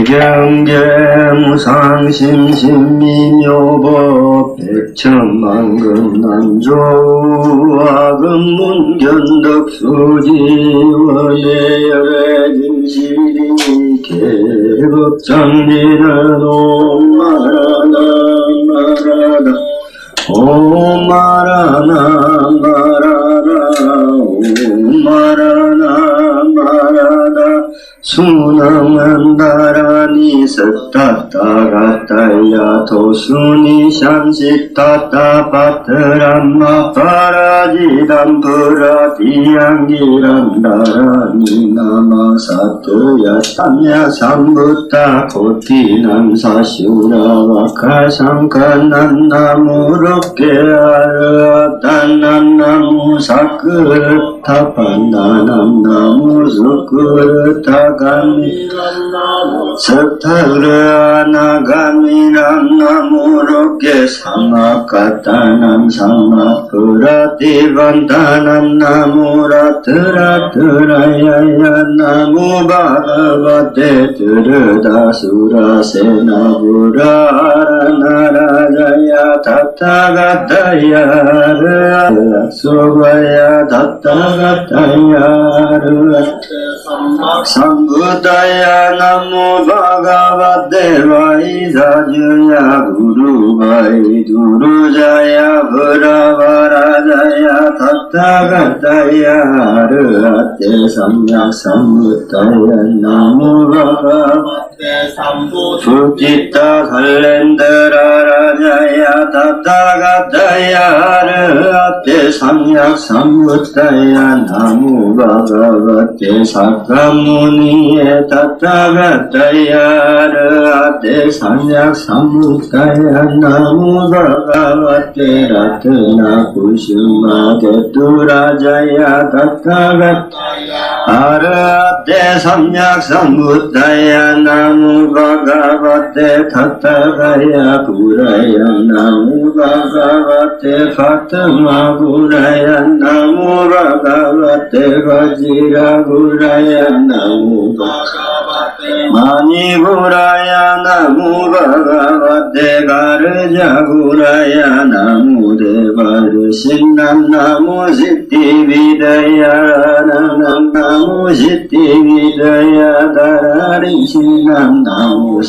개경계 무상심신미묘법 백천만금 난조화금문견덕수지원의 열애진실이 개급장지는 옴마라나 마라나 옴마라나 마라나 옴마라나 마라나 순항은 다라니 습다따가따야 도순이 샴식따따 빠트람마 파라지담부라 디양기란다라니 나마사트야 삼야 삼부따 고티남사슈라와카상칸난나무롭게 아르아따난나무 사크르타판나남나무 수크르타 석타그라나가미남나무롭게 사마카타남 사마프라티반타남나무라트라트라야야 나무바가바테 트르다수라세나부라라나라야야 타타가타야르 소바야 타타가타야르 삼부다야 나무 바가바데바이 사주야 구루바이 두루자야 브라바라자야 타타가타야 아르아테 삼약 삼부다야 나무 바가바데 삼부 두지타 살렌드라라자야 타타가타야 아르아테 삼약 삼부다야 나무 바가바데 사카무니에 타타가타야르아테 삼약 삼무타야 나무바가바테 라트나 구슈마게 뚜라자야 타타가타야 아르아테 삼약 삼무타야 나무바가바테 타타가야 구라야 나무바가바테 파트마 구라야 나무바가바테 바지라 구라야 나무바가바테 마니구라야 나무바가바테 가르자구라야 나무데바르 신남나무 시티비다야 나무 시티비다야 다라리 신남나무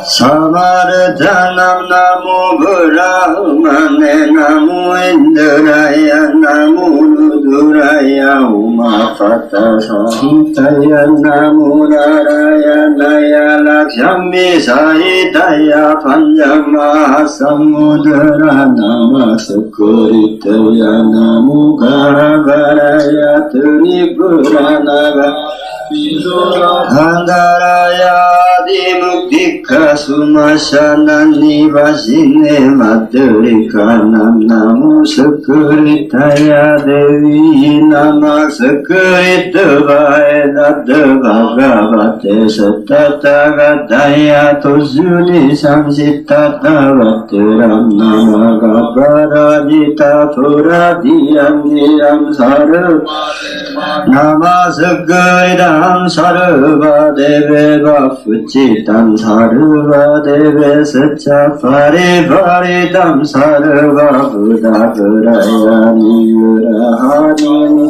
사마르타남나무 브라흐마네 나무 인드라야 나무 누라야 우마파타 성타야 나무라라야 나야 락샴미사이타야 판자마 삼무드라 나마스쿠리타야 나무가라가라야 트리브라나가 간다라야 디묵디카 수마샤나니바시네 마드리카 남나무 스크리타야 데위 나마 스크리트바에 나드바가바테 서타타가타야 도수니 삼시타타바트람 나마가 파라디타 프라디암니람 사르 나마 스크리tam 사르바데베바 푸치tam 사르바데베 서차 파리파리tam 사르바 부다그라야 니유라하니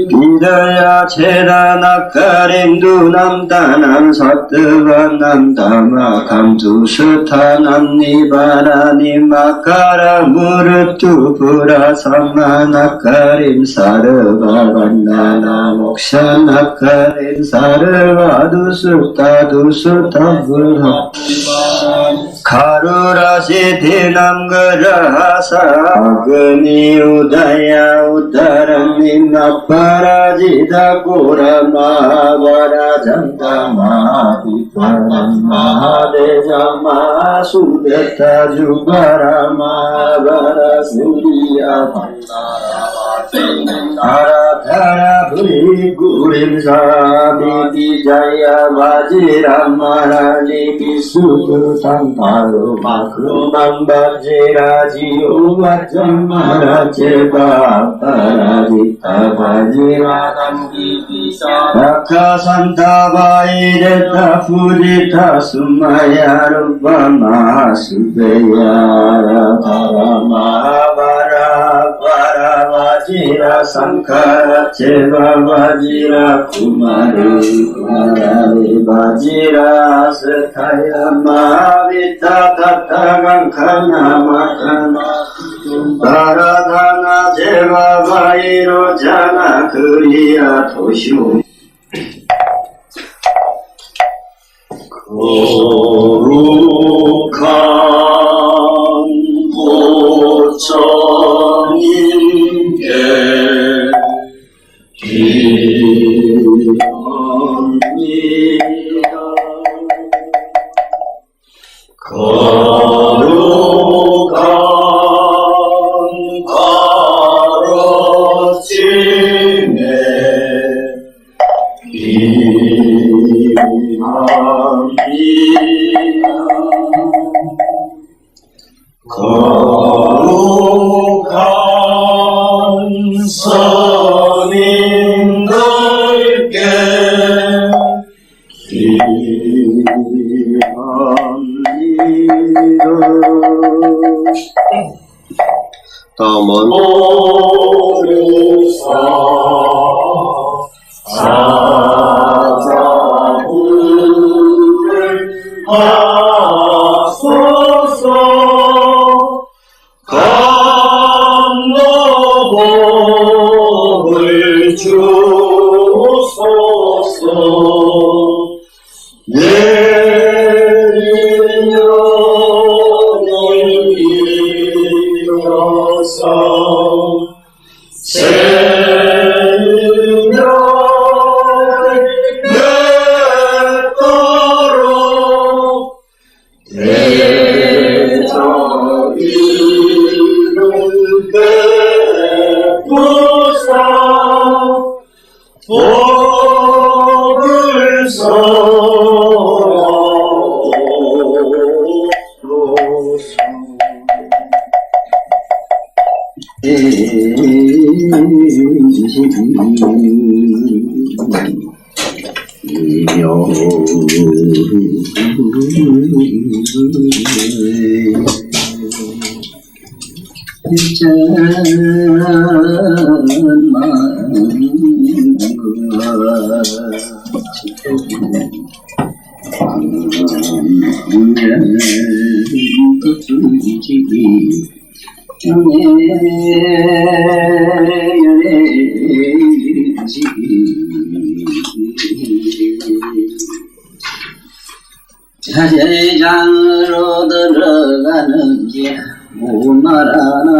비다야 체라나카림 두남다남 사뜨바남 다마감 두스타남 니바라님 마카라 무르투 브라사마나카림 사르바반나나 목샤나카림 사르바 두스타 두스타 브라 카루라시티남그라사 아그니 우다야 우다라님 나파라지다 고라마바라잔다마 비파람마데자마 수베타 주바라마바라수리야 반다라바테 아라타라 브리구림사 비비자야 바지라마라니 비수두탄타로 마크만바지라지오 와점마라제바파라지타 바지라담기비사 라카산타바이레타 푸지타 수마야루바마수베야라 타라마하바라 바라바지라 상카라 제바바지라 쿠마리 바라리 바지라 스타야 마비타 타타강카나마카나 바라다나 제바바이로 자나 그리야 도시오 거룩한 부처님께 기원합니다. 거룩한 가르침에 거룩한 선인들께 다음은 오르사 사자불을 하소서 감로복을 주소서 내리려는 이어서 생명을 맺도록 대저이를 베푸사 복을 서로소서 자제장으로 들어가는 길 오마라나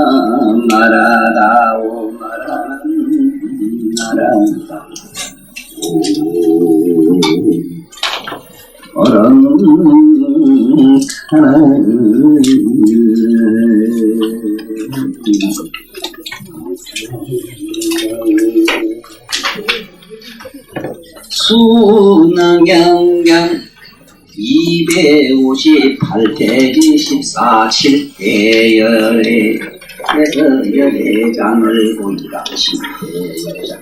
마라다 오마라나 마라다 수능경경 258페이지 14, 7대 열애 열애장을 보니까 10대 열애장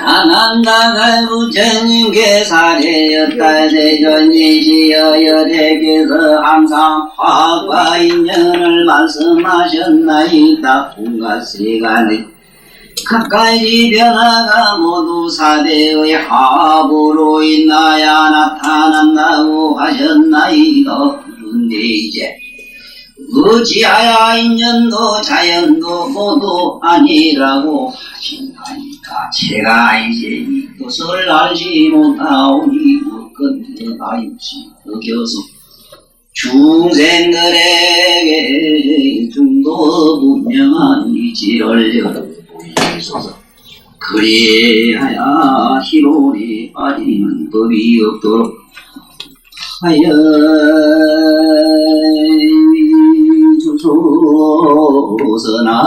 아난다갈 부처님께 사례였다 대전이시여 여대께서 항상 화과 인연을 말씀하셨나이다. 온갖 세간에 가까이 변화가 모두 사대의 합으로 인하여 나타난다고 하셨나이다. 그런데 이제 어찌하여 인연도 자연도 모두 아니라고 하신다니까 제가 이제 이것을 알지 못하오니 무엇건대하였지 여겨서 중생들에게 좀더 분명한 이지를 열어보이소서. 그리하여 희론에 빠지는 법이 없도록 하여 주소서나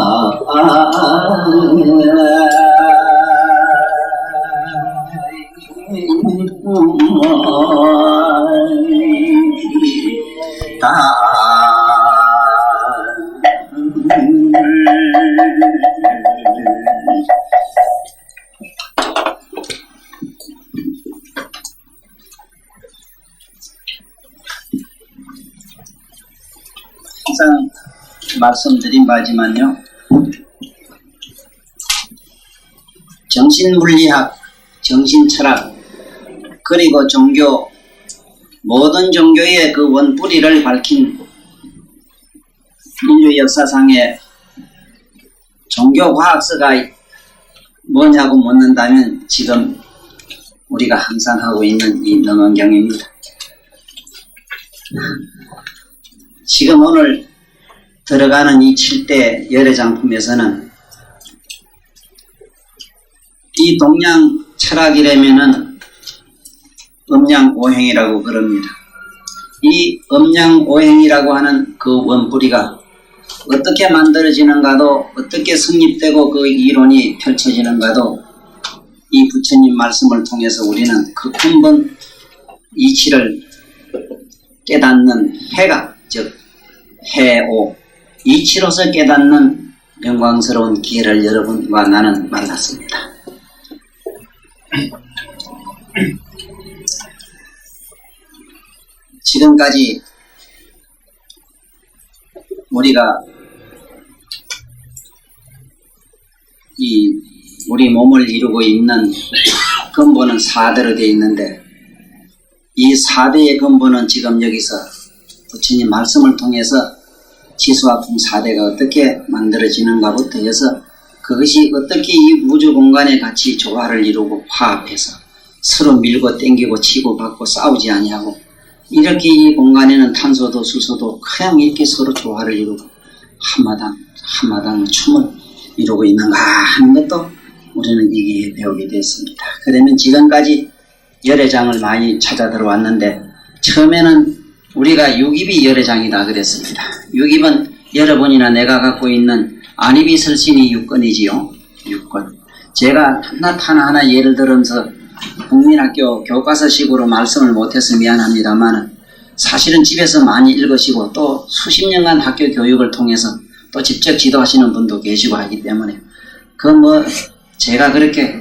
항상 말씀드린 바지만요, 정신물리학, 정신철학, 그리고 종교, 모든 종교의 그 원뿌리를 밝힌 인류 역사상의 종교과학서가 뭐냐고 묻는다면 지금 우리가 항상 하고 있는 이 능언경입니다. 지금 오늘 들어가는 이 7대 열애장품에서는 이 동양 철학이라면은 음양오행이라고 그럽니다. 이 음양오행이라고 하는 그 원뿌리가 어떻게 만들어지는가도, 어떻게 성립되고 그 이론이 펼쳐지는가도 이 부처님 말씀을 통해서 우리는 그 근본 이치를 깨닫는 해가, 즉 해오, 이치로서 깨닫는 영광스러운 기회를 여러분과 나는 만났습니다. 지금까지 우리가 우리 몸을 이루고 있는 근본은 4대로 되어 있는데, 이 4대의 근본은 지금 여기서 부처님 말씀을 통해서 지수화풍 4대가 어떻게 만들어지는가부터 해서 그것이 어떻게 이 우주 공간에 같이 조화를 이루고 화합해서 서로 밀고 땡기고 치고 받고 싸우지 아니하고, 이렇게 이 공간에는 탄소도 수소도 그냥 이렇게 서로 조화를 이루고 한마당 춤을 이루고 있는가 하는 것도 우리는 이게 배우게 됐습니다. 그러면 지금까지 열애장을 많이 찾아 들어왔는데, 처음에는 우리가 육입이 열애장이다 그랬습니다. 육입은 여러분이나 내가 갖고 있는 안입이 설신이 육건이지요. 육건. 제가 하나 예를 들어서 국민학교 교과서식으로 말씀을 못해서 미안합니다만, 사실은 집에서 많이 읽으시고 또 수십 년간 학교 교육을 통해서 또 직접 지도하시는 분도 계시고 하기 때문에, 제가 그렇게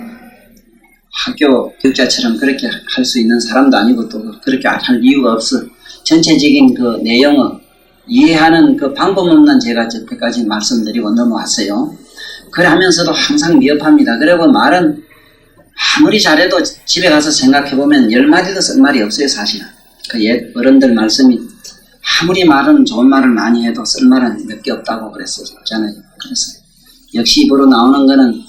학교 교육자처럼 그렇게 할 수 있는 사람도 아니고 또 그렇게 할 이유가 없어. 전체적인 그 내용을 이해하는 그 방법론만 제가 저때까지 말씀드리고 넘어왔어요. 그래 하면서도 항상 미흡합니다. 그리고 말은 아무리 잘해도 집에 가서 생각해보면 10마디도 쓸 말이 없어요, 사실은. 그 옛 어른들 말씀이 아무리 말은 좋은 말을 많이 해도 쓸 말은 몇 개 없다고 그랬었잖아요. 그래서 역시 입으로 나오는 거는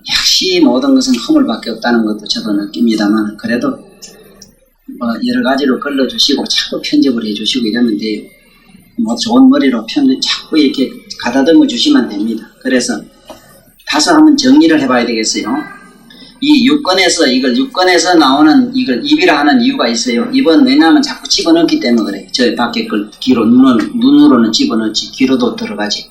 역시 모든 것은 허물밖에 없다는 것도 저도 느낍니다만, 그래도 여러 가지로 걸러주시고 자꾸 편집을 해주시고 이러면 돼요. 좋은 머리로 자꾸 이렇게 가다듬어 주시면 됩니다. 그래서 다소 한번 정리를 해봐야 되겠어요. 이 육건에서 나오는 이걸 입이라 하는 이유가 있어요. 입은 왜냐하면 자꾸 집어넣기 때문에 그래. 저 밖에 걸 귀로 눈으로는 집어넣지, 귀로도 들어가지.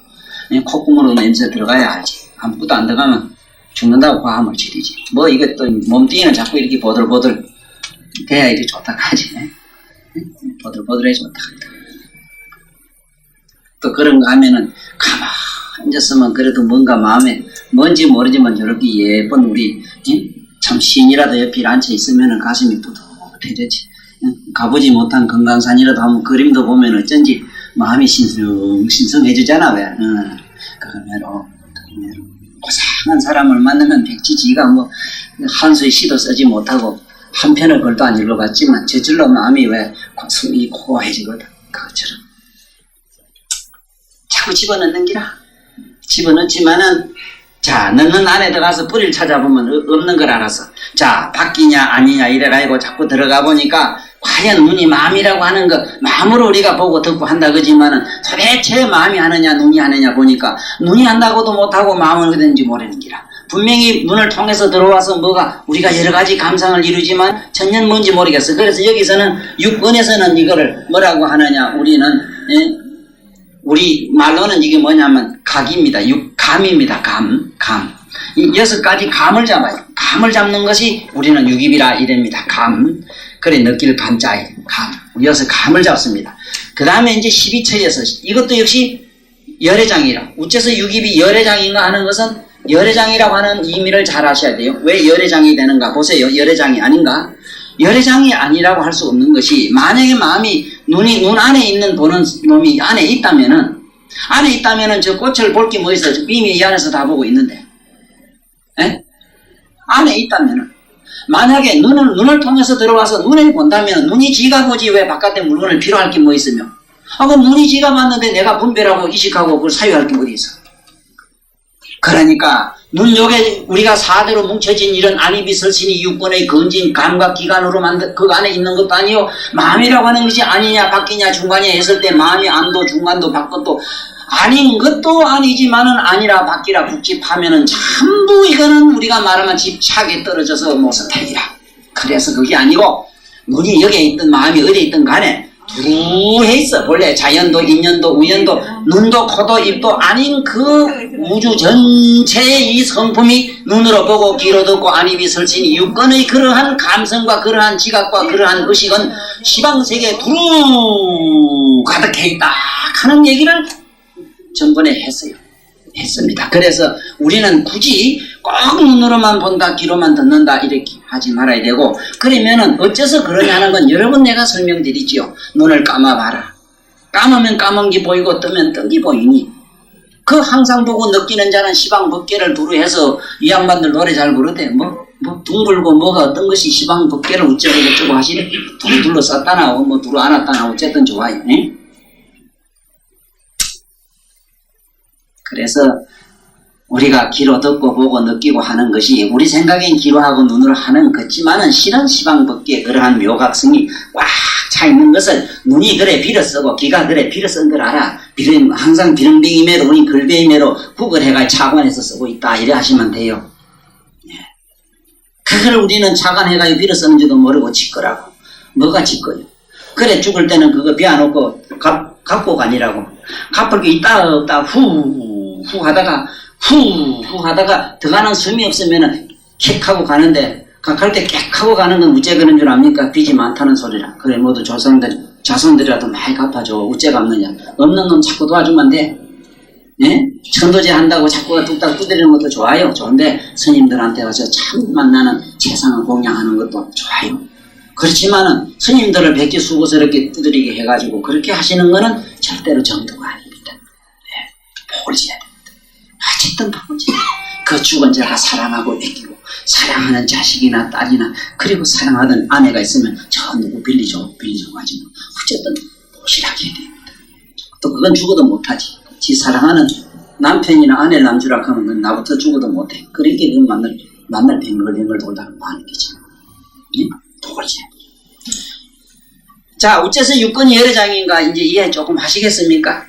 콧구멍으로 냄새 들어가야 알지. 아무것도 안 들어가면 죽는다고 과함을 치리지. 이게 또 몸뚱이는 자꾸 이렇게 보들보들 돼야 이렇게 좋다 하지. 보들보들해 좋다 한다. 또 그런 거 하면은 가만히 앉았으면 그래도 뭔가 마음에 뭔지 모르지만 저렇게 예쁜 우리 참 시인이라도 옆에 앉아 있으면은 가슴이 뿌듯해지지. 가보지 못한 금강산이라도 한번 그림도 보면 어쩐지 마음이 신성해지잖아. 왜? 그러면 고상한 사람을 만나면 백지지가 한 수의 시도 쓰지 못하고 한 편을 글도 안 읽어봤지만 저절로 마음이 왜 속이 고해지거든. 그것처럼 자꾸 집어넣는 기라. 집어넣지만은 자, 넣는 안에 들어가서 뿌리를 찾아보면 없는 걸 알아서, 자, 바뀌냐 아니냐 이래가지고 자꾸 들어가 보니까 과연 눈이 마음이라고 하는 거 마음으로 우리가 보고 듣고 한다 그러지만은 도대체 마음이 하느냐 눈이 하느냐 보니까 눈이 한다고도 못하고 마음은 어딘지 모르는 기라. 분명히 눈을 통해서 들어와서 우리가 여러 가지 감상을 이루지만 전혀 뭔지 모르겠어. 그래서 여기서는 육권에서는 이거를 뭐라고 하느냐, 우리 말로는 이게 뭐냐면 각입니다. 감입니다. 감. 이 6가지 감을 잡아요. 감을 잡는 것이 우리는 육입이라 이랍니다. 감. 그래, 느낄 감자에 감. 6 감을 잡습니다. 그 다음에 이제 12처에서 이것도 역시 열애장이라. 우째서 육입이 열애장인가 하는 것은 열애장이라고 하는 의미를 잘 아셔야 돼요. 왜 열애장이 되는가 보세요. 열애장이 아닌가? 열애장이 아니라고 할 수 없는 것이, 만약에 마음이 눈 안에 있는 보는 놈이 안에 있다면은 저 꽃을 볼 게 뭐 있어? 저 빔이 이 안에서 다 보고 있는데, 에? 안에 있다면은, 만약에 눈을 통해서 들어와서 눈을 본다면 눈이 지가 보지 왜 바깥에 물건을 필요할 게 뭐 있으며, 그럼 눈이 지가 봤는데 내가 분별하고 이식하고 그걸 사유할 게 어디 있어? 그러니까 눈욕에 우리가 사대로 뭉쳐진 이런 안입이 설신이 육권의 건진 감각 기관으로 만든 그 안에 있는 것도 아니요, 마음이라고 하는 것이 아니냐 바뀌냐 중간에 했을 때 마음이 안도 중간도 바깥도 아닌 것도 아니지만은 아니라 바뀌라 북집하면은 전부 이거는 우리가 말하면 집착에 떨어져서 못사탕이라. 그래서 그게 아니고 눈이 여기에 있든 마음이 어디에 있든 간에 두루해 있어. 본래 자연도 인연도 우연도 눈도 코도 입도 아닌 그 우주 전체의 이 성품이 눈으로 보고 귀로 듣고 안입이 설친 육건의 그러한 감성과 그러한 지각과 그러한 의식은 시방세계에 두루 가득해 있다 하는 얘기를 전번에 했습니다. 그래서 우리는 굳이 꼭 눈으로만 본다 귀로만 듣는다 이렇게 하지 말아야 되고, 그러면은 어째서 그러냐는 건 여러 번 내가 설명드리지요. 눈을 감아봐라. 감으면 감은 게 보이고 뜨면 뜬 게 보이니, 그 항상 보고 느끼는 자는 시방 법계를 두루해서 이 양반들 노래 잘 부르대. 뭐 둥글고 뭐가 어떤 것이 시방 법계를 어쩌고 저쩌고 하시네. 둥 둘러쌌다나 뭐 두루 안았다나 어쨌든 좋아요. 네? 그래서 우리가 귀로 듣고 보고 느끼고 하는 것이 우리 생각엔 귀로 하고 눈으로 하는 것지만은 실은 시방법계의 그러한 묘각성이 꽉 차 있는 것을 눈이 그래 빌어 쓰고 귀가 그래 빌어 쓴 걸 알아. 항상 비릉빙이매로 우리 글베이매로 구걸해가 차관해서 쓰고 있다 이래 하시면 돼요. 그걸 우리는 차관해가 빌어 쓰는지도 모르고 짓거라고. 뭐가 짓거요? 그래 죽을 때는 그거 비워놓고 갖고 가니라고. 갚을 게 있다 없다 후 하다가 들어가는 숨이 없으면은 킥 하고 가는데, 갈 때 객 하고 가는 건 우째 그런 줄 압니까? 빚이 많다는 소리라. 그래 모두 자손들이라도 많이 갚아줘. 우째 갚느냐? 없는 놈 자꾸 도와주면 돼. 예? 천도제 한다고 자꾸 뚝딱 두드리는 것도 좋아요. 좋은데 스님들한테 가서 참 만나는 세상을 공양하는 것도 좋아요. 그렇지만은 스님들을 백지수고스럽게 두드리게 해가지고 그렇게 하시는 거는 절대로 정도가 아닙니다. 네, 보지야 됩니다. 어쨌든 보지. 그 죽은 자가 사랑하고 애끼고 사랑하는 자식이나 딸이나 그리고 사랑하던 아내가 있으면 저 누구 빌리줘 하지 뭐. 어쨌든 보시라게 해야 됩니다. 또 그건 죽어도 못하지. 지 사랑하는 남편이나 아내 남주라 하면 건 나부터 죽어도 못해. 그러니까 그 만날 뱅글뱅글 돌다가 많이 되지. 예? 도리지. 자, 어째서 육건이 여러 장인가 이제 이해 조금 하시겠습니까?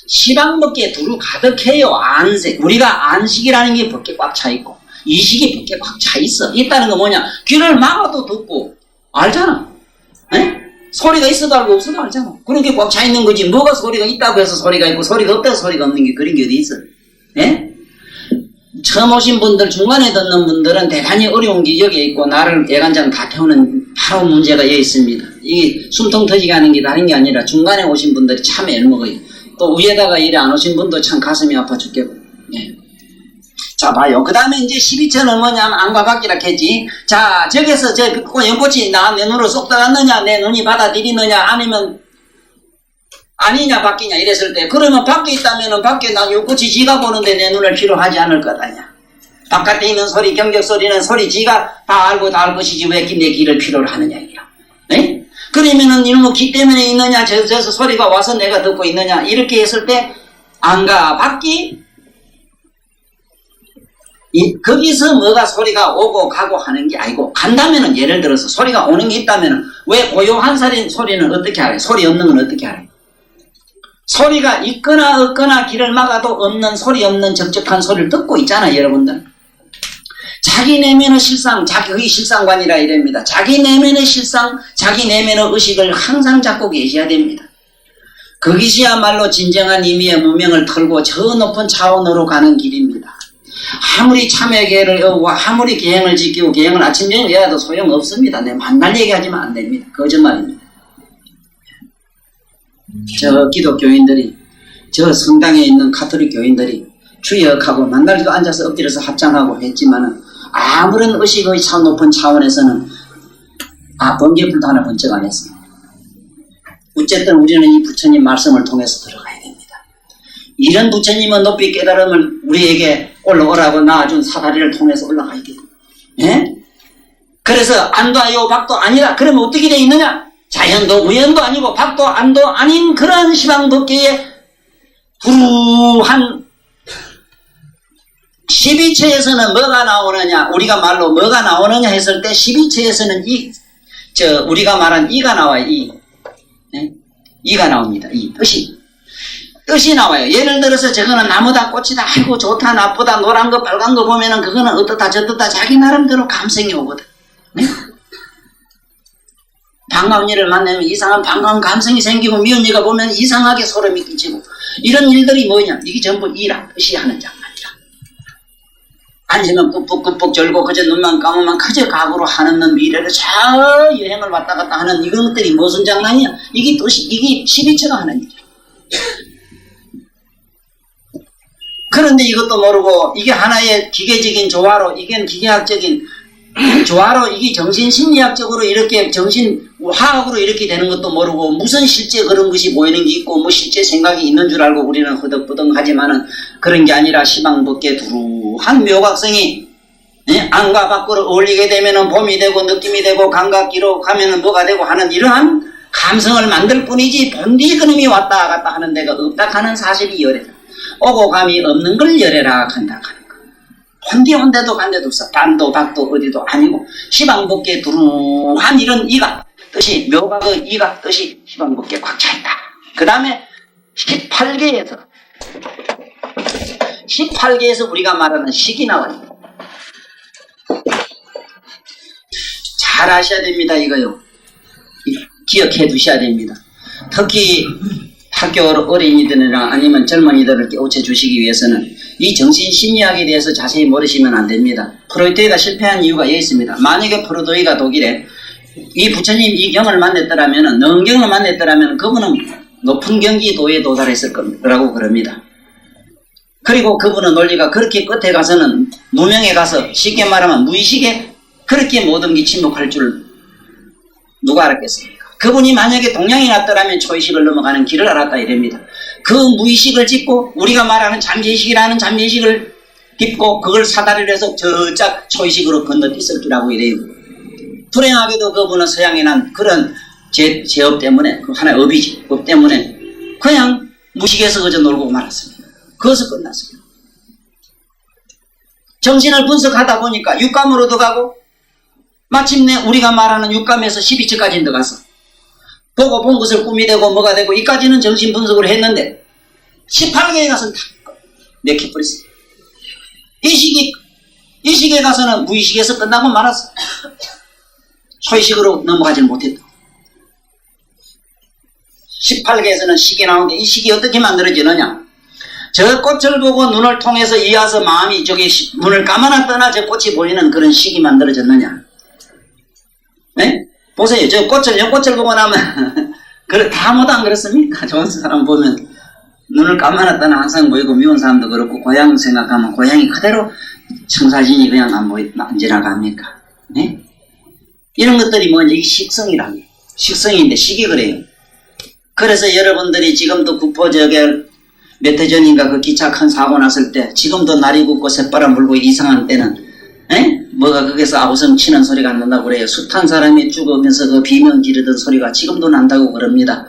시방법계 두루 가득해요. 안색. 우리가 안식이라는 게 법계 꽉 차 있고 이식이 법계 꽉 차 있어. 있다는 건 뭐냐? 귀를 막아도 듣고 알잖아. 에? 소리가 있어도 알고 없어도 알잖아. 그런 게 꽉 차 있는 거지. 뭐가 소리가 있다고 해서 소리가 있고 소리가 없다고 해서 소리가 없는 게 그런 게 어디 있어? 에? 처음 오신 분들, 중간에 듣는 분들은 대단히 어려운 게 여기에 있고 나를 애간장 다 태우는 바로 문제가 여기 있습니다. 이게 숨통 터지게 하는 게 다른 게 아니라 중간에 오신 분들이 참 애먹어요. 또 위에다가 이래 안 오신 분도 참 가슴이 아파 죽겠고. 예. 자, 봐요. 그 다음에 이제 12처는 뭐냐면 안과 밖이라 했지. 자, 저기서 저 연꽃이 내 눈으로 쏙 들어갔느냐, 내 눈이 받아들이느냐, 아니면 아니냐 바뀌냐 이랬을 때, 그러면 밖에 있다면은 밖에 난 연꽃이 지가 보는데 내 눈을 필요하지 않을 것 아니야. 바깥에 있는 소리, 경적 소리는 소리 지가 다 알고 다 알 것이지 왜 내 귀를 필요로 하느냐 이라. 에? 그러면은 이놈의 귀 때문에 있느냐, 저서 소리가 와서 내가 듣고 있느냐 이렇게 했을 때 안과 밖이 거기서 뭐가 소리가 오고 가고 하는 게 아니고, 간다면은 예를 들어서 소리가 오는 게 있다면은 왜 고요한 소리는 어떻게 알아요? 소리 없는 건 어떻게 알아요? 소리가 있거나 없거나 귀를 막아도 없는 소리 없는 적적한 소리를 듣고 있잖아요, 여러분들. 자기 내면의 실상, 그게 실상관이라 이랍니다. 자기 내면의 실상, 자기 내면의 의식을 항상 잡고 계셔야 됩니다. 그것이야말로 진정한 의미의 무명을 털고 저 높은 차원으로 가는 길입니다. 아무리 참회계를 외우고 아무리 계행을 지키고 계행을 아침 저녁 외워도 소용없습니다. 내 만날 얘기하지만 안 됩니다. 거짓말입니다. 저 기독교인들이, 저 성당에 있는 가톨릭 교인들이 주역하고 만날도 앉아서 엎드려서 합장하고 했지만은 아무런 의식의 높은 차원에서는 번개불도 하나 번쩍 안 했습니다. 어쨌든 우리는 이 부처님 말씀을 통해서 들어가야 됩니다. 이런 부처님은 높이 깨달음을 우리에게 올라오라고 낳아준 사다리를 통해서 올라가야 돼요. 예? 그래서 안도 아니고 박도 아니라 그러면 어떻게 돼 있느냐? 자연도 우연도 아니고 박도 안도 아닌 그러한 시방법계의 부루한 12체에서는 뭐가 나오느냐? 우리가 말로 뭐가 나오느냐 했을 때 12체에서는 우리가 말한 이가 나와요. 네? 이가 나옵니다. 뜻이 나와요. 예를 들어서 저거는 나무다 꽃이다 아이고 좋다 나쁘다 노란 거 빨간 거 보면은 그거는 어떻다 저떻다 자기 나름대로 감성이 오거든. 네? 반가운 일을 만나면 이상한 반가운 감성이 생기고 미운 일을 보면 이상하게 소름이 끼치고 이런 일들이 뭐냐? 이게 전부 이라 뜻이 하는 장난이라. 앉으면 꾹꾹꾹꾹 절고 그저 눈만 감으면 그저 각으로 하는 미래를 저 여행을 왔다 갔다 하는 이런 것들이 무슨 장난이야? 이게 12처가 하는 일이야. 그런데 이것도 모르고 이게 하나의 기계적인 조화로 이게 기계학적인 조화로 이게 정신심리학적으로 이렇게 정신화학으로 이렇게 되는 것도 모르고 무슨 실제 그런 것이 보이는 게 있고 뭐 실제 생각이 있는 줄 알고 우리는 허덕허덕하지만은 그런 게 아니라 시방법계 두루한 묘각성이 안과 밖으로 어울리게 되면은 봄이 되고 느낌이 되고 감각기로 가면은 뭐가 되고 하는 이러한 감성을 만들 뿐이지 본디 그놈이 왔다 갔다 하는 데가 없다 하는 사실이 열애다. 오고 감이 없는 걸 열애라 한다 하는 거. 본디 온 데도 간 데도 없어. 반도 박도 어디도 아니고 시방법계 두루한 이런 이가 뜻이 묘각의 이가 뜻이 시방법계에 꽉 차있다. 그 다음에 18개에서 우리가 말하는 식이 나와요. 잘 아셔야 됩니다. 이거요. 기억해 두셔야 됩니다. 특히 학교 어린이들이나 아니면 젊은이들을 깨우쳐 주시기 위해서는 이 정신심리학에 대해서 자세히 모르시면 안 됩니다. 프로이트가 실패한 이유가 여기 있습니다. 만약에 프로이트가 독일에 이 부처님 이 경을 만났더라면 능경을 만났더라면 그분은 높은 경지도에 도달했을 거라고 그럽니다. 그리고 그분의 논리가 그렇게 끝에 가서는 무명에 가서 쉽게 말하면 무의식에 그렇게 모든 게 침묵할 줄 누가 알았겠습니까? 그분이 만약에 동양이 났더라면 초의식을 넘어가는 길을 알았다 이랍니다. 그 무의식을 짚고 우리가 말하는 잠재의식이라는 잠재의식을 짚고 그걸 사다리를 해서 저짝 초의식으로 건너뛰었을 줄 알고 이래요. 불행하게도 그분은 서양에 난 그런 제업 때문에 그 하나의 업이지. 업 때문에 그냥 무식해서 그저 놀고 말았습니다. 그것을 끝났어요. 정신을 분석하다 보니까 육감으로도 가고 마침내 우리가 말하는 육감에서 12처까지 들어가서 보고 본 것을 꿈이 되고 뭐가 되고 이까지는 정신 분석을 했는데 18개에 가서는 다 맥혀버렸어요. 이 시기에 가서는 무의식에서 끝나고 말았어. 초의식으로 넘어가지는 못했다. 18개에서는 식이 나오는데 이 식이 어떻게 만들어지느냐? 저 꽃을 보고 눈을 통해서 이어서 마음이 저기 눈을 감아놨더나 저 꽃이 보이는 그런 식이 만들어졌느냐? 네? 보세요. 저 꽃을 보고 나면 다 아무도 안 그렇습니까? 좋은 사람 보면 눈을 감아놨다나 항상 보이고 미운 사람도 그렇고 고향 생각하면 고향이 그대로 청사진이 그냥 안 지나갑니까? 네? 이런 것들이 뭐냐? 이게 식성이라고. 식성인데 식이 그래요. 그래서 여러분들이 지금도 구포 몇 해 전인가 그 기차 큰 사고 났을 때 지금도 날이 굽고 새바람 불고 이상한 때는 뭐가 거기서 아우성 치는 소리가 안 난다고 그래요. 숱한 사람이 죽으면서 그 비명 지르던 소리가 지금도 난다고 그럽니다.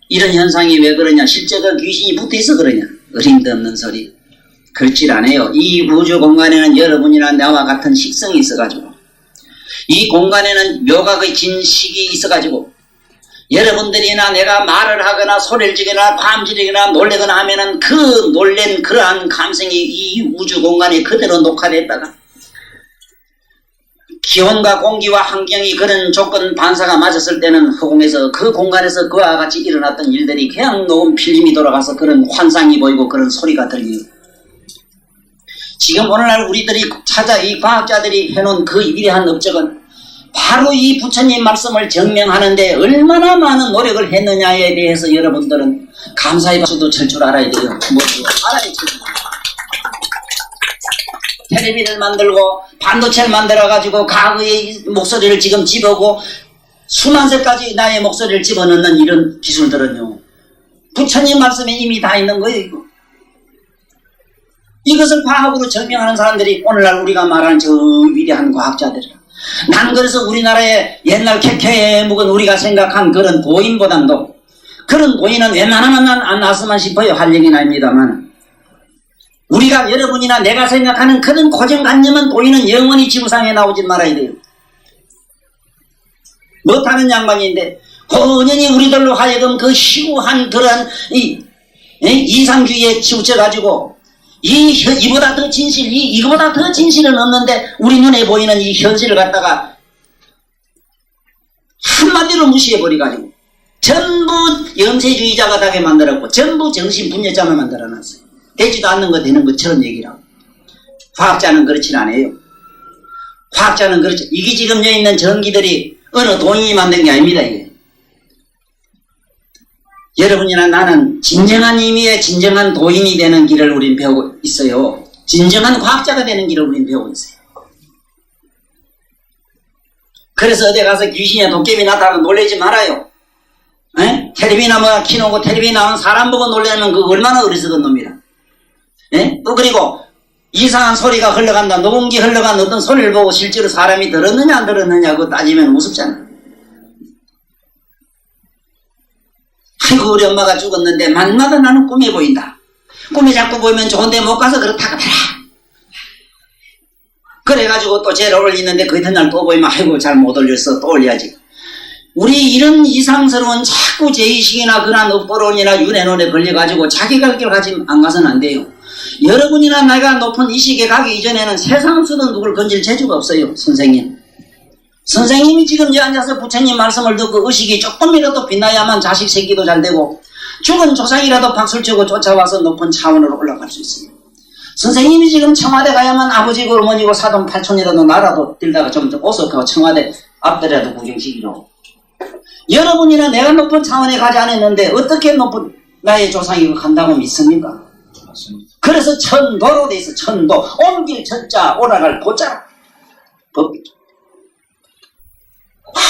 이런 현상이 왜 그러냐? 실제 그 귀신이 붙어있어 그러냐? 어림도 없는 소리. 그렇지 않아요. 이 우주 공간에는 여러분이나 나와 같은 식성이 있어가지고 이 공간에는 묘각의 진식이 있어가지고 여러분들이나 내가 말을 하거나 소리를 지거나 밤지르거나 놀래거나 하면은 그 놀랜 그러한 감성이 이 우주 공간에 그대로 녹화됐다가 기온과 공기와 환경이 그런 조건 반사가 맞았을 때는 허공에서 그 공간에서 그와 같이 일어났던 일들이 그냥 녹음 필름이 돌아가서 그런 환상이 보이고 그런 소리가 들려요. 지금 오늘날 우리들이 이 과학자들이 해놓은 그 위대한 업적은 바로 이 부처님 말씀을 증명하는데 얼마나 많은 노력을 했느냐에 대해서 여러분들은 감사의 박수도 칠 줄 알아야 돼요. 뭐 알아야 돼요. 텔레비를 만들고 반도체를 만들어가지고 과거의 목소리를 지금 집어오고 수만세까지 나의 목소리를 집어넣는 이런 기술들은요, 부처님 말씀에 이미 다 있는 거예요. 이것을 과학으로 증명하는 사람들이 오늘날 우리가 말하는 저 위대한 과학자들이라. 난 그래서 우리나라의 옛날 캐캐 묵은 우리가 생각한 그런 도인보단도, 그런 도인은 웬만하면 안 났으면 싶어요. 할 얘기는 아닙니다만, 우리가 여러분이나 내가 생각하는 그런 고정관념은 도인은 영원히 지구상에 나오지 말아야 돼요. 못하는 양반인데 고연히 우리들로 하여금 그 시구한 그런 이상주의에 치우쳐가지고 이보다 더 진실, 이거보다 더 진실은 없는데 우리 눈에 보이는 이 현실을 갖다가 한마디로 무시해버려가지고 전부 염세주의자가 되게 만들었고 전부 정신분열자만 만들어놨어요. 되지도 않는 거 되는 것처럼 얘기를 하고. 과학자는 그렇진 않아요. 과학자는 그렇죠. 이게 지금 여기 있는 전기들이 어느 도인이 만든 게 아닙니다. 이게. 여러분이나 나는 진정한 의미의 진정한 도인이 되는 길을 우린 배우고 있어요. 진정한 과학자가 되는 길을 우린 배우고 있어요. 그래서 어디 가서 귀신이나 도깨비 나타나면 놀라지 말아요. 에? 텔레비나 뭐 키노고 텔레비 나오는 사람 보고 놀라면 그거 얼마나 어리석은 놈이라. 에? 또 그리고 이상한 소리가 흘러간다, 녹음기 흘러간 어떤 소리를 보고 실제로 사람이 들었느냐 안 들었느냐고 따지면 우습잖아. 아이고 우리 엄마가 죽었는데 만마다 나는 꿈에 보인다. 꿈에 자꾸 보이면 좋은데 못 가서 그렇다고 해라. 그래가지고 또 죄를 올리는데 그 이튿날 또 보이면 아이고 잘 못 올렸어, 또 올려야지. 우리 이런 이상스러운 자꾸 죄의식이나 그런 업보론이나 윤회론에 걸려가지고 자기 갈 길 가지 안 가서는 안 돼요. 여러분이나 내가 높은 이식에 가기 이전에는 세상 수도 누굴 건질 재주가 없어요. 선생님. 선생님이 지금 여기 앉아서 부처님 말씀을 듣고 의식이 조금이라도 빛나야만 자식 새끼도 잘 되고 죽은 조상이라도 박수를 치고 쫓아와서 높은 차원으로 올라갈 수 있어요. 선생님이 지금 청와대 가야만 아버지고 어머니고 사돈 팔촌이라도 나라도 들다가 좀 오석하고 청와대 앞들이라도 구경시키죠. 여러분이나 내가 높은 차원에 가지 않았는데 어떻게 높은 나의 조상이고 간다고 믿습니까? 그래서 천도로 돼 있어. 천도. 옮길 천자, 올라갈 도자. 법이죠.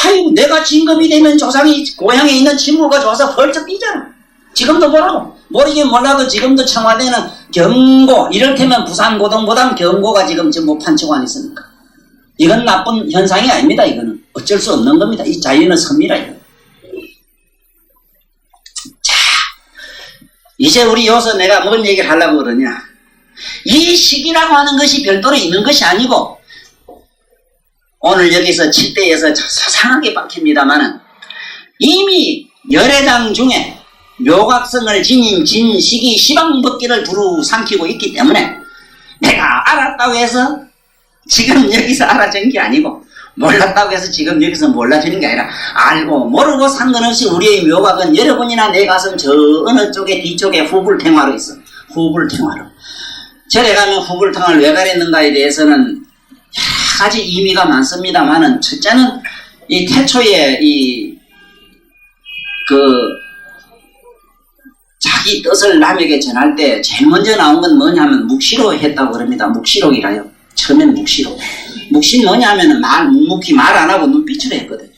아이고, 내가 진급이 되면 조상이 고향에 있는 친구가 좋아서 벌쩍 뛰잖아. 지금도 보라고. 모르긴 몰라도 지금도 청와대는 경고, 이를테면 부산고등보단 경고가 지금 전부 판치고 안 있습니까? 이건 나쁜 현상이 아닙니다. 이거는 어쩔 수 없는 겁니다. 이 자유는 섭니다. 이거. 자, 이제 우리 여기서 내가 뭔 얘기를 하려고 그러냐. 이 시기라고 하는 것이 별도로 있는 것이 아니고, 오늘 여기서 칠대에서 소상하게 박힙니다마는 이미 열애당 중에 묘각성을 지닌 진식이 시방법기를 두루 삼키고 있기 때문에 내가 알았다고 해서 지금 여기서 알아준 게 아니고, 몰랐다고 해서 지금 여기서 몰라주는 게 아니라 알고 모르고 상관없이 우리의 묘각은 여러분이나 내 가슴 저 어느 쪽에 뒤쪽에 후불탱화로 있어. 후불탱화로. 절에 가면 후불탱화를 왜 가렸는가에 대해서는 여러 가지 의미가 많습니다만은, 첫째는 이 태초에 자기 뜻을 남에게 전할 때 제일 먼저 나온 건 뭐냐면 묵시로 했다고 그럽니다. 묵시록이라요. 처음엔 묵시록. 묵시는 뭐냐면은 묵묵히 말 안 하고 눈빛으로 했거든요.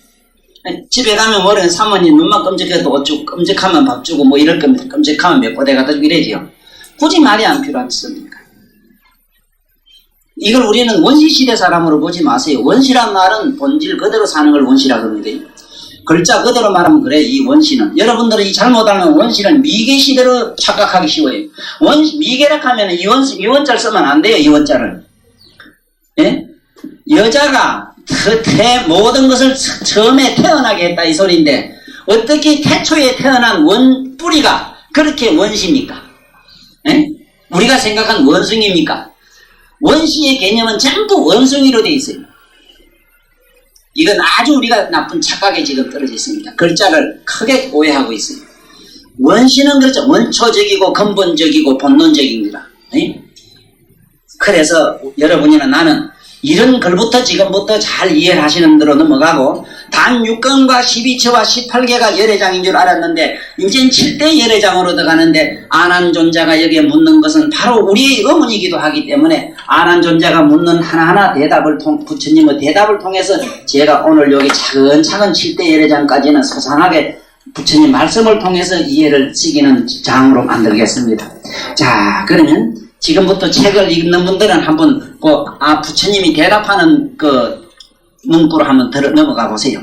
집에 가면 뭐래, 사모님 눈만 끔찍해도 옷 주고, 끔찍하면 밥 주고, 뭐 이럴 겁니다. 끔찍하면 몇 고대 갖다 주고 이래지요. 굳이 말이 안 필요하겠습니까? 이걸 우리는 원시시대 사람으로 보지 마세요. 원시란 말은 본질 그대로 사는 걸 원시라고 합니다. 글자 그대로 말하면 그래. 이 원시는 여러분들이 잘못 알면 원시는 미개시대로 착각하기 쉬워요. 미개라 하면 이 원자를 쓰면 안 돼요. 이 원자를. 예? 여자가 모든 것을 처음에 태어나게 했다 이 소리인데, 어떻게 태초에 태어난 뿌리가 그렇게 원시입니까? 예? 우리가 생각한 원숭이입니까? 원시의 개념은 전부 원숭이로 되어 있어요. 이건 아주 우리가 나쁜 착각에 지금 떨어져 있습니다. 글자를 크게 오해하고 있어요. 원시는 그렇죠. 원초적이고 근본적이고 본론적입니다. 네? 그래서 여러분이나 나는 이런 글부터 지금부터 잘 이해를 하시는 대로 넘어가고, 단 6권과 12처와 18개가 열애장인 줄 알았는데 이젠 7대 열애장으로 들어가는데, 아난존자가 여기에 묻는 것은 바로 우리의 의문이기도 하기 때문에 아난존자가 묻는 하나하나 대답을 부처님의 대답을 통해서 제가 오늘 여기 차근차근 7대 열애장까지는 소상하게 부처님 말씀을 통해서 이해를 시키는 장으로 만들겠습니다. 자, 그러면 지금부터 책을 읽는 분들은 한번 부처님이 대답하는 그 문구로 한번 넘어가 보세요.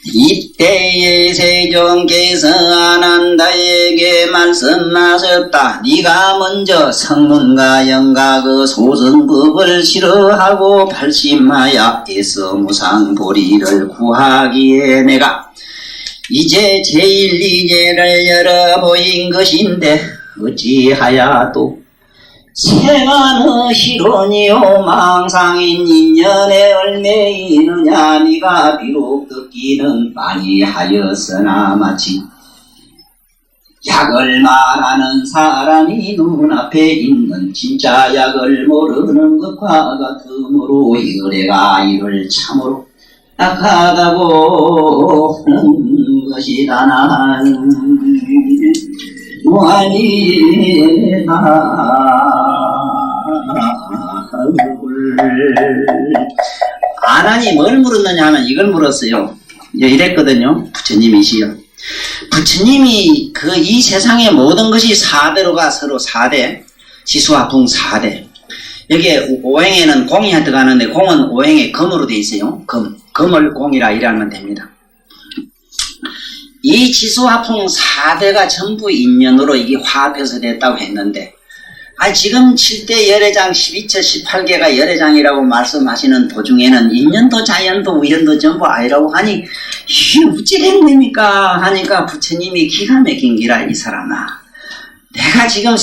이때에 세종께서 아난다에게 말씀하셨다. 네가 먼저 성문과 영가 그 소승법을 싫어하고 발심하여 애써 무상보리를 구하기에 내가 이제 제1이제를 열어보인 것인데 어찌하야도 세간의 희론이요 망상인 인연에 얼매이느냐. 네가 비록 듣기는 많이 하였으나 마치 약을 말하는 사람이 눈앞에 있는 진짜 약을 모르는 것과 같으므로 열애가 이를 참으로 악하다고 하는 것이다. 나는 무한이다. 아난이 뭘 물었느냐 하면 이걸 물었어요. 이랬거든요. 부처님이시여. 부처님이 이 세상의 모든 것이 사대로가 서로 사대, 지수화풍 사대. 여기에 오행에는 공이 들어가는데 공은 오행에 금으로 되어 있어요. 금을 공이라 이라면 됩니다. 이 지수화풍 4대가 전부 인연으로 이게 화합해서 됐다고 했는데, 지금 7대 열애장 12처 18개가 열애장이라고 말씀하시는 도중에는 인연도 자연도 우연도 전부 아니라고 하니 이게 어찌 된 겁니까 하니까 부처님이 기가 막힌 기라. 이 사람아, 내가 지금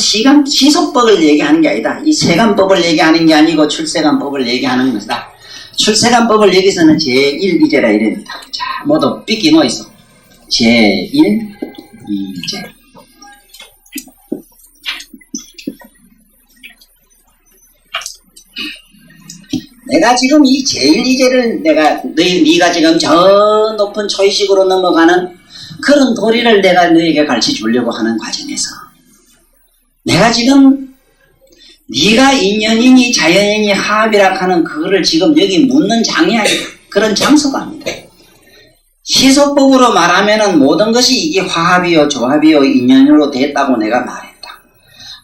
시속법을 얘기하는 게 아니다. 이 세간법을 얘기하는 게 아니고 출세간법을 얘기하는 것이다. 출세간법을 여기서는 제1이제라 이랍니다. 자, 모두 삐끼 놓아있어. 제1이제. 내가 지금 이 제1이제를 네가 지금 저 높은 초의식으로 넘어가는 그런 도리를 내가 너에게 가르쳐 주려고 하는 과정에서 내가 지금 네가 인연이니 자연이니 화합이라 하는 그거를 지금 여기 묻는 장이 아니다. 그런 장소가 아니다. 시소법으로 말하면은 모든 것이 이게 화합이요 조합이요 인연으로 됐다고 내가 말했다.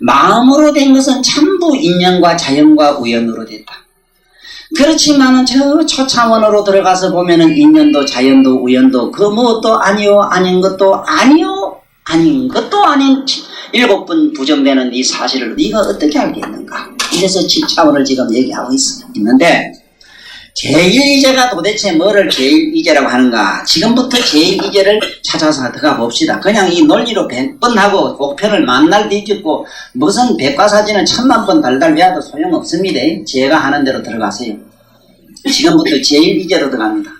마음으로 된 것은 전부 인연과 자연과 우연으로 됐다. 그렇지만은 저 초차원으로 들어가서 보면은 인연도 자연도 우연도 그 무엇도 아니요 아닌 것도 아니요 아닌 것도 아닌 7번 부정되는 이 사실을 네가 어떻게 알겠는가. 이래서 7차원을 지금 얘기하고 있는데, 제1이제가 도대체 뭐를 제1이제라고 하는가. 지금부터 제1이제를 찾아서 들어가 봅시다. 그냥 이 논리로 100번 하고 목표를 만날 뒤집고 무슨 백과사전은 1000만 번 달달 외워도 소용없습니다. 제가 하는 대로 들어가세요. 지금부터 제1이제로 들어갑니다.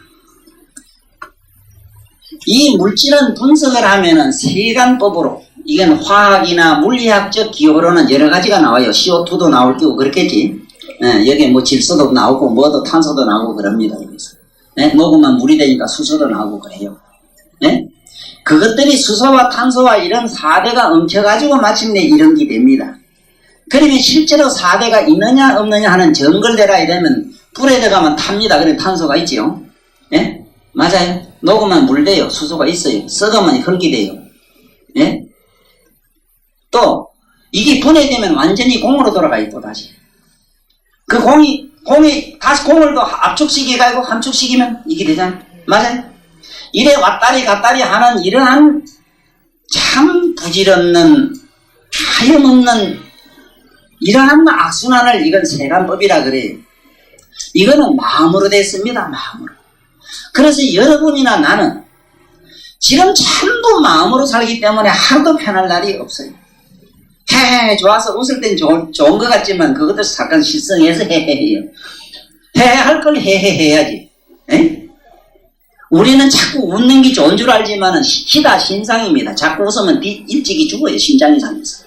이 물질은 분석을 하면은 세간법으로, 이건 화학이나 물리학적 기호로는 여러 가지가 나와요. CO2도 나올 거고 그렇겠지. 여기 뭐 질소도 나오고 뭐도 탄소도 나오고 그럽니다. 여기서. 녹으면 물이 되니까 수소도 나오고 그래요. 그것들이 수소와 탄소와 이런 4대가 엉켜가지고 마침내 이런 게 됩니다. 그러면 실제로 4대가 있느냐 없느냐 하는 정글대라 이러면 불에 들어가면 탑니다. 그래 탄소가 있지요. 맞아요. 녹으면 물 돼요. 수소가 있어요. 썩으면 흙이 돼요. 또 이게 분해되면 완전히 공으로 돌아가요. 또 다시 그 공이 다시 공을 또 압축시켜가지고 함축시키면 이게 되잖아요. 맞아요. 이래 왔다리 갔다리 하는 이러한 참 부질없는 하염없는 이러한 악순환을 이건 세간법이라 그래요. 이거는 마음으로 됐습니다. 마음으로. 그래서 여러분이나 나는 지금 전부 마음으로 살기 때문에 하루도 편할 날이 없어요. 헤헤 좋아서 웃을 땐 좋은 것 같지만 그것도 잠깐 실성해서 헤헤해요. 헤헤 할 걸 헤헤 해야지. 우리는 자꾸 웃는 게 좋은 줄 알지만은 희다 신상입니다. 자꾸 웃으면 일찍이 죽어요. 심장이 상해서.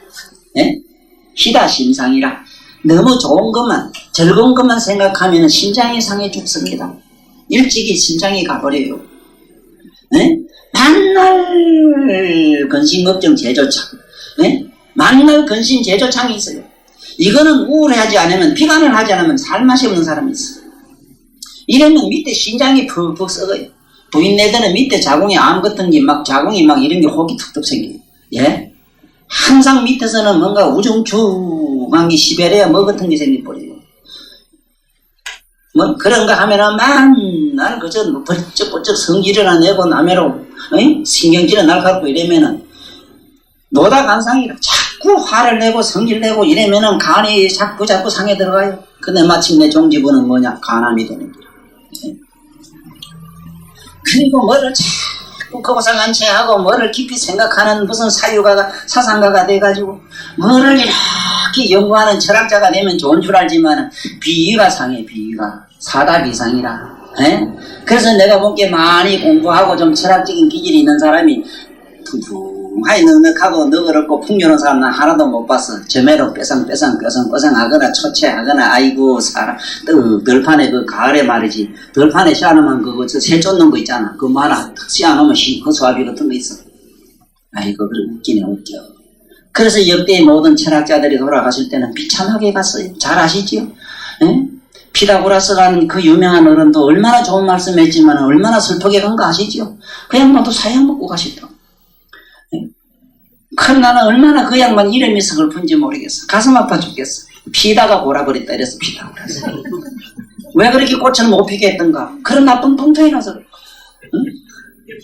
희다 신상이라. 너무 좋은 것만, 즐거운 것만 생각하면 심장이 상해 죽습니다. 일찍이 심장이 가버려요. 네? 만날 근심걱정 제조창, 네? 만날 근심 제조창이 있어요. 이거는 우울해하지 않으면, 비관을 하지 않으면 살맛이 없는 사람이 있어요. 이러면 밑에 심장이 푹푹 썩어요. 부인네들은 밑에 자궁에 암 같은 게 막, 자궁이 막 이런 게 혹이 툭툭 생겨요. 예? 항상 밑에서는 뭔가 우중충한 게 시베리아 뭐 같은 게 생겨버려요. 뭐 그런 거 하면은 맨날 그저 번쩍번쩍 성질이나 내고 남해로 신경질을 날카롭고 이러면은 노다간상이라 자꾸 화를 내고 성질 내고 이러면은 간이 자꾸 상해 들어가요. 근데 마침내 종지부는 뭐냐? 간암이 되는 거야. 그리고 뭐를 자꾸 고상한 채하고 뭐를 깊이 생각하는 무슨 사상가가 돼가지고 뭐를 이렇게 연구하는 철학자가 되면 좋은 줄 알지만 비위가 상해. 비위가 사다비상이라. 그래서 내가 보기에 많이 공부하고 좀 철학적인 기질이 있는 사람이 퉁퉁하게 넉넉하고 너그럽고 풍요로운 사람 난 하나도 못 봤어. 저매로 뼈상하거나 초췌하거나 아이고 사람 덜판에 그 가을에 말이지 덜판에 씌워놓으면 그거 새 쫓는 거 있잖아. 그거 많아. 씌워놓으면 그 수화비 같은 거 있어. 아이고 그래 웃기네 웃겨. 그래서 역대의 모든 철학자들이 돌아가실 때는 비참하게 갔어요. 잘 아시지요? 피타고라스라는 그 유명한 어른도 얼마나 좋은 말씀했지만 얼마나 슬프게 간 거 아시지요? 그 양반도 사형 먹고 가셨다. 그럼 나는 얼마나 그 양반 이름이 서글픈지 모르겠어. 가슴 아파 죽겠어. 피다가 골아버렸다 이래서 피타고라스. 왜 그렇게 꽃을 못 피게 했던가? 그런 나쁜 풍토이라서 그래.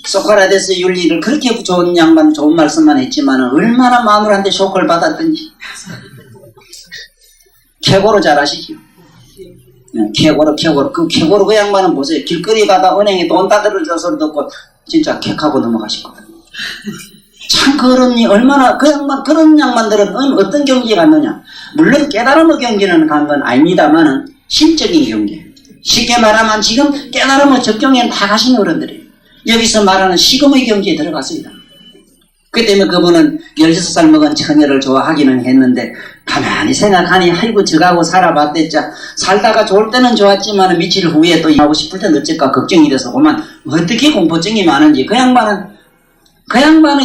소크라테스 윤리를 그렇게 좋은 양반 좋은 말씀만 했지만 얼마나 마누라한테 쇼크를 받았던지. 쾌고로 잘 아시죠? 쾌고로 그 쾌고로 그 양반은 보세요. 길거리 가다 은행에 돈 따들어줘 소리 듣고 진짜 쾌하고 넘어가시거든. 참 그런니 얼마나 그 양반 그런 양반들은 어떤 경지에 갔느냐? 물론 깨달음의 경지는 간 건 아닙니다만은 심적인 경지. 쉽게 말하면 지금 깨달음의 적경에 다 가신 어른들이에요. 여기서 말하는 시금의 경지에 들어갔습니다. 그 때문에 그분은 16살 먹은 처녀를 좋아하기는 했는데 가만히 생각하니 아이고 저하고 살아봤댔자 살다가 좋을 때는 좋았지만 며칠 후에 또 하고 싶을 때는 어쩔까 걱정이 돼서 그만 어떻게 공포증이 많은지 그 양반은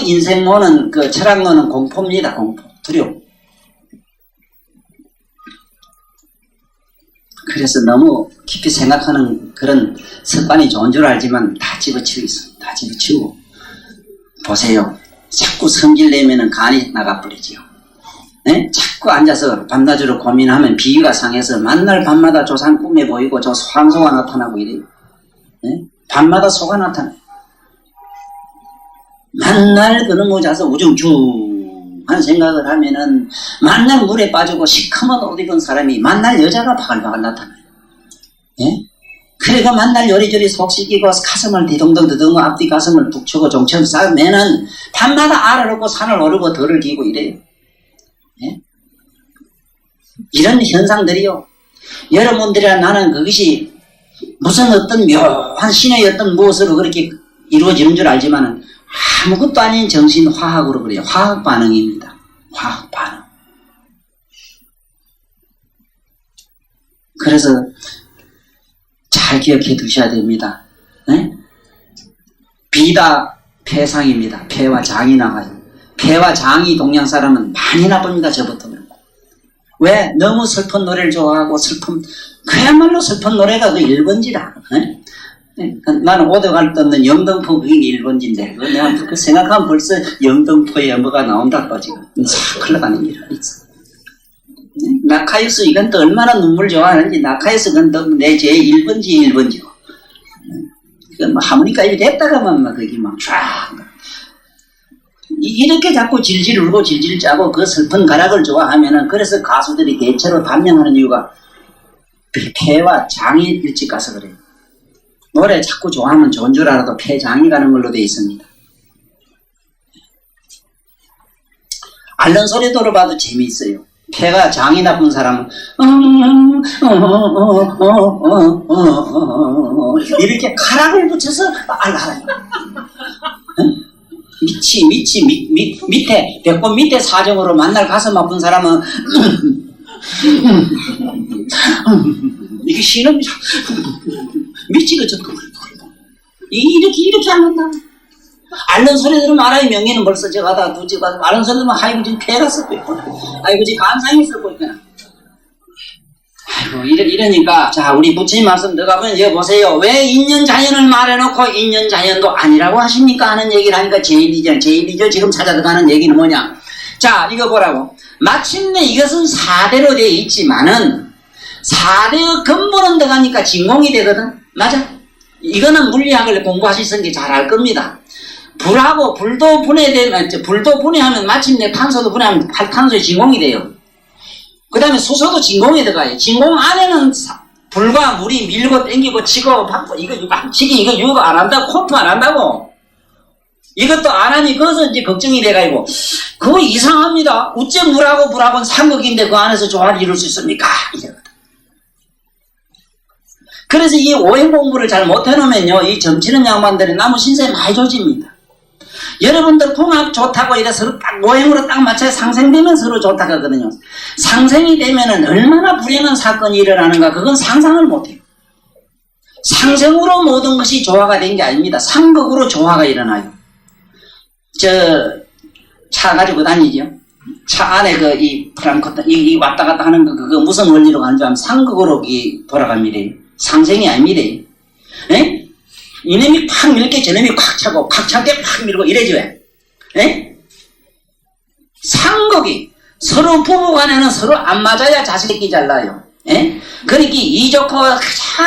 인생론은 그 철학론은 공포입니다. 공포 두려움. 그래서 너무 깊이 생각하는 그런 습관이 좋은 줄 알지만 다 집어치우고 있어. 다 집어치우고 보세요. 자꾸 성질내면은 간이 나가버리지요. 자꾸 앉아서 밤낮으로 고민하면 비위가 상해서 만날 밤마다 조상 꿈에 보이고 저 황소가 나타나고 이래요. 밤마다 소가 나타나요. 만날 그놈의 자서 우중충한 생각을 하면은 만날 물에 빠지고 시커먼 옷 입은 사람이 만날 여자가 바글바글 나타나요. 그래가 만날 요리조리 속 씻기고 가슴을 뒤동동 앞뒤 가슴을 툭 치고 종처럼 쌓으면은 밤마다 알을 얻고 산을 오르고 덜을 기고 이래요. 이런 현상들이요. 여러분들이나 나는 그것이 무슨 어떤 묘한 신의 어떤 무엇으로 그렇게 이루어지는 줄 알지만은 아무것도 아닌 정신화학으로 그래요. 화학 반응입니다. 화학 반응. 그래서 잘 기억해 두셔야 됩니다. 비다 폐상입니다. 폐와 장이 나가요. 폐와 장이 동양 사람은 많이 나쁩니다. 저부터는. 왜? 너무 슬픈 노래를 좋아하고 그야말로 슬픈 노래가 그 1번지라. 나는 오대갈 데 없는 영등포 그게 1번지인데 내가 그 생각하면 벌써 영등포에 뭐가 나온다고 지금 싹 흘러가는 일이 있어. 나카이스 이건 또 얼마나 눈물 좋아하는지 나카이스 그건 또 내 제 1번지고 뭐 하모니카 입이 됐다가만 막 거기 막 쫙 이렇게 자꾸 질질 울고 질질 짜고 그 슬픈 가락을 좋아하면은 그래서 가수들이 대체로 단명하는 이유가 폐와 장이 일찍 가서 그래요. 노래 자꾸 좋아하면 좋은 줄 알아도 폐장이 가는 걸로 되어 있습니다. 앓는 소리 들어봐도 재미있어요. 폐가 장이 나쁜 사람은 이렇게 가락을 붙여서 알아요. 밑에 배꼽 밑에 사정으로 만날 가슴 아픈 사람은 이게 신음이 미치겠죠. 이렇게 안 한다. 앓는 소리 들으면 알아요. 명예는 벌써 저 가다가 두지 가서 앓는 소리 들으면 아이고 지금 폐가 썩고 있고 아이고 지금 간상이 썩고 있구나. 아이고 이러니까 자 우리 부처님 말씀 들어가면 여보세요. 왜 인연자연을 말해놓고 인연자연도 아니라고 하십니까 하는 얘기를 하니까 제일이죠. 지금 찾아 들어가는 얘기는 뭐냐. 자 이거 보라고. 마침내 이것은 사대로 되어 있지만은 사대의 근본은 들어가니까 진공이 되거든. 맞아. 이거는 물리학을 공부하셨으니 잘 알 겁니다. 불하고 불도 분해되면 불도 분해하면 마침내 탄소도 분해하면 탄소의 진공이 돼요. 그 다음에 수소도 진공이 들어가요. 진공 안에는 불과 물이 밀고 땡기고 치고 받고 이거 치기 이거 유도 안 한다고 콤프 안 한다고. 이것도 안 하니 그것은 이제 걱정이 돼가지고 그거 이상합니다. 어째 물하고 불하고는 삼극인데 그 안에서 조화를 이룰 수 있습니까? 이러거든. 그래서 이 오행 공부를 잘 못해놓으면요, 이 점치는 양반들이 나무 신세에 많이 조집니다. 여러분들 궁합 좋다고 이래 서로 딱 오행으로 딱 맞춰서 상생되면 서로 좋다고 하거든요. 상생이 되면은 얼마나 불행한 사건이 일어나는가, 그건 상상을 못해요. 상생으로 모든 것이 조화가 된 게 아닙니다. 상극으로 조화가 일어나요. 차 가지고 다니죠. 차 안에 이 프랑크ton, 이 왔다 갔다 하는 그거 무슨 원리로 가는지 하면 상극으로 돌아갑니다. 상생이 아닙니다. 에? 이놈이 팍 밀게 저놈이 콱 차고 콱 차게 팍 밀고 이래죠. 에? 상극이 서로 부부간에는 서로 안 맞아야 자식이 잘 나요. 에? 그러니까 이 조카가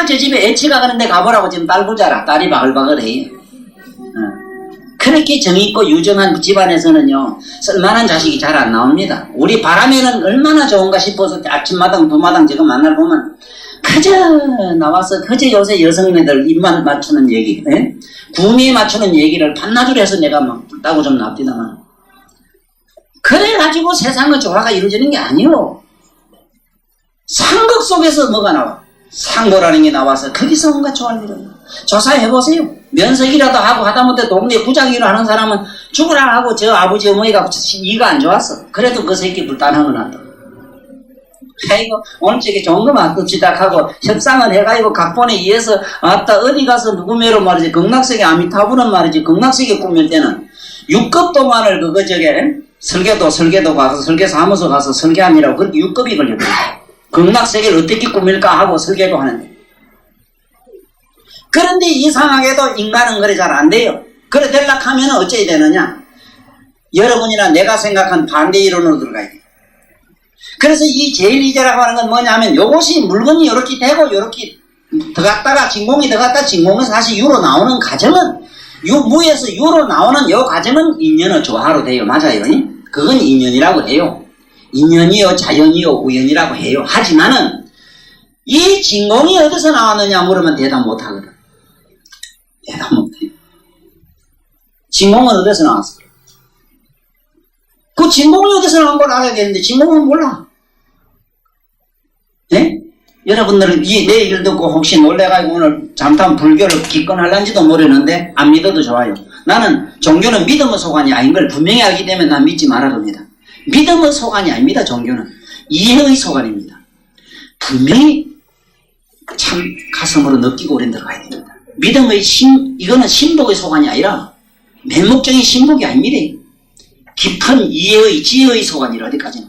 저 집에 애치가 가는데 가보라고 지금 딸 부자라 딸이 바글바글해요. 그렇게 정있고 유정한 집안에서는요 쓸만한 자식이 잘 안 나옵니다. 우리 바람에는 얼마나 좋은가 싶어서 아침마당 두마당 제가 만날 보면 그저 나와서 그저 요새 여성애들 입만 맞추는 얘기, 에? 구미에 맞추는 얘기를 반나절 해서 내가 막 따고 좀 납디다만 그래가지고 세상의 조화가 이루어지는 게 아니요. 상극 속에서 뭐가 나와? 상고라는 게 나와서 거기서 뭔가 조화를 이루어요. 조사해보세요. 면석이라도 하고 하다못해 동네 부장이라 하는 사람은 죽으라 하고 저 아버지 어머니가 이가 안 좋았어. 그래도 그 새끼 불단한 건 한다. 아이고 오늘 저게 좋은 거만 끄지닥하고 협상을 해가지고 각본에 의해서 아따 어디 가서 누구 매로 말이지 극락세계 아미타불은 말이지 극락세계 꾸밀 때는 6급 동안을 그거 저게 설계도 가서 설계사무소 가서 설계하느라고 그렇게 6급이 걸렸거든요. 극락세계를 어떻게 꾸밀까 하고 설계도 하는데 그런데 이상하게도 인간은 그래 잘 안 돼요. 그래 되려고 하면 어찌해야 되느냐? 여러분이나 내가 생각한 반대 이론으로 들어가야 돼요. 그래서 이 제1이제라고 하는 건 뭐냐면 요것이 물건이 이렇게 되고 이렇게 들어갔다가 진공이 들어갔다 진공에서 다시 유로 나오는 과정은 무에서 유로 나오는 요 과정은 인연의 조화로 돼요. 맞아요. 그건 인연이라고 해요. 인연이요 자연이요 우연이라고 해요. 하지만은 이 진공이 어디서 나왔느냐 물으면 대답 못하거든. 대답 못해요. 진공은 어디서 나왔어? 그 진공이 어디서 나온 걸 알아야 되는데 진공은 몰라. 네? 여러분들은 내 얘기를 듣고 혹시 놀래가지고 오늘 잠깐 불교를 기권하려는지도 모르는데 안 믿어도 좋아요. 나는 종교는 믿음의 소관이 아닌 걸 분명히 알기 때문에 난 믿지 말아 봅니다. 믿음의 소관이 아닙니다. 종교는 이해의 소관입니다. 분명히 참 가슴으로 느끼고 오랜 들어가야 됩니다. 믿음의 이거는 신복의 소관이 아니라 맹목적인 신복이 아닙니다. 깊은 이해의 지혜의 소관이라 어디까지는.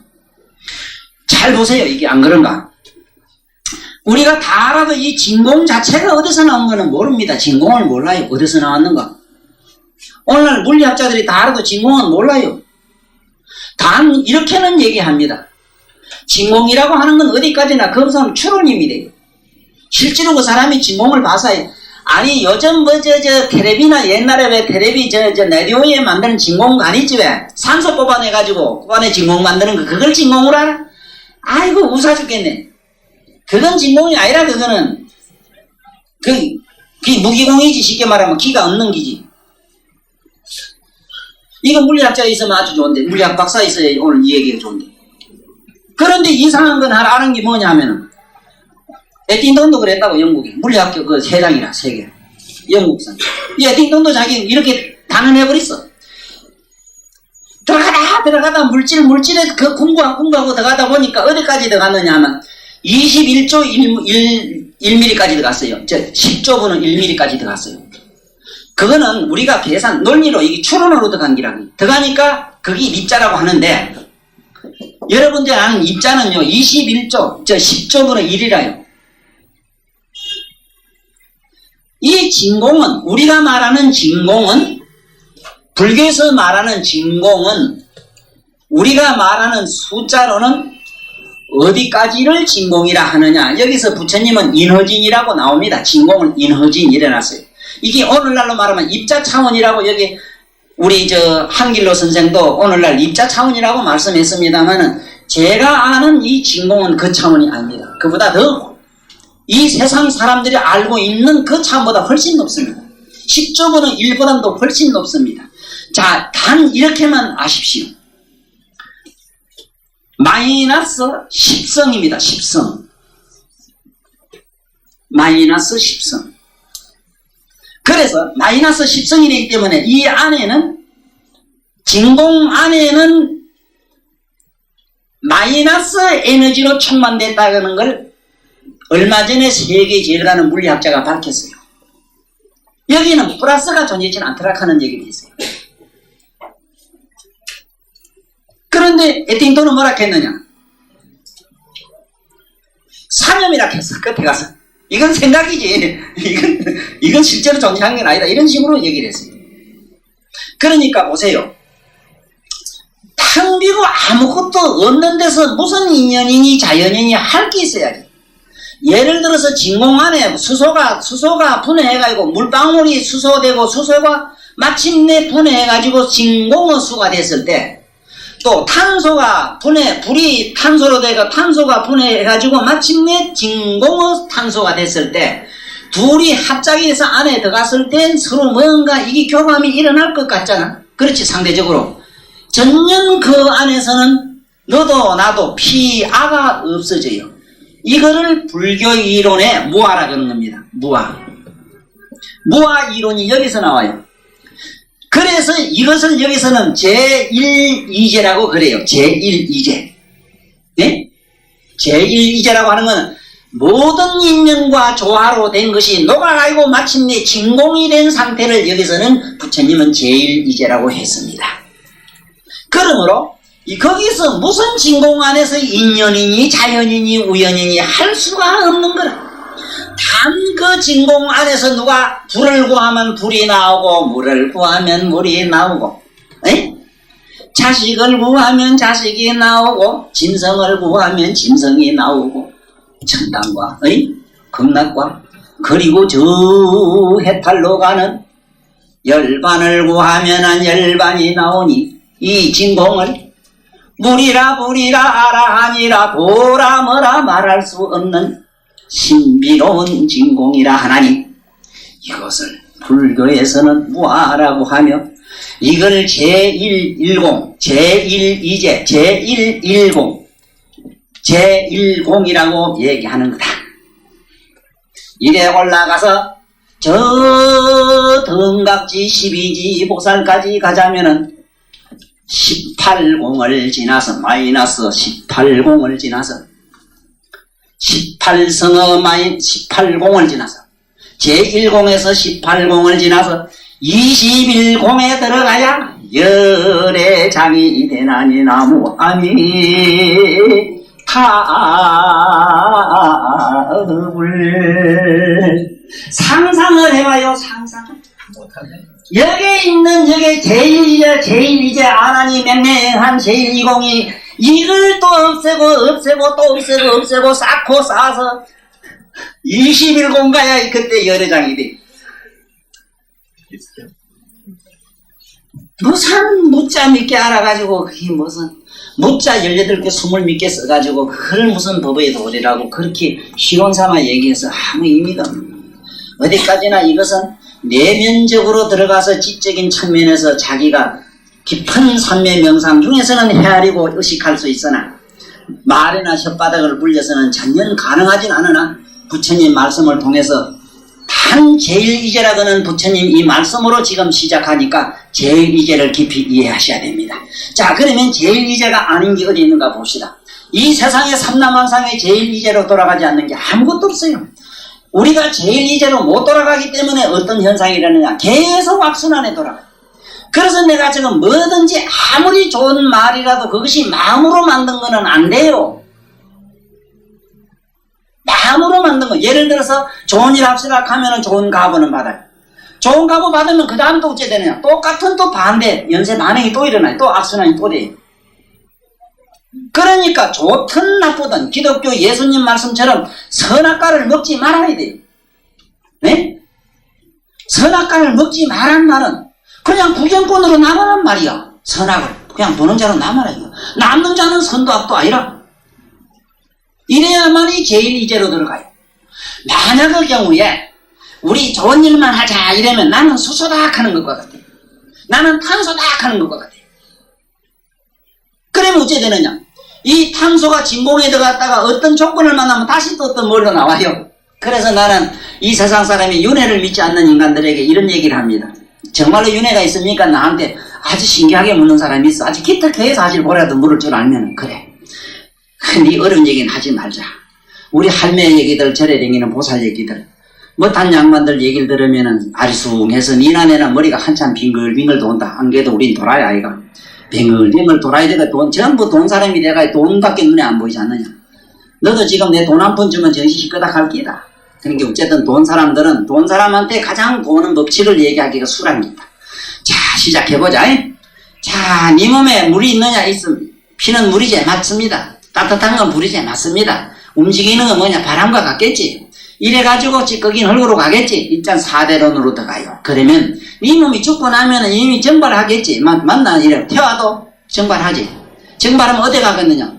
잘 보세요. 이게 안 그런가? 우리가 다 알아도 이 진공 자체가 어디서 나온 거는 모릅니다. 진공을 몰라요. 어디서 나왔는가? 오늘날 물리학자들이 다 알아도 진공은 몰라요. 단 이렇게는 얘기합니다. 진공이라고 하는 건 어디까지나 그것은 추론임이 돼요. 실제로 그 사람이 진공을 봐서 아니 요즘 텔레비나 옛날에 왜 텔레비 라디오에 만드는 진공관 있지 왜? 산소 뽑아내가지고 그 안에 진공 만드는 거 그걸 진공으로 알아? 아이고 우사 죽겠네. 그건 진공이 아니라 그거는 그게 무기공이지. 쉽게 말하면 기가 없는 기지. 이거 물리학자 있으면 아주 좋은데 물리학 박사 있어야 오늘 이 얘기가 좋은데. 그런데 이상한 건 하나 아는 게 뭐냐 하면은 에딩턴도 그랬다고. 영국이 물리학교 그 회장이라 세계 영국산 이 에딩턴도 자기 이렇게 단언해버렸어. 들어가다 들어가다 물질에 그 공부하고 들어가다 보니까 어디까지 들어갔느냐 하면 21조 1mm까지 들어갔어요. 10조분은 1mm까지 들어갔어요. 그거는 우리가 계산 논리로 이게 추론으로 들어간 기라고 들어가니까 그게 입자라고 하는데 여러분들 아는 입자는요 21조 10조분의 1이라요. 이 진공은 우리가 말하는 진공은 불교에서 말하는 진공은 우리가 말하는 숫자로는 어디까지를 진공이라 하느냐. 여기서 부처님은 인허진이라고 나옵니다. 진공을 인허진 이래놨어요. 이게 오늘날로 말하면 입자 차원이라고 여기 우리 한길로 선생도 오늘날 입자 차원이라고 말씀했습니다만은 제가 아는 이 진공은 그 차원이 아닙니다. 그보다 더 이 세상 사람들이 알고 있는 그 차원보다 훨씬 높습니다. 10조분의 1보다도 훨씬 높습니다. 자, 단 이렇게만 아십시오. 마이너스 10성입니다. 10성. 마이너스 10성. 그래서 마이너스 10성이기 때문에 이 안에는 진공 안에는 마이너스 에너지로 충만됐다는 걸 얼마 전에 세계 제일 가는 물리학자가 밝혔어요. 여기는 플러스가 존재하지 않더라 하는 얘기를 했어요. 그런데 에팅턴은 뭐라 했느냐? 사념이라 했어. 끝에 가서. 이건 생각이지. 이건 실제로 존재한 게 아니다. 이런 식으로 얘기를 했어요. 그러니까 보세요. 텅 비고 아무것도 없는 데서 무슨 인연이니 자연이니 할 게 있어야지. 예를 들어서 진공 안에 수소가 분해해가지고 물방울이 수소되고 수소가 마침내 분해해가지고 진공호수가 됐을 때 또 탄소가 불이 탄소로 되고 탄소가 분해해가지고 마침내 진공호 탄소가 됐을 때 둘이 합작이 돼서 안에 들어갔을 땐 서로 뭔가 이게 교감이 일어날 것 같잖아. 그렇지 상대적으로. 전년 그 안에서는 너도 나도 피아가 없어져요. 이거를 불교 이론의 무아라 그러는 겁니다. 무아. 무아 이론이 여기서 나와요. 그래서 이것을 여기서는 제1이제라고 그래요. 제1이제. 네? 제1이제라고 하는 것은 모든 인연과 조화로 된 것이 녹아가지고 마침내 진공이 된 상태를 여기서는 부처님은 제1이제라고 했습니다. 그러므로 거기서 무슨 진공 안에서 인연이니 자연이니 우연이니 할 수가 없는 거라. 단 그 진공 안에서 누가 불을 구하면 불이 나오고 물을 구하면 물이 나오고 에? 자식을 구하면 자식이 나오고 짐승을 구하면 짐승이 나오고 천당과 극락과 그리고 저 해탈로 가는 열반을 구하면 열반이 나오니 이 진공을 물이라 아라하니라 보라 뭐라 말할 수 없는 신비로운 진공이라 하나니 이것을 불교에서는 무아라고 하며 이걸 제110, 제1이제, 제110, 제1공이라고 얘기하는 거다. 이래 올라가서 저 등각지 12지 보살까지 가자면은 18공을 지나서 마이너스 18공을 지나서 18성의 18공을 지나서 제1공에서 18공을 지나서 21공에 들어가야 열의 장이 되나니 나무 아미 타불 상상을 해봐요. 상상 여기에 있는 여기 제1이제 하나님 맹맹한 제120이 이걸 또 없애고 또 없애고 쌓고 쌓아서 21공 가야 그때 열애장이 돼. 무슨 무자 믿게 알아가지고 그게 무슨 무자 18개 20개 써가지고 그걸 무슨 법의 도리라고 그렇게 희론삼아 얘기해서 아무 의미가 없는 어디까지나 이것은 내면적으로 들어가서 지적인 측면에서 자기가 깊은 삼매 명상 중에서는 헤아리고 의식할 수 있으나 말이나 혓바닥을 불려서는 전혀 가능하진 않으나 부처님 말씀을 통해서 단 제1이제라고는 부처님 이 말씀으로 지금 시작하니까 제1이제를 깊이 이해하셔야 됩니다. 자, 그러면 제1이제가 아닌 게 어디 있는가 봅시다. 이 세상의 삼남왕상의 제1이제로 돌아가지 않는 게 아무것도 없어요. 우리가 제1이제로 못 돌아가기 때문에 어떤 현상이 일어나느냐, 계속 악순환에 돌아가요. 그래서 내가 지금 뭐든지 아무리 좋은 말이라도 그것이 마음으로 만든 거는 안 돼요. 마음으로 만든 거. 예를 들어서 좋은 일 합시다 하면은 좋은 값은 받아요. 좋은 값을 받으면 그 다음 또 어째 되느냐, 똑같은 또 반대 연쇄 반응이 또 일어나요. 또 악순환이 또 돼요. 그러니까 좋든 나쁘든 기독교 예수님 말씀처럼 선악과를 먹지 말아야 돼요. 네? 선악과를 먹지 말란 말은 그냥 구경꾼으로 남으란 말이야. 선악을 그냥 보는 자로 남아라요. 남는 자는 선도 악도 아니라. 이래야만이 제1이제로 들어가요. 만약의 경우에 우리 좋은 일만 하자 이러면 나는 수소다 하는 것과 같아요. 나는 탄소다 하는 것과 같아요. 그러면 어째 되느냐, 이 탄소가 진공에 들어갔다가 어떤 조건을 만나면 다시 또 어떤 뭘로 나와요. 그래서 나는 이 세상 사람이 윤회를 믿지 않는 인간들에게 이런 얘기를 합니다. 정말로 윤회가 있습니까? 나한테 아주 신기하게 묻는 사람이 있어. 아주 기특해. 사실 뭐라도 물을 줄 알면. 그래, 네 어려운 얘기는 하지 말자. 우리 할매 얘기들, 절에 댕기는 보살 얘기들, 못한 양반들 얘기를 들으면은 아리숭해서 니나네나 머리가 한참 빙글빙글 돈다. 안 그래도 우린 돌아야 아이가. 빙글빙글 돌아야 되가. 전부 돈 사람이 내가 돈밖에 눈에 안 보이지 않느냐. 너도 지금 내 돈 한 푼 주면 정신 시끄다 할 끼다. 그러니까 어쨌든 돈 사람들은 돈 사람한테 가장 보는 법칙을 얘기하기가 수랍니다. 자, 시작해보자. 자, 네 몸에 물이 있느냐? 있습니다. 피는 물이제 맞습니다. 따뜻한 건 물이제 맞습니다. 움직이는 건 뭐냐? 바람과 같겠지. 이래가지고 찌꺼기는 흙으로 가겠지. 일단 4대론으로 들어가요. 그러면 네 몸이 죽고 나면은 이미 증발하겠지. 맞나? 이래 태워도 증발하지. 증발하면 어디 가겠느냐?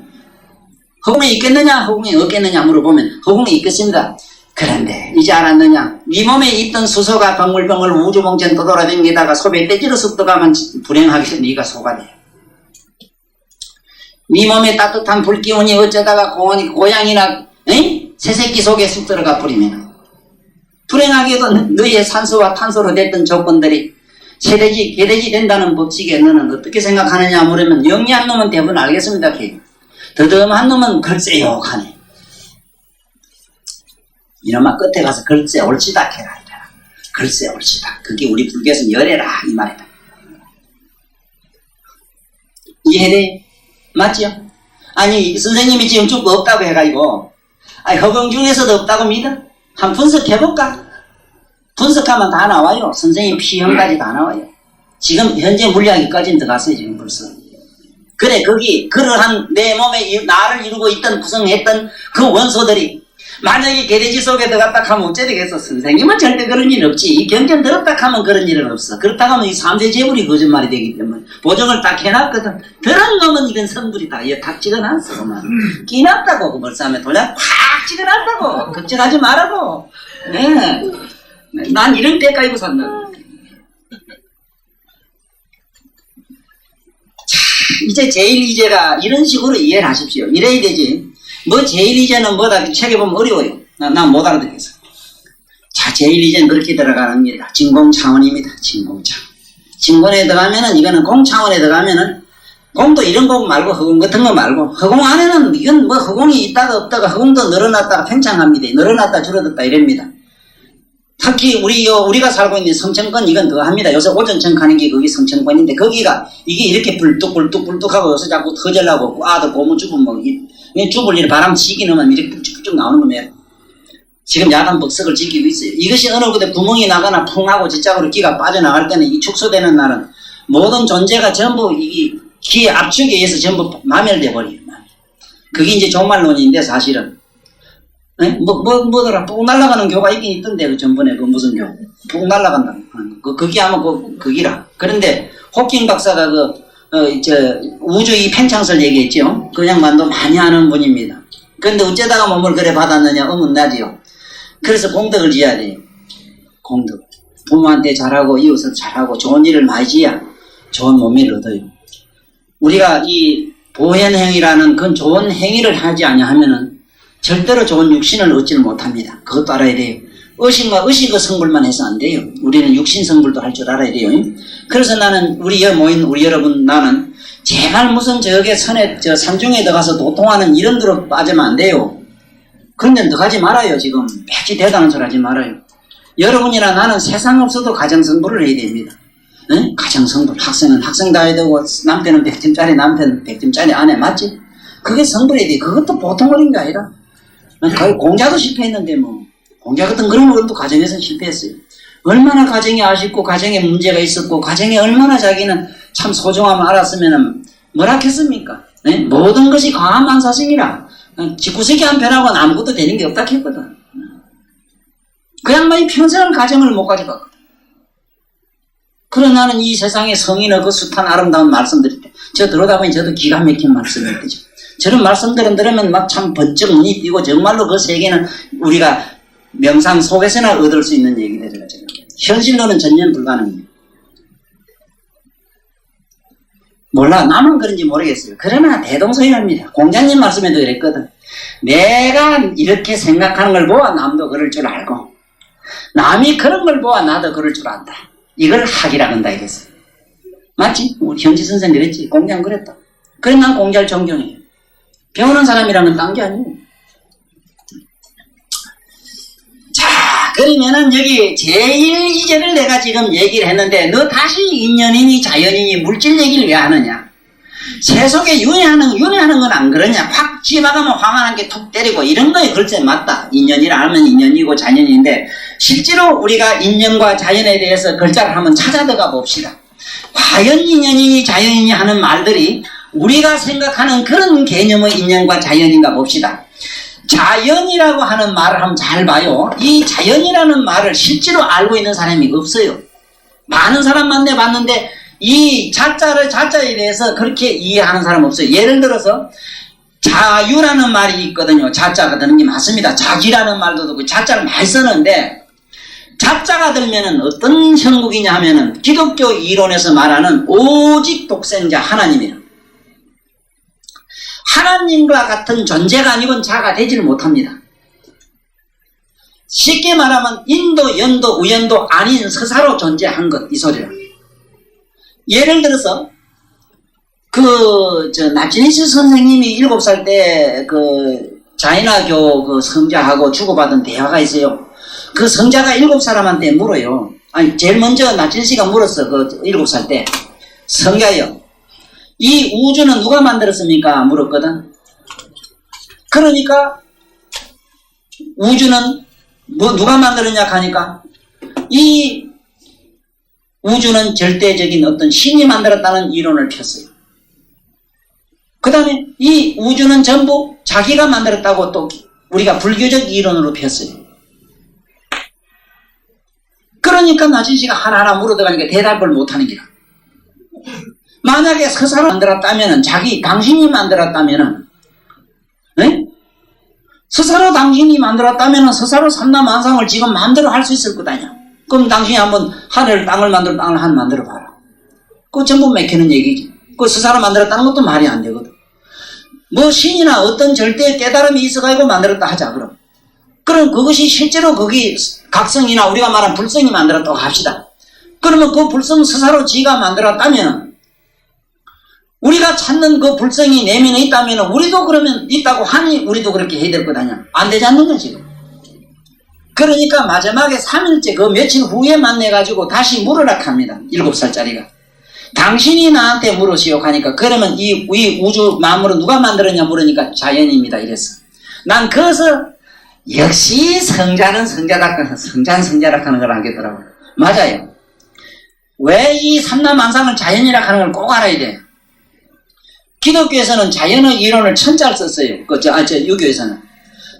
허공에 있겠느냐? 허공에 없겠느냐? 물어보면 허공에 있겠습니다. 그런데 이제 알았느냐? 네 몸에 있던 수소가 벙글벙글 우주봉천 떠돌아다니다가 소변 떼지로 쑥 들어가면 불행하게 네가 소가 돼. 네 몸에 따뜻한 불기운이 어쩌다가 고양이나 새새끼 속에 쑥 들어가 버리면 불행하게도 너의 산소와 탄소로 됐던 조건들이 세대지 개돼지 된다는 법칙에 너는 어떻게 생각하느냐 물으면 영리한 놈은 대부분 알겠습니다. 더듬한 놈은 글쎄요 하네. 이놈아 끝에 가서 글쎄 옳지다 해라. 글쎄 옳지다. 그게 우리 불교에서 열애라 이 말이다. 이해돼? 맞죠? 아니 선생님이 지금 쭉 없다고 해가지고 허공 중에서도 없다고 믿어? 한번 분석해볼까? 분석하면 다 나와요. 선생님 피형까지 다 나와요. 지금 현재 물리학까지는 들어갔어요. 지금 벌써. 그래, 거기 그러한 내 몸에 나를 이루고 있던 구성했던 그 원소들이 만약에 개돼지 속에 들어갔다 하면 어째 되겠어? 선생님은 절대 그런 일 없지. 이 경전 들었다 하면 그런 일은 없어. 그렇다 하면 이 3대 재물이 거짓말이 되기 때문에 보정을 딱 해놨거든. 들은 놈은 이건 성불이다. 이거 탁 찍어놨어. 그만. 끼놨다고. 그 벌싸움에 돌려 팍 찍어놨다고. 걱정하지 말라고. 네. 난 이런 때까지 산다. 자, 이제 제1이제가 이런 식으로 이해를 하십시오. 이래야 되지. 뭐 제1이제는 뭐다 책에 보면 어려워요. 난 못 알아듣겠어. 자, 제1이제는 그렇게 들어가랍니다. 진공차원입니다. 진공차원. 진공에 들어가면은 이거는 공차원에 들어가면은 공도 이런 거 말고 허공 같은 거 말고 허공 안에는 이건 뭐 허공이 있다가 없다가 허공도 늘어났다가 팽창합니다. 늘어났다 줄어들었다 이랍니다. 특히 우리가 살고 있는 성층권 이건 더 합니다. 요새 오전청 가는 게 거기 성층권인데 거기가 이게 이렇게 불뚝불뚝하고 요새 자꾸 터질라고 아들 고무 주부 뭐 주불 이렇게 바람 지기 넣으면 이렇게 쭉쭉 나오는 겁니다. 지금 야단 벅석을 지키고 있어요. 이것이 어느 곳에 구멍이 나거나 풍하고 지짝으로 기가 빠져나갈 때는 이 축소되는 날은 모든 존재가 전부 이 기의 압축에 의해서 전부 마멸돼 버려요. 그게 이제 종말론인데 사실은 뭐더라 푹 날아가는 교가 있긴 있던데 그 전번에 그 무슨 교 푹 날아간다. 그게 아마 그기라. 그런데 호킹 박사가 우주 이 팽창설 얘기했죠. 그 양반도 많이 하는 분입니다. 그런데 어쩌다가 몸을 그래 받았느냐? 어문나지요. 그래서 공덕을 지어야 돼요. 공덕. 부모한테 잘하고 이웃을 잘하고 좋은 일을 많이 지어야 좋은 몸매를 얻어요. 우리가 이 보현행위라는 그건 좋은 행위를 하지 아니하면은 절대로 좋은 육신을 얻지를 못합니다. 그것도 알아야 돼요. 의식과 성불만 해서 안 돼요. 우리는 육신 성불도 할 줄 알아야 돼요. 그래서 나는 우리 모인 우리 여러분 나는 제발 무슨 저게 선에, 산중에 들어가서 도통하는 이런 데로 빠지면 안 돼요. 그런 데는 들어가지 말아요. 지금 폐지 대단한 소리 하지 말아요. 여러분이나 나는 세상 없어도 가정성불을 해야 됩니다. 응? 가정성불. 학생은 학생다 해야 되고, 남편은 100점짜리, 남편 100점짜리 아내, 맞지? 그게 성불해야 돼. 그것도 보통 어린 게 아니라. 거의 공자도 실패했는데, 뭐. 공자 같은 그런 것도 가정에서 실패했어요. 얼마나 가정이 아쉽고, 가정에 문제가 있었고, 가정에 얼마나 자기는 참 소중함을 알았으면, 뭐라 했습니까? 네? 모든 것이 강한 만사성이라. 직구석이 한 편하고는 아무것도 되는 게 없다 했거든. 그 양반이 평생을 가정을 못 가져갔거든. 그러나 나는 이 세상의 성인의 그 숱한 아름다운 말씀들이 저 들어다 보니 저도 기가 막힌 말씀이 되죠. 저런 말씀들은 들으면 막 참 번쩍 눈이 띄고 정말로 그 세계는 우리가 명상 속에서나 얻을 수 있는 얘기들이라 지금. 현실로는 전혀 불가능해요. 몰라, 나만 그런지 모르겠어요. 그러나 대동소이합니다. 공자님 말씀에도 그랬거든. 내가 이렇게 생각하는 걸 보아 남도 그럴 줄 알고, 남이 그런 걸 보아 나도 그럴 줄 안다. 이걸 학이라 한다 이랬어요. 맞지? 우리 현지 선생 그랬지. 공자는 그랬다. 그래 난 공자를 존경해요. 배우는 사람이라는 딴 게 아니에요. 자, 그러면은 여기 제1이제를 내가 지금 얘기를 했는데, 너 다시 인연이니 자연이니 물질 얘기를 왜 하느냐? 세속에 윤회하는 건 안 그러냐? 확 집어가면 황환한 게 툭 때리고 이런 거에 글쎄 맞다. 인연이라 하면 인연이고 자연인데, 실제로 우리가 인연과 자연에 대해서 글자를 한번 찾아 들어가 봅시다. 과연 인연이니 자연이니 하는 말들이 우리가 생각하는 그런 개념의 인연과 자연인가 봅시다. 자연이라고 하는 말을 한번 잘 봐요. 이 자연이라는 말을 실제로 알고 있는 사람이 없어요. 많은 사람만 내봤는데 이 자자에 대해서 그렇게 이해하는 사람 없어요. 예를 들어서 자유라는 말이 있거든요. 자자가 드는 게 맞습니다. 자기라는 말도 듣고 자자를 많이 쓰는데, 자자가 들면은 어떤 형국이냐 하면은 기독교 이론에서 말하는 오직 독생자 하나님이에요. 하나님과 같은 존재가 아니고는 자가 되지를 못합니다. 쉽게 말하면 인도, 연도, 우연도 아닌 서사로 존재한 것, 이 소리라. 예를 들어서 나치니스 선생님이 7살 때 자이나교 성자하고 주고받은 대화가 있어요. 그 성자가 7사람한테 물어요. 아니, 제일 먼저 나치니스가 물었어. 7살 때. 성자요, 이 우주는 누가 만들었습니까? 물었거든. 그러니까 우주는 누가 만들었냐 하니까 이 우주는 절대적인 어떤 신이 만들었다는 이론을 폈어요. 그 다음에 이 우주는 전부 자기가 만들었다고 또 우리가 불교적 이론으로 폈어요. 그러니까 나진씨가 하나하나 물어들어가니까 대답을 못하는 기라. 만약에 서사를 만들었다면은, 당신이 만들었다면은, 네? 서사로 당신이 만들었다면은 서사로 삼라만상을 지금 마음대로 할 수 있을 거다냐. 그럼 당신이 한번 하늘, 땅을 만들어 봐라. 그거 전부 맥히는 얘기지. 그 서사로 만들었다는 것도 말이 안 되거든. 뭐 신이나 어떤 절대의 깨달음이 있어가지고 만들었다 하자, 그럼. 그럼 그것이 실제로 거기 각성이나 우리가 말한 불성이 만들었다고 합시다. 그러면 그 불성 서사로 지가 만들었다면, 우리가 찾는 그 불성이 내면에 있다면 우리도 그러면 있다고 하니 우리도 그렇게 해야 될 것 아니야. 안 되지 않는가 지금. 그러니까 마지막에 3일째 그 며칠 후에 만나가지고 다시 물으라 합니다. 7살짜리가. 당신이 나한테 물으시오 하니까, 그러면 이 우주 만물을 누가 만들었냐 물으니까 자연입니다 이랬어. 난 그래서 역시 성자는 성자다, 성자는 성자라 하는 걸 알겠더라고. 맞아요. 왜 이 삼라만상을 자연이라 하는 걸 꼭 알아야 돼. 기독교에서는 자연의 이론을 천자를 썼어요. 유교에서는.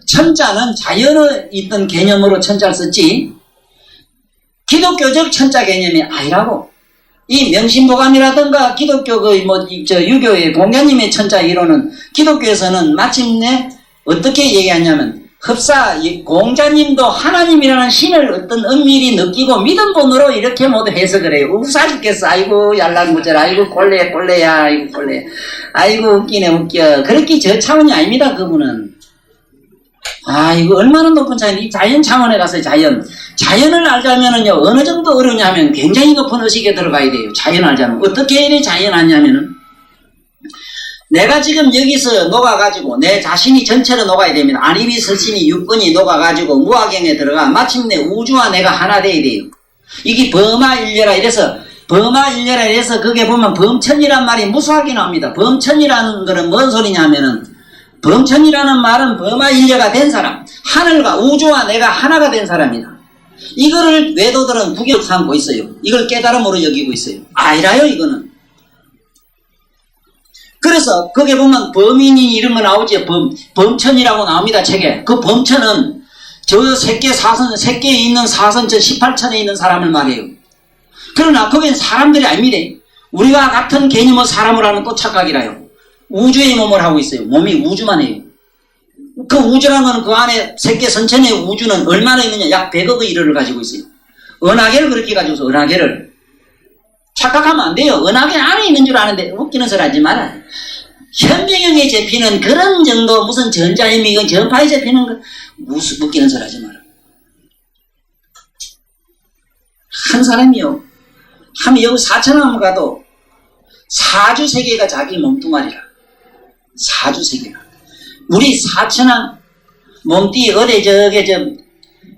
천자는 자연의 있던 개념으로 천자를 썼지, 기독교적 천자 개념이 아니라고. 이 명심보감이라든가 기독교 유교의 공자님의 천자 이론은 기독교에서는 마침내 어떻게 얘기하냐면, 공자님도 하나님이라는 신을 어떤 은밀히 느끼고 믿은 분으로 이렇게 모두 해석을 해요. 웃어 죽겠어. 아이고 얄랑구절, 아이고 꼴레야, 아이고 꼴레, 아이고 웃기네 웃겨. 그렇게 저 차원이 아닙니다 그분은. 이거 얼마나 높은 차원이. 이 자연 차원에 가서 자연을 알자면은요, 어느 정도 어려우냐면 굉장히 높은 의식에 들어가야 돼요. 자연 알자면 어떻게 이래 자연 하냐면은, 내가 지금 여기서 녹아가지고 내 자신이 전체로 녹아야 됩니다. 안입이 설신이 육근이 녹아가지고 무화경에 들어가 마침내 우주와 내가 하나 돼야 돼요. 이게 범아일려라 이래서 범아일려라 이래서 그게 보면 범천이란 말이 무수하게 나옵니다. 범천이라는 거는 뭔 소리냐면은 범천이라는 말은 범아일려가 된 사람, 하늘과 우주와 내가 하나가 된 사람이다. 이거를 외도들은 구경 삼고 있어요. 이걸 깨달음으로 여기고 있어요. 아니라요 이거는. 그래서 거기에 보면 범인이 이런 거 나오지. 범천이라고 나옵니다 책에. 그 범천은 저 세계에 있는 사선천 18천에 있는 사람을 말해요. 그러나 거기는 사람들이 아닙니다. 우리가 같은 개념의 사람을 하는 또 착각이라요. 우주의 몸을 하고 있어요. 몸이 우주만 해요. 그 우주라는 건 그 안에 세계 선천의 우주는 얼마나 있느냐. 약 100억의 일을 가지고 있어요. 은하계를 그렇게 가지고서 은하계를 착각하면 안 돼요. 은하계 안에 있는 줄 아는데 웃기는 소리 하지 마라. 현미경에 잡히는 그런 정도 무슨 전자현미경 전파에 잡히는 거 무슨 웃기는 소리 하지 마라. 한 사람이요. 한 여기 4천왕 가도 사주세계가 자기 몸뚱아리라. 사주세계가. 우리 4천왕 몸띠 어디 저게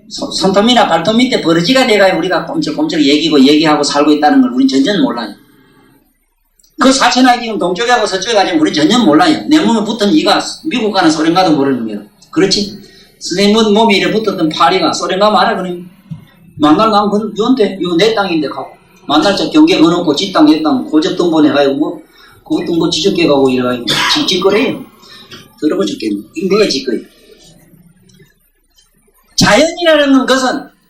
손톱이나 발톱 밑에 버러지가 돼가지고 우리가 꼼짝꼼짝 얘기하고 살고 있다는 걸 우린 전혀 몰라요. 그 4천왕이 지금 동쪽에 하고 서쪽에 가지고 우린 전혀 몰라요. 내 몸에 붙은 이가 미국 가는 소련 가도 모르는 거예요. 그렇지? 선생님 몸에 이래 붙었던 파리가 소련 가면 알아 그러면 만날 나면 그건 요한테 요 내 땅인데 가고 만날 때 경계 거놓고 지 땅 내 땅 고접 등본해가지고 뭐 그것도 뭐 지적해 가고 이래가지고 짓거래요. 더러워 죽겠네. 이거 뭐가 짓거예요.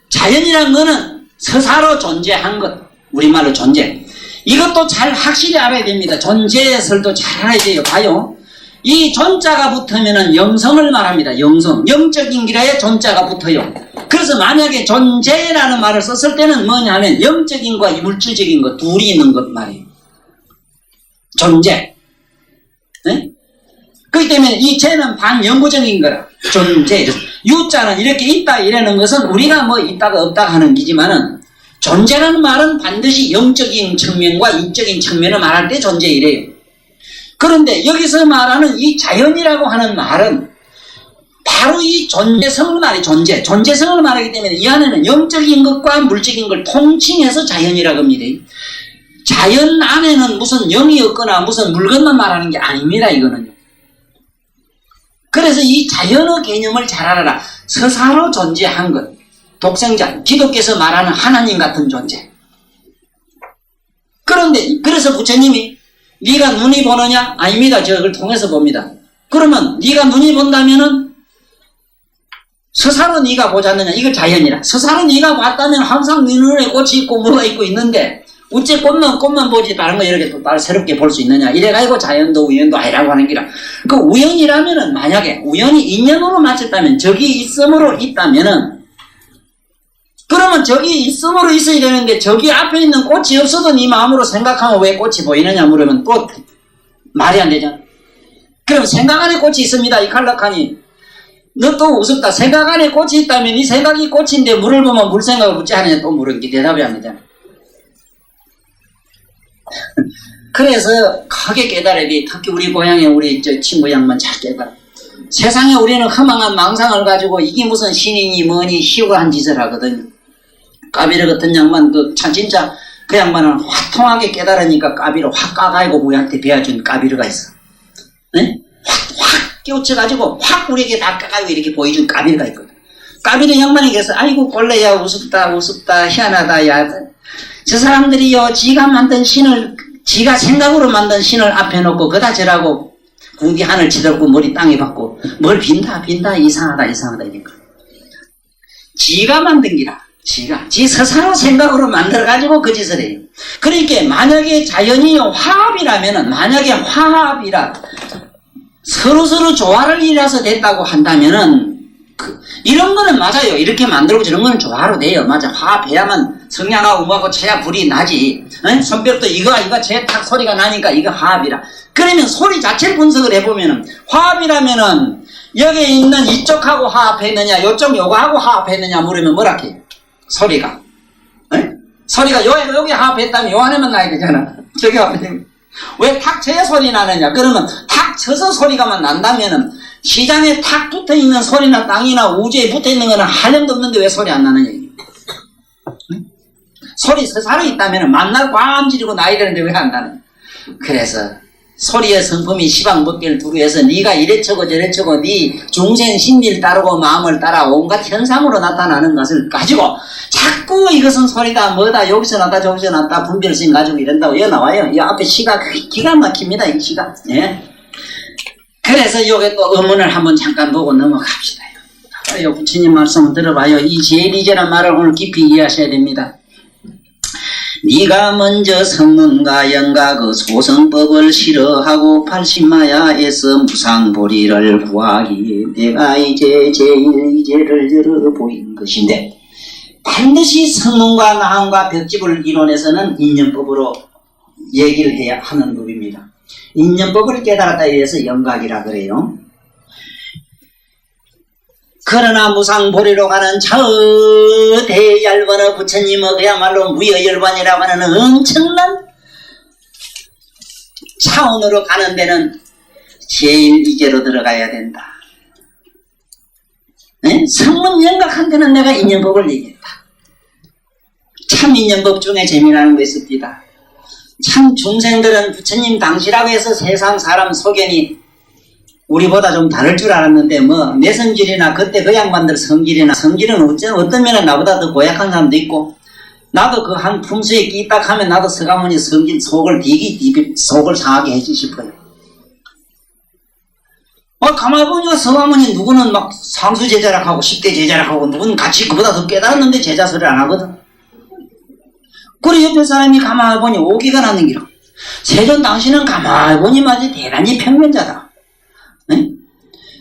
자연이라는 거는 서사로 존재한 것. 우리말로 존재. 이것도 잘 확실히 알아야 됩니다. 존재설도 잘 알아야 돼요. 봐요. 이 존자가 붙으면은 영성을 말합니다. 영성. 영적인 기라에 존자가 붙어요. 그래서 만약에 존재라는 말을 썼을 때는 뭐냐면 영적인과 물질적인 것 둘이 있는 것 말이에요. 존재. 네? 그렇기 때문에 이 죄는 반영구적인 거라. 존재. 유자는 이렇게 있다 이라는 것은 우리가 뭐 있다가 없다가 하는 기지만은 존재라는 말은 반드시 영적인 측면과 인적인 측면을 말할 때 존재 이래요. 그런데 여기서 말하는 이 자연이라고 하는 말은 바로 이 존재성을 말해. 존재성을 말하기 때문에 이 안에는 영적인 것과 물적인 걸 통칭해서 자연이라고 합니다. 자연 안에는 무슨 영이 없거나 무슨 물건만 말하는 게 아닙니다. 이거는요. 그래서 이 자연의 개념을 잘 알아라. 서사로 존재한 것. 독생자, 기독교에서 말하는 하나님 같은 존재. 그런데 그래서 부처님이 네가 눈이 보느냐? 아닙니다. 저걸 통해서 봅니다. 그러면 네가 눈이 본다면은 서사로 네가 보지 않느냐? 이걸 자연이라. 서사로 네가 봤다면 항상 네 눈에 꽃이 있고 뭐가 있고 있는데 어째 꽃만 보지 다른 거 이렇게 또 따로 새롭게 볼 수 있느냐? 이래가지고 자연도 우연도 아니라고 하는 기라. 그 우연이라면은 만약에 우연이 인연으로 맞췄다면 적이 있음으로 있다면은 그러면 적이 있음으로 있어야 되는데 적이 앞에 있는 꽃이 없어도 네 마음으로 생각하면 왜 꽃이 보이느냐 물으면 또 말이 안 되잖아. 그럼 생각 안에 꽃이 있습니다. 이 칼락하니 너 또 우습다. 생각 안에 꽃이 있다면 이 생각이 꽃인데 물을 보면 물 생각을 묻지 않느냐 또 물은 대답이 안 되잖아. 그래서 크게 깨달아야 돼. 특히 우리 고향에 우리 저 친구 양반 잘 깨달아. 세상에 우리는 허망한 망상을 가지고 이게 무슨 신이니 뭐니 희우한 짓을 하거든요. 까비르 같은 양반 진짜 그 양반은 화통하게 깨달으니까 까비를 확 까가지고 우리한테 배워준 까비르가 있어. 네? 확 깨우쳐가지고 확 우리에게 다 까가지고 이렇게 보여준 까비르가 있거든. 까비르 양반이 그래서 아이고 꼴레야 우습다 희한하다 야. 저 사람들이요 지가 만든 신을 지가 생각으로 만든 신을 앞에 놓고 그다 저라고 궁디 하늘 치닫고 머리 땅에 박고 뭘 빈다 이상하다 이니까 지가 만든 기라. 지 스스로 생각으로 만들어가지고 그 짓을 해요. 그러니까 만약에 자연이 화합이라면은 만약에 화합이라 서로 조화를 이뤄서 됐다고 한다면은 이런 거는 맞아요. 이렇게 만들고 저런 거는 조화로 돼요. 맞아. 화합해야만 성냥하고 우하고 쳐야 불이 나지. 손뼉도 이거 제 탁 소리가 나니까 이거 화합이라. 그러면 소리 자체를 분석을 해보면은 화합이라면은 여기에 있는 이쪽하고 화합했느냐 요쪽 요거하고 화합했느냐 물으면 뭐라 해요? 소리가. 소리가 여기 화합했다면 요 안에만 나야 되잖아. 저기 화합했다면 왜 탁 쳐야 소리 나느냐? 그러면 탁 쳐서 소리가만 난다면은 시장에 탁 붙어 있는 소리나 땅이나 우주에 붙어 있는 거는 한량도 없는데 왜 소리 안 나는 얘기입니다. 소리 스스로 있다면은 만날 꽝 지르고 나이 되는데 왜 안 나는? 그래서 소리의 성품이 시방법계를 두루해서 네가 이래쳐고 저래쳐고 네 중생 심리를 따르고 마음을 따라 온갖 현상으로 나타나는 것을 가지고 자꾸 이것은 소리다 뭐다 여기서 났다 저기서 났다 분별심 가지고 이런다고 여기 나와요. 이 앞에 시가 기가 막힙니다. 이 시가. 예. 그래서 여기 또 의문을 한번 잠깐 보고 넘어갑시다. 요 부처님 말씀을 들어봐요. 이 제일이제란 말을 오늘 깊이 이해하셔야 됩니다. 네가 먼저 성문과 영가 그 소성법을 싫어하고 80마야에서 무상보리를 구하기에 내가 이제 제일이제를 열어 보인 것인데 반드시 성문과 나함과 벽집을 이론에서는 인연법으로 얘기를 해야 하는 법입니다. 인연법을 깨달았다 해서 영각이라 그래요. 그러나 무상보리로 가는 저 대열반의 부처님은 그야말로 무여열반이라고 하는 엄청난 차원으로 가는 데는 제일이제로 들어가야 된다. 네? 성문 영각한 데는 내가 인연법을 얘기했다. 참 인연법 중에 재미나는 거 있습니다. 참 중생들은 부처님 당시라고 해서 세상 사람 소견이 우리보다 좀 다를 줄 알았는데 뭐 내 성질이나 그때 그 양반들 성질은 어떤 면에 나보다 더 고약한 사람도 있고 나도 그 한 품수에 끼딱 하면 나도 서가모니 성질 속을 속을 상하게 해주고 싶어요. 가만히 보니까 서가모니 누구는 막 상수 제자락하고 10대 제자락하고 누구는 같이 그보다 더 깨달았는데 제자 소리를 안 하거든. 그래 옆에 사람이 가만히 보니 오기가 나는 기로 세존 당신은 가만히 보니 마치 대단히 평면자다. 네?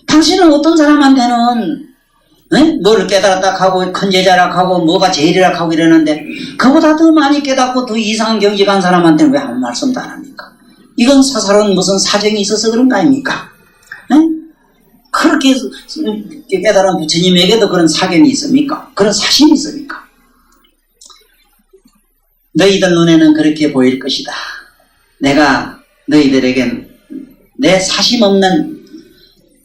당신은 어떤 사람한테는 뭐를 깨달았다 하고 큰 제자락 하고 뭐가 제일이라 하고 이러는데 그보다 더 많이 깨닫고 더 이상한 경직한 사람한테는 왜 아무 말씀도 안 합니까? 이건 사사로운 무슨 사정이 있어서 그런 거 아닙니까? 네? 그렇게 깨달은 부처님에게도 그런 사견이 있습니까? 그런 사심이 있습니까? 너희들 눈에는 그렇게 보일 것이다. 내가 너희들에겐 내 사심 없는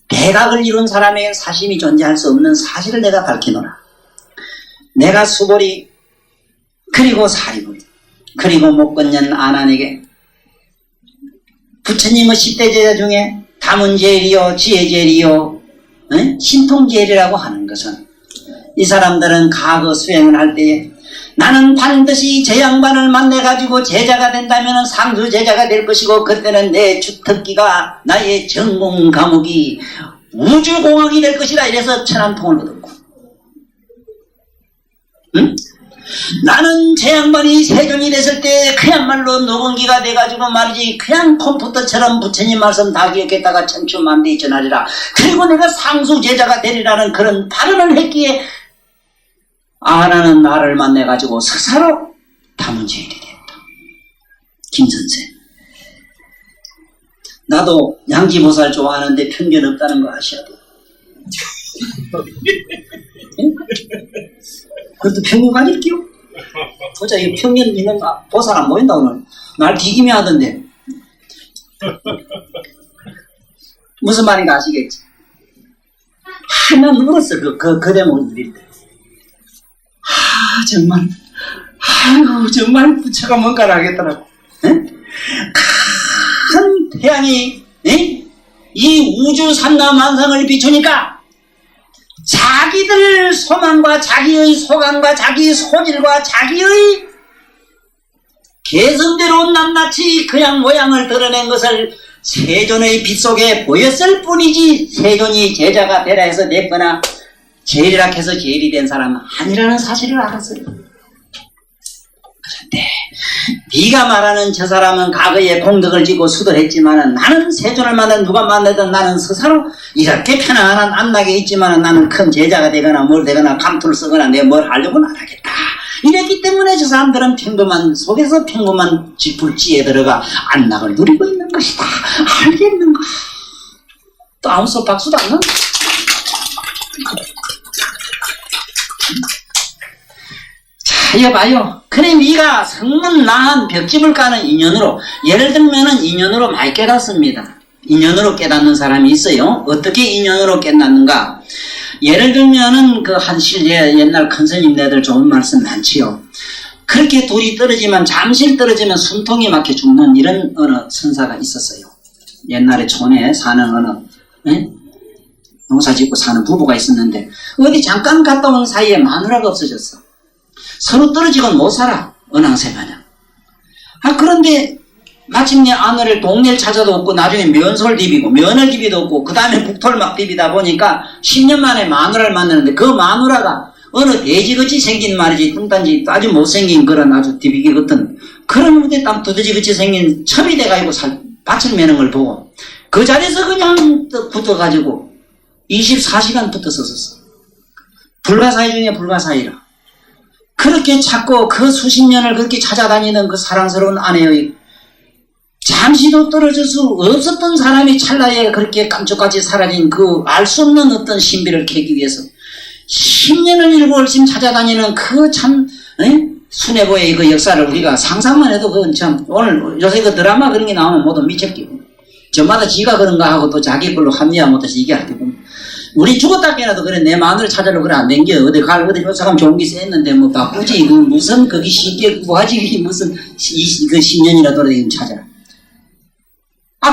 대각을 이룬 사람에겐 사심이 존재할 수 없는 사실을 내가 밝히노라. 내가 수보리 그리고 사리보리 그리고 목건년 아난에게 부처님의 10대 제자 중에 다문제일이요 지혜제일이요 신통제일이라고 하는 것은 이 사람들은 과거 수행을 할 때에 나는 반드시 제 양반을 만나가지고 제자가 된다면 상수 제자가 될 것이고 그때는 내 주특기가 나의 전공 과목이 우주공학이 될 것이다 이래서 천안통을 얻었고 응? 나는 제 양반이 세존이 됐을 때 그야말로 녹음기가 돼가지고 말이지 그냥 컴퓨터처럼 부처님 말씀 다 기억했다가 천추만대 전하리라 그리고 내가 상수 제자가 되리라는 그런 발언을 했기에 나는 나를 만나가지고 스스로 다문제일이 됐다. 김선생 나도 양지보살 좋아하는데 편견 없다는 거 아셔야 돼요. 그것도 편견 가질게요. 보자 이 편견 있는 보살 안 보인다 오늘. 날 뒤기며 하던데 무슨 말인가 아시겠지? 하나 울었어 그 대목을 드릴 때. 정말 아이고 정말 부처가 뭔가를 하겠더라고. 큰 태양이 이 우주 삼라만상을 비추니까 자기들 소망과 자기의 소감과 자기의 소질과 자기의 개성대로 낱낱이 그냥 모양을 드러낸 것을 세존의 빛 속에 보였을 뿐이지 세존이 제자가 되라 해서 냈거나 제일이라 해서 제일이 된 사람은 아니라는 사실을 알았어요. 그런데 네가 말하는 저 사람은 과거에 공덕을 지고 수도를 했지만은 나는 세존을 만나 누가 만나든 나는 스스로 이렇게 편안한 안락에 있지만은 나는 큰 제자가 되거나 뭘 되거나 감투를 쓰거나 내가 뭘 하려고는 안 하겠다. 이랬기 때문에 저 사람들은 평범한 속에서 평범한 불지에 들어가 안락을 누리고 있는 것이다. 알겠는가? 또 아무 소 박수도 안 나? 자, 이거 봐요. 그래, 네가 성문 나한 벽집을 까는 인연으로, 예를 들면은 인연으로 많이 깨닫습니다. 인연으로 깨닫는 사람이 있어요. 어떻게 인연으로 깨닫는가? 예를 들면은 그 옛날 큰 스님네들 좋은 말씀 많지요. 그렇게 둘이 떨어지면 잠시 떨어지면 숨통이 막혀 죽는 이런 어느 선사가 있었어요. 옛날에 촌에 사는 어느 농사 짓고 사는 부부가 있었는데 어디 잠깐 갔다 온 사이에 마누라가 없어졌어. 서로 떨어지고는 못 살아. 은항새마냥. 그런데 마침내 아내를 동네를 찾아도 없고 나중에 면솔 디비고 면을 디비도 없고 그 다음에 북토를 막 디비다 보니까 10년 만에 마누라를 만나는데 그 마누라가 어느 돼지같이 생긴 말이지 뚱딴지 아주 못생긴 그런 아주 디비기 같은 그런 무대 딱 두더지같이 생긴 첩이 돼가지고 밭을 매는 걸 보고 그 자리에서 그냥 붙어가지고 24시간 붙어 서었어. 불가사의 중에 불가사의라. 그렇게 찾고 그 수십 년을 그렇게 찾아다니는 그 사랑스러운 아내의 잠시도 떨어질 수 없었던 사람이 찰나에 그렇게 깜짝같이 사라진 그 알 수 없는 어떤 신비를 캐기 위해서 10년을 일고 열심히 찾아다니는 그 참 순애보의 그 역사를 우리가 상상만 해도 그건 참 오늘 요새 그 드라마 그런 게 나오면 모두 미쳤기고 저마다 지가 그런가 하고 또 자기 걸로 합리화 못해서 얘기할 때고 우리 죽었다 깨나도 그래 내 마누를 찾으러 그래 안 댕겨 어디 어디 쫓아가면 좋은 게 쎘는데 뭐 바쁘지 그 무슨 거기 쉽게 구하지 무슨 그 10년이나 돌아다니면 찾아라.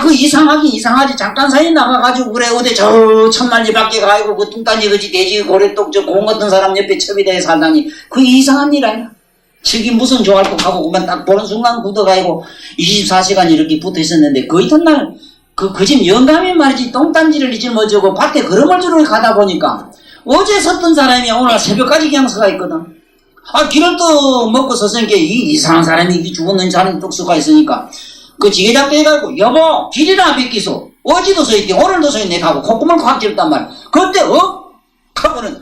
그 이상하긴 이상하지. 잠깐 사이 나가가지고, 그래, 어디 저 천만리 밖에 가고, 그 뚱딴지, 그지, 돼지, 고래떡, 저 공 같은 사람 옆에 첩이대에 살다니, 그 이상한 일 아니야. 저기 무슨 좋아할 것 하고, 그만 딱 보는 순간 굳어가지고, 24시간 이렇게 붙어 있었는데, 그 이튿날, 그 집 영감이 말이지, 똥딴지를 잊을 못하고, 밭에 걸음을주로 가다 보니까, 어제 섰던 사람이 오늘 새벽까지 그냥 서가 있거든. 길을 또 먹고 섰으니까, 이 이상한 사람이 죽었는 사람이 떡수가 있으니까, 그 지게잡고 해가지고 여보 길이나 비키소 어제도 서있대 오늘도 서있네 하고 콧구멍 확 찔렀단 말이야. 그때 하고는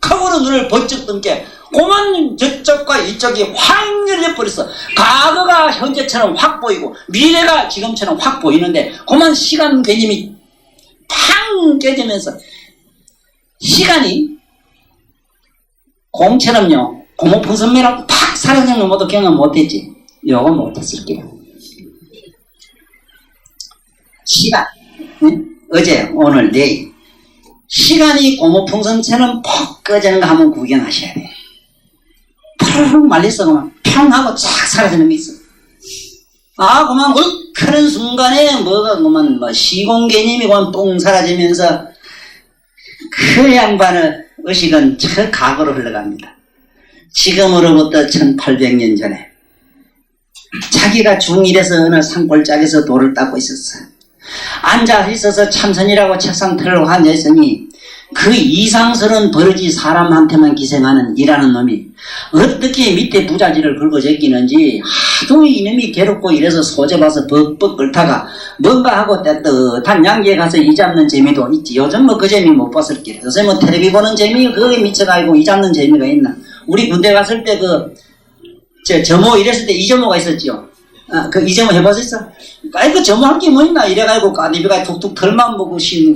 하고는 눈을 번쩍 뜬 게 그만 저쪽과 이쪽이 확 열려버렸어. 과거가 현재처럼 확 보이고 미래가 지금처럼 확 보이는데 그만 시간 개념이 팡 깨지면서 시간이 공처럼요 고무풍선매랑 팍 사라지는 건 모두 경험 못했지. 요거 못했을게요. 시간, 어제, 오늘, 내일. 시간이 고무풍선처럼 퍽 꺼지는 거 한번 구경하셔야 돼. 푸르륵 말렸어, 그만. 평 하고 쫙 사라지는 게 있어. 그만, 크는 순간에 뭐가, 그만, 시공 개념이 그만 뿡 사라지면서 그 양반의 의식은 저 과거로 흘러갑니다. 지금으로부터 1800년 전에 자기가 중1에서 어느 산골짜기에서 돌을 닦고 있었어. 앉아 있어서 참선이라고 책상 틀고 앉아있으니 그 이상스러운 버릇이 사람한테만 기생하는 이라는 놈이 어떻게 밑에 부자지를 긁어 제끼는지 하도 이놈이 괴롭고 이래서 소재 봐서 벅벅 끓다가 뭔가 하고 따뜻한 양기에 가서 이 잡는 재미도 있지. 요즘 뭐 그 재미 못 봤을 게 요새 뭐 텔레비 보는 재미 그거에 미쳐가지고 이 잡는 재미가 있나. 우리 군대 갔을 때 저모 이랬을 때 이저모가 있었지요. 그 이제뭐 해보셨어? 그 저모할 게 뭐 있나? 이래가지고 까디비가 툭툭 털만 보고 쉬는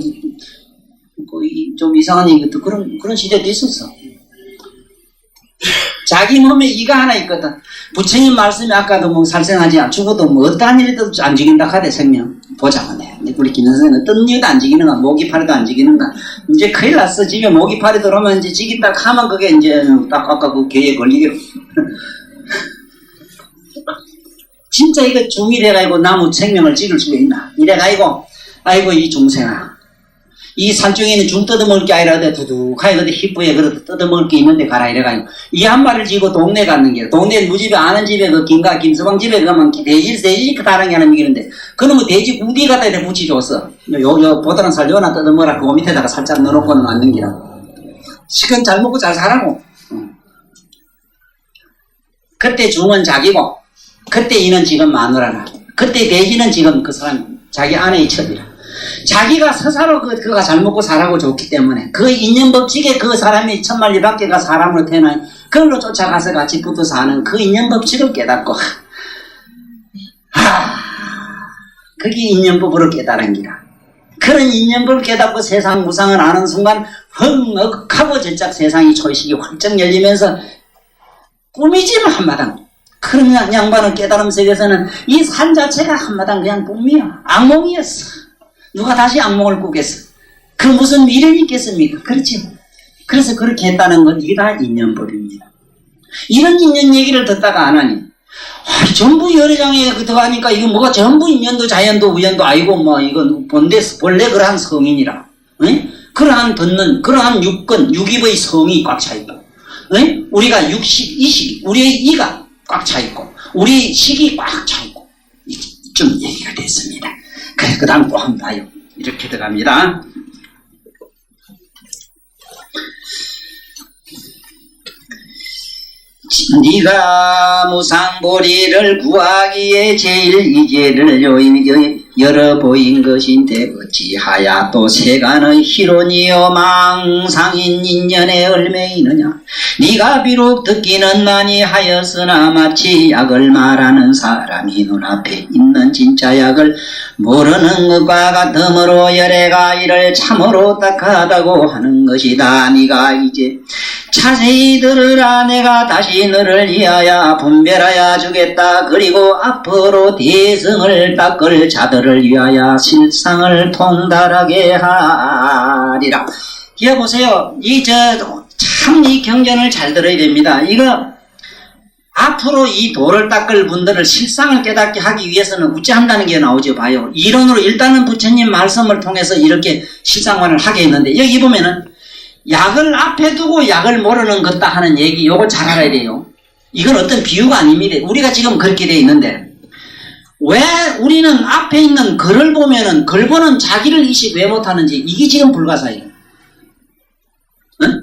좀 이상한 얘기도 그런 시대도 있었어. 자기 몸에 이가 하나 있거든. 부처님 말씀이 아까도 뭐 살생하지 않 죽어도 뭐 어떠한 일이도 안 죽인다 하대 생명. 보자고 내. 우리 김 선생은 어떤 일도 안 죽이는가? 모기 파리도 안 죽이는가? 이제 큰일 났어. 집에 모기 파리 들어오면 이제 죽인다 하면 그게 이제 딱 아까 그 개에 걸리게. 진짜 이거 중이 돼가지고 나무 생명을 찍을 수가 있나? 이래가지고, 아이고, 이 중생아. 이 산중에 있는 중 뜯어먹을 게 아니라, 두둑하게, 그때 히프에 그래도 뜯어먹을 게 있는데 가라, 이래가지고. 이 한 마리를 지고 동네 갔는 게, 동네 무집에 아는 집에 그 김서방 집에 가면 돼지 그 다른 게 하나 먹이는데, 그놈의 돼지 궁디 갖다 이렇게 붙여줬어. 보다는 살 요나 뜯어먹으라, 그 밑에다가 살짝 넣어놓고는 앉는 기라. 시간 잘 먹고 잘 살라고. 그때 중은 자기고, 그때 이는 지금 마누라라. 그때 돼지는 지금 그 사람, 자기 아내의 첩이라. 자기가 스스로 그가 잘 먹고 살라고 좋기 때문에 그 인연법칙에 그 사람이 천만리 밖에 가 사람으로 태어나 그걸로 쫓아가서 같이 붙어 사는 그 인연법칙을 깨닫고 그게 인연법으로 깨달은 기라. 그런 인연법을 깨닫고 세상 무상을 아는 순간 흥하고 저짝 세상이 초식이 활짝 열리면서 꿈이지만 한마당. 그런 양반은 깨달음 세계에서는 이 산 자체가 한마당 그냥 꿈이야. 악몽이었어. 누가 다시 악몽을 꾸겠어? 그 무슨 미련이 있겠습니까? 그렇죠. 그래서 그렇게 했다는 건 이게 다 인연법입니다. 이런 인연 얘기를 듣다가 안 하니 전부 열애장에 들어가니까 이거 뭐가 전부 인연도 자연도 우연도 아니고 뭐 이건 본래 그러한 성인이라 그러한 듣는 그러한 육근 육입의 성이 꽉 차 있고 우리가 육식 이식 우리의 이가 꽉 차 있고 우리 식이 꽉 차 있고 좀 얘기가 됐습니다. 그래서 그 다음 또 한번 봐요. 이렇게 들어갑니다. 네가 무상보리를 구하기에 제일 이제를 열어 보인 것인데 어찌하야 또 세간의 희론이여 망상인 인연에 얽매이느냐. 네가 비록 듣기는 많이 하였으나 마치 약을 말하는 사람이 눈앞에 있는 진짜 약을 모르는 것과 같으므로 열애가 이를 참으로 딱하다고 하는 것이다. 네가 이제 자세히 들으라. 내가 다시 너를 위하여 분별하여 주겠다. 그리고 앞으로 대승을 닦을 자들을 위하여 실상을 통달하게 하리라. 여보세요. 참 이 경전을 잘 들어야 됩니다. 이거 앞으로 이 도를 닦을 분들을 실상을 깨닫게 하기 위해서는 어찌 한다는 게 나오죠. 봐요. 이론으로 일단은 부처님 말씀을 통해서 이렇게 실상관을 하게 했는데 여기 보면은 약을 앞에 두고 약을 모르는 것다 하는 얘기 요거 잘 알아야 돼요. 이건 어떤 비유가 아닙니다. 우리가 지금 그렇게 돼 있는데 왜 우리는 앞에 있는 글을 보면은 글 보는 자기를 인식 왜 못하는지 이게 지금 불가사예요. 응?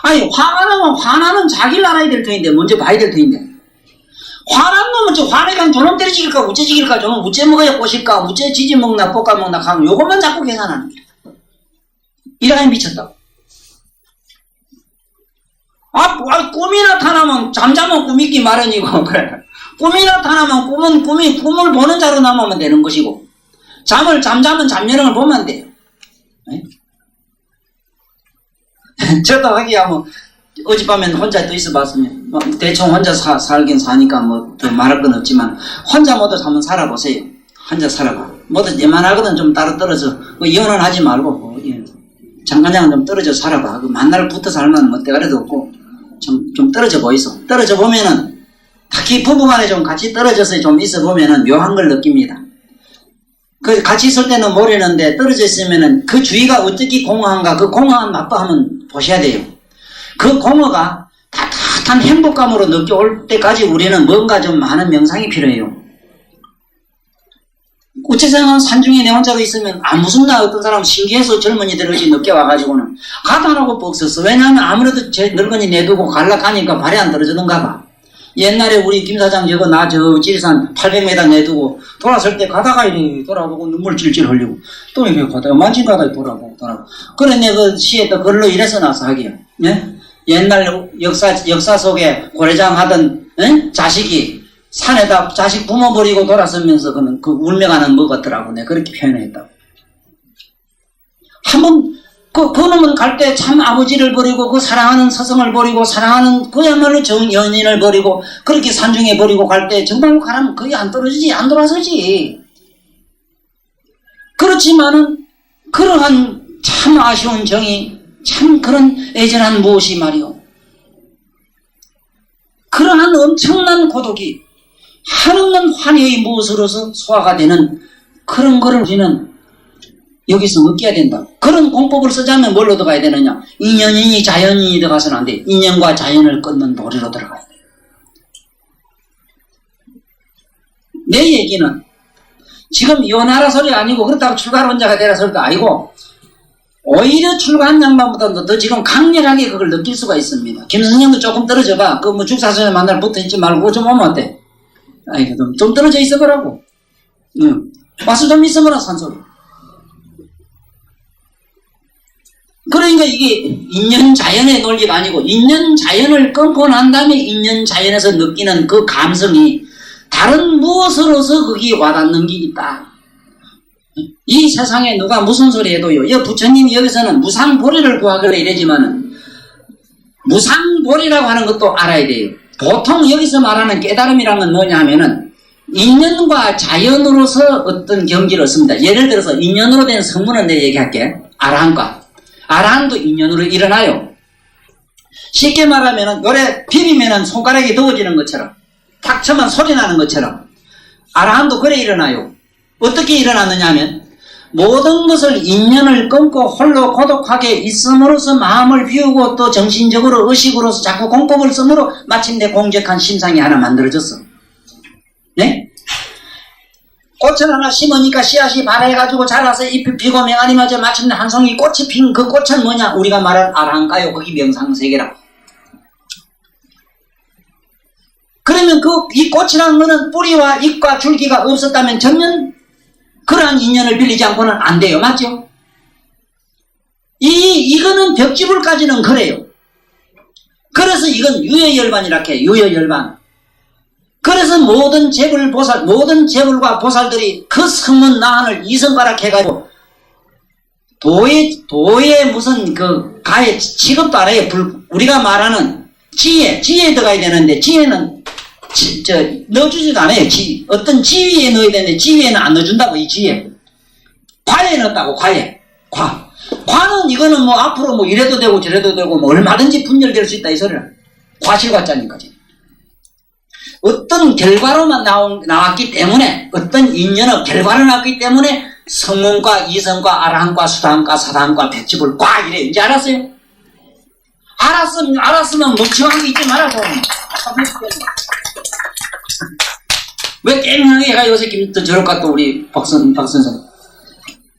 아니 화가 나면 화나는 자기를 알아야 될 터인데 먼저 봐야 될 터인데 화난 놈은 저 화내간 저놈 때려지길까 우째 지길까 저놈 우째 먹어야 꼬실까 우째 지지 먹나 볶아 먹나 하면 요것만 자꾸 계산하는 거예요. 이라에 미쳤다. 꿈이 나타나면 잠자면 꿈이기 마련이고 그래. 꿈이 나타나면 꿈을 보는 자로 남으면 되는 것이고 잠자면 잠여령을 보면 돼요. 저도 하기야 뭐 어젯밤에 혼자 또 있어봤으면 뭐 대충 혼자 살긴 사니까 뭐 더 말할 건 없지만 혼자 모두 한번 살아보세요. 혼자 살아봐. 모두 예만하거든 좀 따로 떨어져. 이혼은 하지 말고 잠깐장은 좀 떨어져 살아봐. 만날 붙어 살면 뭐 대가리도 없고 좀 떨어져 보이소. 떨어져 보면은 특히 부부간에 좀 같이 떨어져서 좀 있어 보면은 묘한 걸 느낍니다. 그 같이 있을 때는 모르는데 떨어져 있으면은 그 주위가 어떻게 공허한가 그 공허한 맛도 한번 보셔야 돼요. 그 공허가 따뜻한 행복감으로 느껴올 때까지 우리는 뭔가 좀 많은 명상이 필요해요. 어째서는 산중에 내 혼자가 있으면 무슨 나 어떤 사람 신기해서 젊은이들 어찌 늦게 와가지고는 가도 안 하고 뻑었어. 왜냐하면 아무래도 제 늙은이 내두고 갈락하니까 발이 안 떨어지던가 봐. 옛날에 우리 김 사장 나 지리산 800m 내두고 돌아설 때 가다가 이렇게 돌아보고 눈물 질질 흘리고 또 이렇게 가다가 만진 가다가 돌아보고 그래 내가 그 시에 또 글로 이래서 나서 하기야. 예? 옛날 역사 속에 고래장 하던 자식이 산에다 자식 부모 버리고 돌아서면서 그 울며가는 뭐 같더라고. 내가 그렇게 표현했다고. 한번 그놈은 갈 때 참 아버지를 버리고 그 사랑하는 서성을 버리고 사랑하는 그야말로 연인을 버리고 그렇게 산중에 버리고 갈 때 정말로 가라면 거의 안 떨어지지 안 돌아서지. 그렇지만은 그러한 참 아쉬운 정이 참 그런 애절한 무엇이 말이오. 그러한 엄청난 고독이 한없는 환희의 무엇으로서 소화가 되는 그런 거를 우리는 여기서 느껴야 된다. 그런 공법을 쓰자면 뭘로 들어가야 되느냐. 인연이니 자연인이 들어가서는 안 돼. 인연과 자연을 끊는 도리로 들어가야 돼. 내 얘기는 지금 이혼하라 소리가 아니고 그렇다고 출가론자가 되라 소리도 아니고 오히려 출가한 양반보다도 더 지금 강렬하게 그걸 느낄 수가 있습니다. 김선영도 조금 떨어져봐. 그 뭐 죽사선에 만날 붙어있지 말고 좀 오면 어때? 아이, 좀 떨어져 있어보라고. 와서 좀 있어보라, 산소리. 그러니까 이게 인연 자연의 논리가 아니고 인연 자연을 끊고 난 다음에 인연 자연에서 느끼는 그 감성이 다른 무엇으로서 거기에 와닿는 게 있다. 이 세상에 누가 무슨 소리 해도요. 부처님이 여기서는 무상보리를 구하길래 이러지만은 무상보리라고 하는 것도 알아야 돼요. 보통 여기서 말하는 깨달음이란 건 뭐냐 하면은 인연과 자연으로서 어떤 경지를 얻습니다. 예를 들어서 인연으로 된 성문은 내 얘기할게. 아라한과. 아라한도 인연으로 일어나요. 쉽게 말하면 요래 비비면 손가락이 더워지는 것처럼 탁 쳐면 소리 나는 것처럼 아라한도 그래 일어나요. 어떻게 일어나느냐 하면 모든 것을 인연을 끊고 홀로 고독하게 있음으로써 마음을 비우고 또 정신적으로 의식으로서 자꾸 공법을 쓰므로 마침내 공적한 심상이 하나 만들어졌어. 네? 꽃을 하나 심으니까 씨앗이 발해가지고 자라서 잎이 피고 맹아리 맞아 마침내 한 송이 꽃이 핀 그 꽃은 뭐냐? 우리가 말한 아라한가요? 거기 명상세계라고. 그러면 이 꽃이라는 거는 뿌리와 잎과 줄기가 없었다면 전혀 그러한 인연을 빌리지 않고는 안 돼요. 맞죠? 이거는 벽지불까지는 그래요. 그래서 이건 유여열반이라 해. 유여열반. 그래서 모든 재불보살, 모든 재불과 보살들이 그 성문 나한을 이성가락 해가지고 도에 무슨 그 가에 취급도 안 해요. 우리가 말하는 지혜 들어가야 되는데 지혜는 넣어주지도 않아요. 어떤 지위에 넣어야 되는데 지위에는 안 넣어준다고. 이 지혜 과에 넣었다고. 과는 이거는 뭐 앞으로 뭐 이래도 되고 저래도 되고 뭐 얼마든지 분열될 수 있다 이 소리라. 과실과자니까. 어떤 결과로만 나왔기 때문에 어떤 인연의 결과로 나왔기 때문에 성문과 이성과 아라한과 수다함과 사다함과 백집을 과 이래. 이제 알았어요? 알았으면 멍청하게 있지 말아서. 왜 게임하게 해가 요새 김또 저럴까 또 우리 박 선생.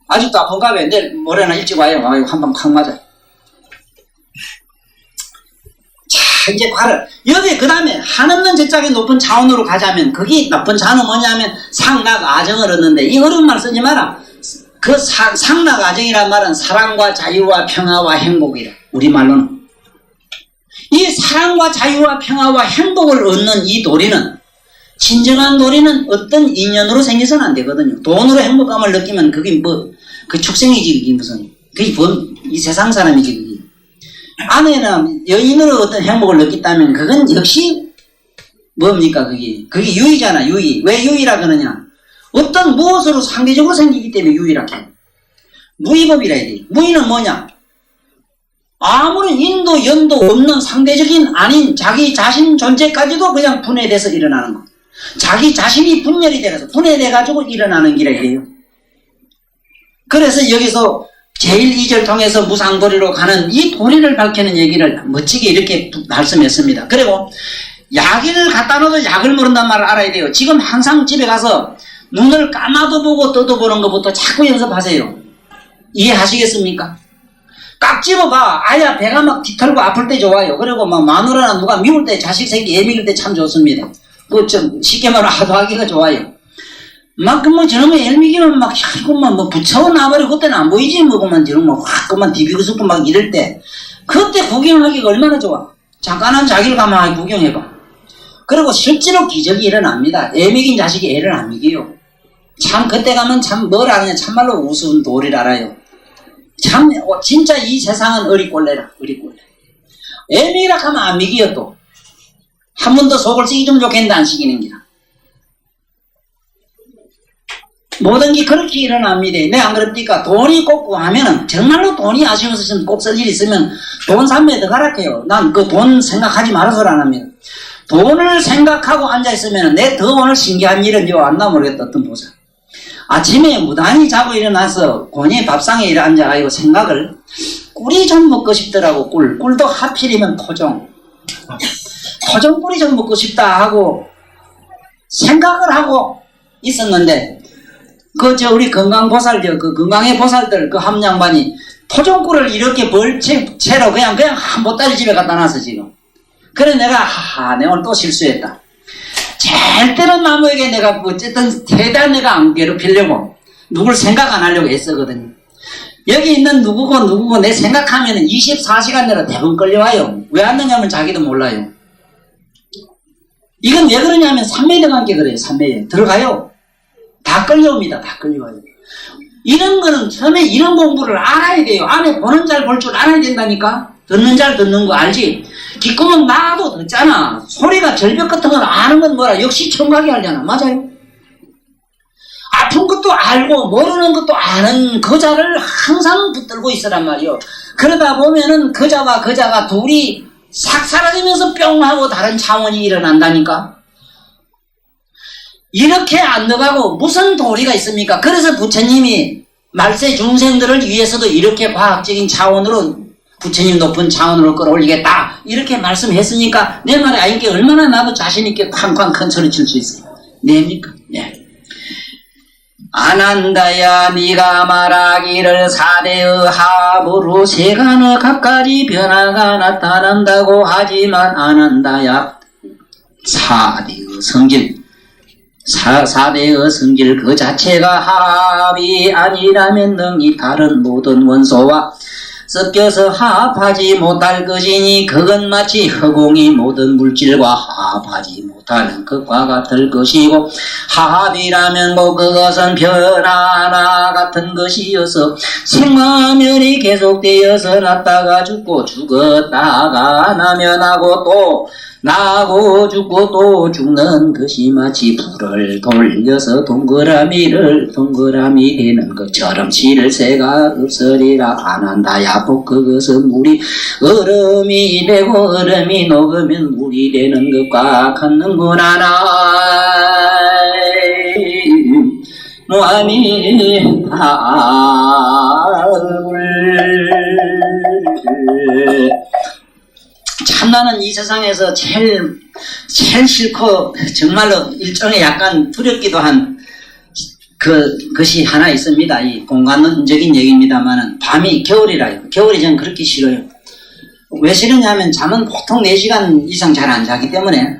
아직도 아픈가 봐. 내일 모레나 일찍 와요. 아이고 한방 콱 맞아. 자 이제 과를 여기 그 다음에 한없는 저짝이 높은 차원으로 가자면 거기 높은 차원은 뭐냐면 상락 아정을 얻는데 이 어려운 말 쓰지 마라. 그 상락 아정이란 말은 사랑과 자유와 평화와 행복이라. 우리말로는 이 사랑과 자유와 평화와 행복을 얻는 이 도리는 진정한 도리는 어떤 인연으로 생겨서는 안 되거든요. 돈으로 행복감을 느끼면 그게 뭐 그 축생이지. 그게 무슨 그게 이 세상 사람이지. 그게 아내는 여인으로 어떤 행복을 느꼈다면 그건 역시 뭡니까? 그게 유의잖아. 유의. 왜 유의라 그러냐? 어떤 무엇으로 상대적으로 생기기 때문에 유의라 해. 무의법이라 해야 돼. 무의는 뭐냐? 아무런 인도 연도 없는 상대적인 아닌 자기 자신 존재까지도 그냥 분해돼서 일어나는 거. 자기 자신이 분열이 돼서 분해돼가지고 일어나는 길이에요. 그래서 여기서 제1, 2절 통해서 무상도리로 가는 이 도리를 밝히는 얘기를 멋지게 이렇게 말씀했습니다. 그리고 약을 갖다 놔도 약을 모른단 말을 알아야 돼요. 지금 항상 집에 가서 눈을 감아도 보고 떠도 보는 것부터 자꾸 연습하세요. 이해하시겠습니까? 깍 집어봐. 아야 배가 막 뒤털고 아플 때 좋아요. 그리고 막 마누라나 누가 미울 때 자식 새끼 애 미울 때 참 좋습니다. 그 좀 쉽게 말하면 하도하기가 좋아요. 막 뭐 저놈의 애 미기면 막 그만 뭐 부처워 나버리고 그때는 안 보이지 뭐 그만 저놈 뭐 확 그만 디비고 싶고 막 이럴 때 그때 구경하기가 얼마나 좋아. 잠깐은 자기를 가만히 구경해봐. 그리고 실제로 기적이 일어납니다. 애 미긴 자식이 애를 안 미겨요. 참 그때 가면 참 뭘 아느냐 참말로 우스운 도리를 알아요. 참 진짜 이 세상은 어리꼴레라. 어리꼴레. 애 미기라 하면 안 미기요 또. 한 번 더 속을 쓰기 좀 좋겠는데 안 시키는 기라. 모든 게 그렇게 일어납니다. 네, 안 그럽니까? 돈이 꼭 구하면은, 정말로 돈이 아쉬워서 꼭 쓸 일 있으면 돈 3매 더 가락해요. 난 그 돈 생각하지 말아서 안 합니다. 돈을 생각하고 앉아있으면 내 더 오늘 신기한 일은 요 안 나 모르겠다. 어떤 보자. 아침에 무단히 자고 일어나서 곤히 밥상에 일어 앉아가지고 생각을 꿀이 좀 먹고 싶더라고. 꿀도 하필이면 토종. 토종꿀이 좀 먹고 싶다 하고 생각을 하고 있었는데 우리 건강보살, 건강의 보살들, 한 양반이 토종꿀을 이렇게 벌채로 그냥 한 보따리 집에 갖다 놨어, 지금. 그래, 내가 오늘 또 실수했다. 절대로 남에게 내가 어쨌든 대단 내가 안 괴롭히려고, 누굴 생각 안 하려고 애쓰거든요. 여기 있는 누구고 내 생각하면은 24시간 내로 대부분 끌려와요. 왜 왔느냐면 자기도 몰라요. 이건 왜 그러냐면 삼매에 관계 그래요, 삼매에. 들어가요. 다 끌려옵니다. 다 끌려와요. 이런 거는 처음에 이런 공부를 알아야 돼요. 안에 보는 잘 볼 줄 알아야 된다니까. 듣는 잘 듣는 거 알지? 귓구멍 나도 듣잖아. 소리가 절벽 같은 건 아는 건 뭐라? 역시 청각이 알잖아. 맞아요? 아픈 것도 알고 모르는 것도 아는 그자를 항상 붙들고 있으란 말이요. 그러다 보면은 그자와 그자가 둘이 싹 사라지면서 뿅 하고 다른 차원이 일어난다니까. 이렇게 안 나가고 무슨 도리가 있습니까? 그래서 부처님이 말세 중생들을 위해서도 이렇게 과학적인 차원으로 부처님 높은 차원으로 끌어올리겠다 이렇게 말씀했으니까 내 말에 아니게 얼마나 나도 자신있게 쾅쾅 큰 소리 칠 수 있어요. 네입니까? 네. 아난다야 네가 말하기를 사대의 합으로 세간의 각가지 변화가 나타난다고 하지만 아난다야 사대의 성질 사대의 성질 그 자체가 합이 아니라면 능히 다른 모든 원소와 섞여서 합하지 못할 것이니 그건 마치 허공이 모든 물질과 합하지 못하는 것과 같을 것이고 합이라면 그것은 변화나 같은 것이어서 생마멸이 계속되어서 났다가 죽고 죽었다가 나면하고 또 나고 죽고 또 죽는 것이 마치 불을 돌려서 동그라미 되는 것처럼 실새가 없으리라 안한다야 복 그것은 물이 얼음이 되고 얼음이 녹으면 물이 되는 것과 같는구나 나무아미 참나는 이 세상에서 제일 싫고 정말로 일종의 약간 두렵기도 한 것이 하나 있습니다. 이 공간론적인 얘기입니다만은 밤이 겨울이라요. 겨울이 전 그렇게 싫어요. 왜 싫으냐면 잠은 보통 4시간 이상 잘 안 자기 때문에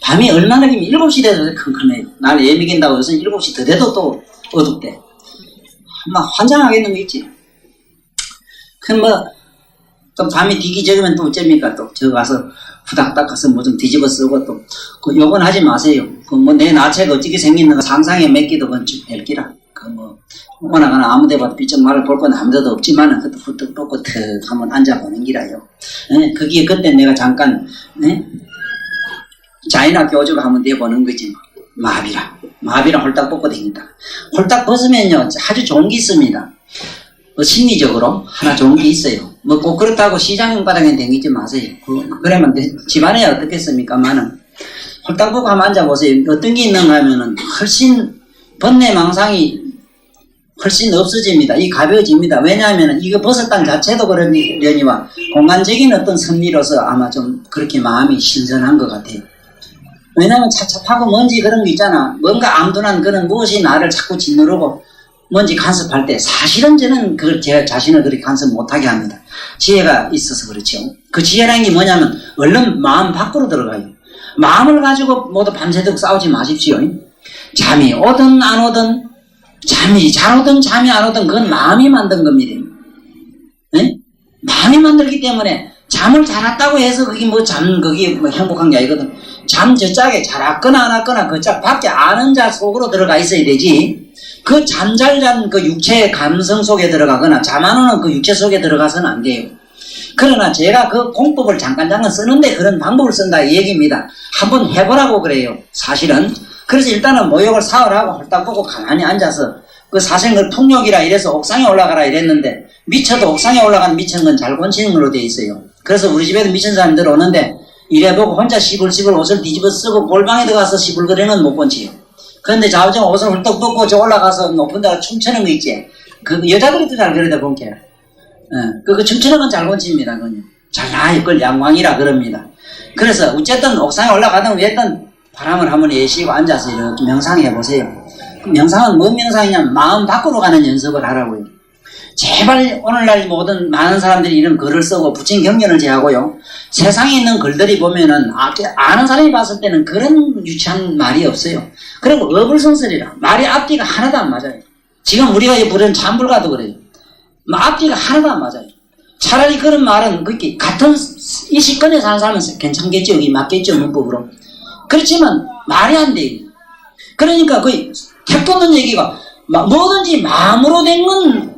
밤이 얼마나 길면 7시 돼도 컴컴해요. 날 예미긴다고 해서 7시 더 돼도 또 어둡대. 막 환장하겠는 거 있지. 또 밤이 뒤기 적으면 또 어쩝니까? 또 저 가서 후닥 닦아서 뭐 좀 뒤집어 쓰고 또 요건 하지 마세요. 내 나체가 어떻게 생기는가 상상에 맺기도 건축 벨기라. 오나가나 아무 데 봐도 삐쩍 말을 볼 건 아무 데도 없지만은 그것도 후딱 뽑고 턱 한번 앉아보는 기라요. 그게 그때 내가 잠깐 자이나 교주가 한번 내보는 거지. 마비랑 홀딱 뽑고 다닌다. 홀딱 벗으면요 아주 좋은 게 있습니다. 심리적으로 하나 좋은 게 있어요. 꼭 그렇다고 시장 바닥에 댕기지 마세요. 그러면 집안에 어떻겠습니까만은 홀딱 보고 한번 앉아보세요. 어떤 게 있는가 하면은 훨씬 번뇌망상이 훨씬 없어집니다. 이 가벼워집니다. 왜냐하면 이거 벗었다는 자체도 그러려니와 공간적인 어떤 섭리로서 아마 좀 그렇게 마음이 신선한 것 같아요. 왜냐하면 찹찹하고 먼지 그런 거 있잖아. 뭔가 암둔한 그런 무엇이 나를 자꾸 짓누르고 먼지 간섭할 때 사실은 저는 그걸 제 자신을 그렇게 간섭 못하게 합니다. 지혜가 있어서 그렇죠. 그 지혜라는 게 뭐냐면 얼른 마음 밖으로 들어가요. 마음을 가지고 모두 밤새도록 싸우지 마십시오. 잠이 오든 안 오든 잠이 잘 오든 잠이 안 오든 그건 마음이 만든 겁니다. 네? 마음이 만들기 때문에 잠을 잘 왔다고 해서 그게 그게 행복한 게 아니거든. 잠 저 짝에 잘 왔거나 안 왔거나 그 짝 밖에 아는 자 속으로 들어가 있어야 되지. 그 잠 잘 잔 그 육체의 감성 속에 들어가거나 잠 안 오는 그 육체 속에 들어가서는 안 돼요. 그러나 제가 그 공법을 잠깐 쓰는데 그런 방법을 쓴다 이 얘기입니다. 한번 해보라고 그래요. 사실은. 그래서 일단은 모욕을 사흘하고 홀딱 보고 가만히 앉아서 그 사생을 풍욕이라 이래서 옥상에 올라가라 이랬는데 미쳐도 옥상에 올라간 미친 건 잘 곤치는 걸로 돼 있어요. 그래서 우리 집에도 미친 사람들 오는데 이래보고 혼자 시불시불 옷을 뒤집어 쓰고 골방에 들어가서 시불거리는 못 곤치요. 그런데 좌우정 옷을 훌떡 벗고 저 올라가서 높은 데가 춤추는 거 있지. 그 여자들도 잘 그러다 본게. 그 춤추는 건 잘 곤칩니다. 그건 잘 나요. 그걸 양왕이라 그럽니다. 그래서 어쨌든 옥상에 올라가든 위에든 바람을 한번 내쉬고 앉아서 이렇게 명상해 보세요. 그 명상은 뭔 명상이냐면 마음 밖으로 가는 연습을 하라고요. 제발 오늘날 모든 많은 사람들이 이런 글을 쓰고 부친 경전을 제하고요. 세상에 있는 글들이 보면은 아는 사람이 봤을 때는 그런 유치한 말이 없어요. 그리고 어불성설이라 말이 앞뒤가 하나도 안 맞아요. 지금 우리가 부르는 잠불가도 그래요. 앞뒤가 하나도 안 맞아요. 차라리 그런 말은 그렇게 같은 이 시권에 사는 사람은 괜찮겠죠. 여기 맞겠죠. 문법으로. 그렇지만 말이 안 돼요. 그러니까 그 택도 없는 얘기가 뭐든지 마음으로 된 건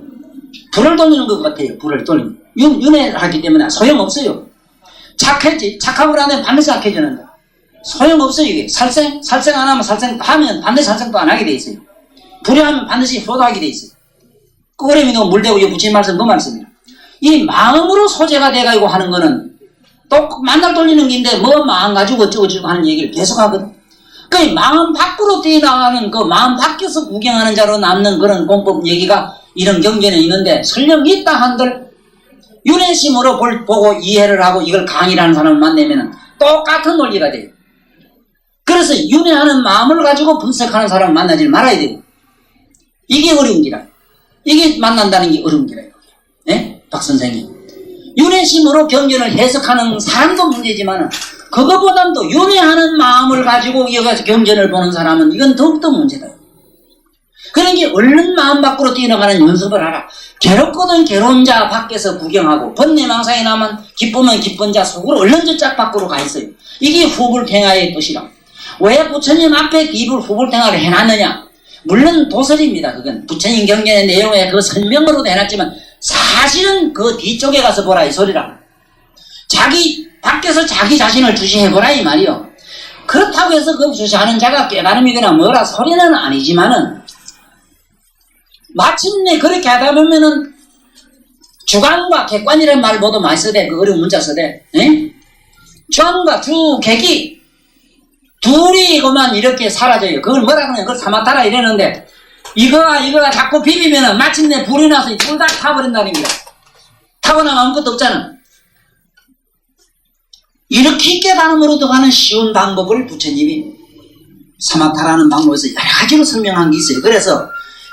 불을 돌리는 것 같아요. 불을 돌리는. 윤회하기 때문에 소용없어요. 착하고 나면 반드시 악해지는다. 소용없어요. 이게 살생 안 하면 하면 반드시 살생도 안 하게 돼 있어요. 불효하면 반드시 효도하게 돼 있어요. 끄러미 넣고 물대고 이 부처님 말씀 그 말씀이에요. 이 마음으로 소재가 돼가지고 하는 거는 또 만날 돌리는 게인데 뭐 마음 가지고 어쩌고저쩌고 하는 얘기를 계속 하거든. 그 마음 밖으로 뛰어나가는 그 마음 밖에서 구경하는 자로 남는 그런 공법 얘기가 이런 경전에 있는데 설령 있다 한들 윤회심으로 보고 이해를 하고 이걸 강의를 하는 사람을 만나면 똑같은 논리가 돼요. 그래서 윤회하는 마음을 가지고 분석하는 사람을 만나지 말아야 돼요. 이게 어려운 기라. 이게 만난다는 게 어려운 기라요. 예? 박 선생님. 윤회심으로 경전을 해석하는 사람도 문제지만 그거보다도 윤회하는 마음을 가지고 이어가서 경전을 보는 사람은 이건 더욱더 문제다. 그러니까 얼른 마음 밖으로 뛰어나가는 연습을 하라. 괴롭거든 괴로운 자 밖에서 구경하고 번뇌망상이 나면 기쁘면 기쁜 자 속으로 얼른 저짝 밖으로 가 있어요. 이게 후불탱화의 뜻이라. 왜 부처님 앞에 뒷불 후불탱화를 해놨느냐? 물론 도설입니다. 그건 부처님 경전의 내용에 그 설명으로도 해놨지만 사실은 그 뒤쪽에 가서 보라 이 소리라. 자기 밖에서 자기 자신을 주시해보라 이 말이요. 그렇다고 해서 그 주시하는 자가 깨달음이거나 뭐라 소리는 아니지만은 마침내 그렇게 하다 보면은 주관과 객관이라는 말 모두 많이 써대. 그 어려운 문자 써대. 주관과 주객이 둘이 그만 이렇게 사라져요. 그걸 뭐라 그러냐. 그걸 사마타라 이러는데 이거가 자꾸 비비면은 마침내 불이 나서 둘 다 타버린다는 거야. 타고 나면 아무것도 없잖아. 이렇게 깨달음으로 들어가는 쉬운 방법을 부처님이 사마타라는 방법에서 여러 가지로 설명한 게 있어요. 그래서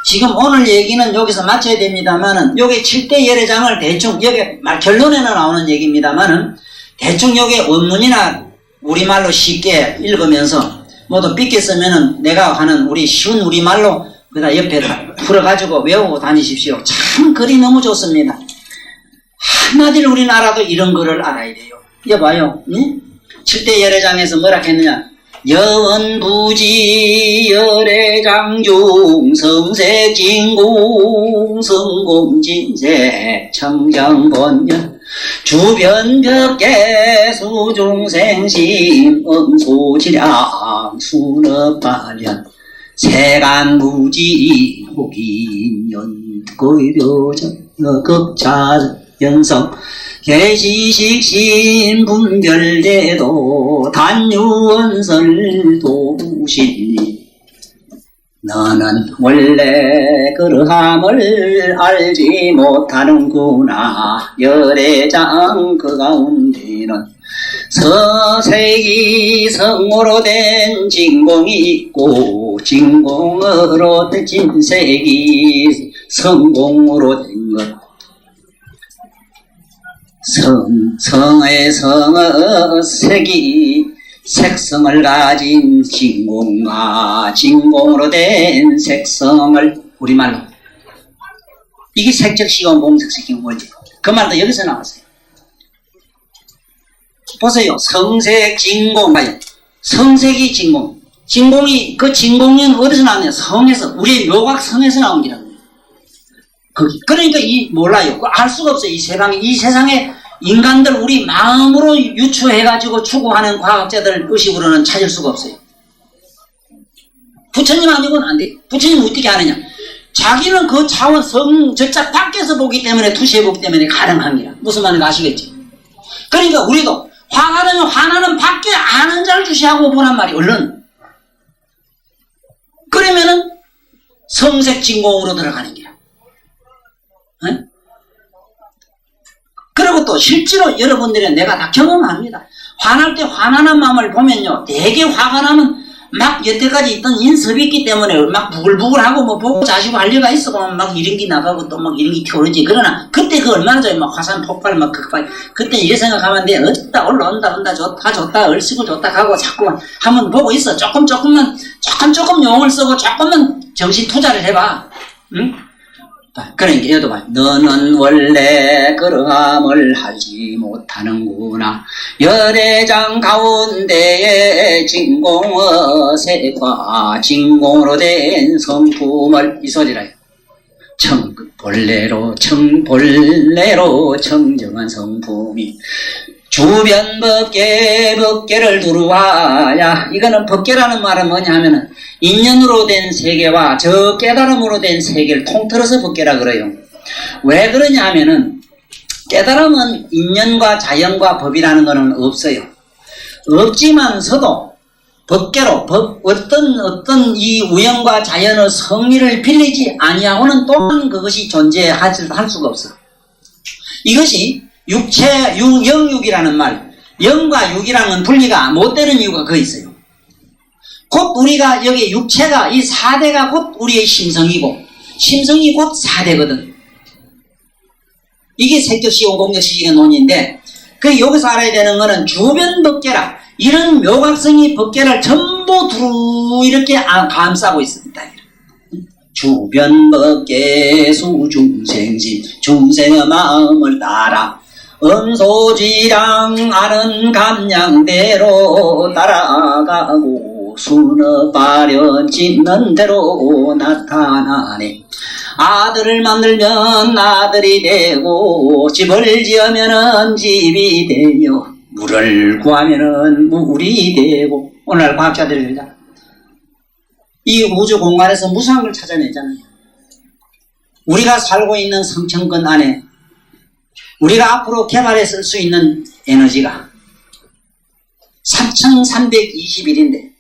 지금 오늘 얘기는 여기서 마쳐야 됩니다만은 요게 7대 열애장을 대충 여기 결론에는 나오는 얘기입니다만은 대충 요게 원문이나 우리말로 쉽게 읽으면서 모두 삐게 쓰면은 내가 하는 우리 쉬운 우리말로 그다 옆에 풀어가지고 외우고 다니십시오. 참 글이 너무 좋습니다. 한마디로 우리나라도 이런 글을 알아야 돼요. 여봐요. 응? 7대 열애장에서 뭐라 했느냐. 여원부지 열애장중 성색진공 성공진세 청정본연 주변벽계 수중생심 음소지량 순업발연 세간무지 호기년 고유묘전 극자연성 개시식신 분별대도 단유원설 도실리 너는 원래 그러함을 알지 못하는구나. 열애장 그 가운데는 서색이 성으로 된 진공이 있고 진공으로 된 진색이 성공으로 된 것. 성의 색이 색성을 가진 진공과 진공으로 된 색성을 우리말로 이게 색적시공 공색시공 원리 그 말도 여기서 나왔어요. 보세요. 성색 진공 봐요. 성색이 진공 진공이 그 진공은 어디서 나왔냐. 성에서 우리의 묘각성에서 나온 기라고. 그러니까 몰라요. 알 수가 없어요. 이 세상에 인간들 우리 마음으로 유추해가지고 추구하는 과학자들 의식으로는 찾을 수가 없어요. 부처님 아니고는 안 돼. 부처님 어떻게 하느냐. 자기는 그 차원 저짝 밖에서 보기 때문에 투시해 보기 때문에 가능한 기라. 무슨 말인지 아시겠지? 그러니까 우리도 화나면 화나는 밖에 아는 자를 주시하고 보란 말이 얼른. 그러면은 성색진공으로 들어가는 기라. 응? 그리고 또 실제로 여러분들이 내가 다 경험합니다. 화날 때 화나는 마음을 보면요. 되게 화가 나면 막 여태까지 있던 인습이 있기 때문에 막 부글부글하고 뭐 보고 자시고 할 리가 있어. 막 이런기 나가고 또 막 이런기 튀어오르지. 그러나 그때 그 얼마나 좋아요. 막 화산 폭발 막 극발. 그때 이래 생각하면 돼. 어쩌다 올라온다 온다 좋다 얼씨구 좋다 하고 자꾸 한번 보고 있어. 조금 용을 쓰고 조금만 정신 투자를 해봐. 응? 그러니까 얘도 봐. 너는 원래 그러함을 하지 못하는구나. 열애장 가운데에 진공어색과 진공으로 된 성품을 이 소리라요. 본래로 청정한 성품이 주변 법계를 두루하야. 이거는 법계라는 말은 뭐냐 하면은 인연으로 된 세계와 저 깨달음으로 된 세계를 통틀어서 법계라 그래요. 왜 그러냐 하면은 깨달음은 인연과 자연과 법이라는 것은 없어요. 없지만서도 법계로 어떤 이 우연과 자연의 성리를 빌리지 아니하고는 또한 그것이 존재할 수가 없어. 이것이 영육이라는 말, 영과 육이라는 분리가 못 되는 이유가 그 있어요. 곧 우리가 여기 육체가 이 4대가 곧 우리의 심성이고 심성이 곧 4대거든. 이게 색조시공 공력시식의 논의인데 그 여기서 알아야 되는 거는 주변 법계라. 이런 묘각성이 법계를 전부 두루 이렇게 감싸고 있습니다. 주변 법계 수중생심 중생의 마음을 따라 음소지랑 아는 감량대로 따라가고 순업바련 찢는 대로 나타나네. 아들을 만들면 아들이 되고 집을 지으면 집이 되며 물을 구하면은 물이 되고. 오늘 과학자들이 이 우주 공간에서 무수한 걸 찾아내잖아요. 우리가 살고 있는 성층권 안에 우리가 앞으로 개발해 쓸 수 있는 에너지가 3321인데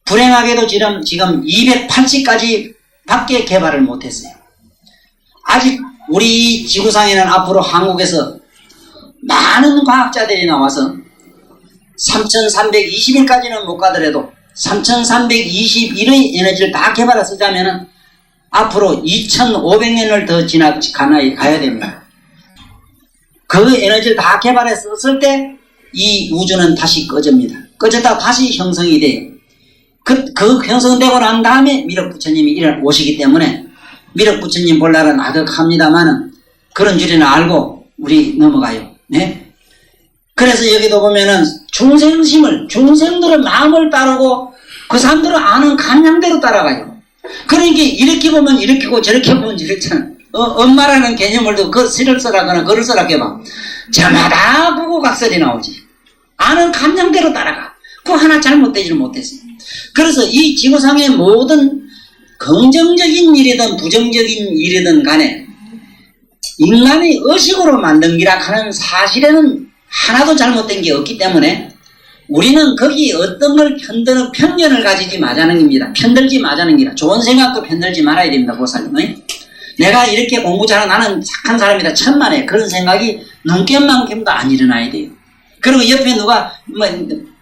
불행하게도 지금 280까지 밖에 개발을 못했어요. 아직 우리 지구상에는 앞으로 한국에서 많은 과학자들이 나와서 3321까지는 못 가더라도 3321의 에너지를 다 개발해 쓰자면은 앞으로 2500년을 더 가야 됩니다. 그 에너지를 다 개발해 썼을 때 이 우주는 다시 꺼집니다. 꺼졌다 다시 형성이 돼요. 그 형성되고 난 다음에 미륵부처님이 오시기 때문에 미륵부처님 볼 날은 아득합니다만은 그런 줄이는 알고 우리 넘어가요. 네? 그래서 여기도 보면은 중생들의 마음을 따르고 그 사람들은 아는 감량대로 따라가요. 그러니까 이렇게 보면 이렇게고 저렇게 보면 저렇잖아. 엄마라는 개념을 도 시를 써라거나 글을 써라 해봐. 저마다 부고각설이 나오지. 아는 감량대로 따라가. 그거 하나 잘못되지를 못했어요. 그래서 이 지구상의 모든 긍정적인 일이든 부정적인 일이든 간에 인간이 의식으로 만든 기라 하는 사실에는 하나도 잘못된 게 없기 때문에 우리는 거기 어떤 걸 편드는 편견을 가지지 마자는 겁니다. 편들지 마자는 기라. 좋은 생각도 편들지 말아야 됩니다. 보살님. 내가 이렇게 공부 잘하는 나는 착한 사람이다. 천만에 그런 생각이 눈깨만큼도 안 일어나야 돼요. 그리고 옆에 누가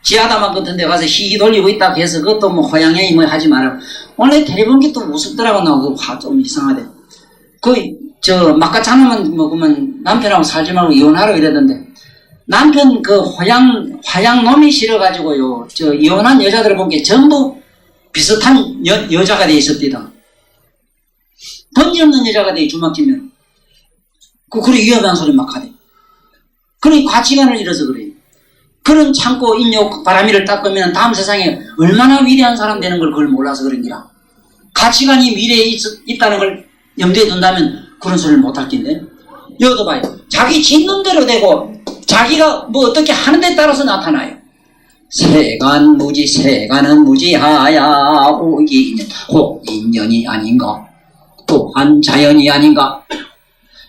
지하다만 같은 데 가서 희희 돌리고 있다고 해서 그것도 호양행위 하지 마라. 오늘 텔레비전기 또 우습더라고 나오고 화 좀 이상하대. 막가차나만 먹으면 남편하고 살지 말고 이혼하라고 이러던데 남편 화양 놈이 싫어가지고요. 이혼한 여자들을 본 게 전부 비슷한 여자가 돼 있었대다. 번지 없는 여자가 돼 주막지면. 그래 위험한 소리 막 하대. 그러니 가치관을 잃어서 그래요. 그런 참고 인욕 바람이를 닦으면 다음 세상에 얼마나 위대한 사람 되는 걸 그걸 몰라서 그런기라. 가치관이 미래에 있다는 걸 염두에 둔다면 그런 소리를 못할 텐데. 여기도 봐요. 자기 짓는 대로 되고 자기가 어떻게 하는 데 따라서 나타나요. 세간무지 세간은 무지하야 호인연이 아닌가 또한 자연이 아닌가.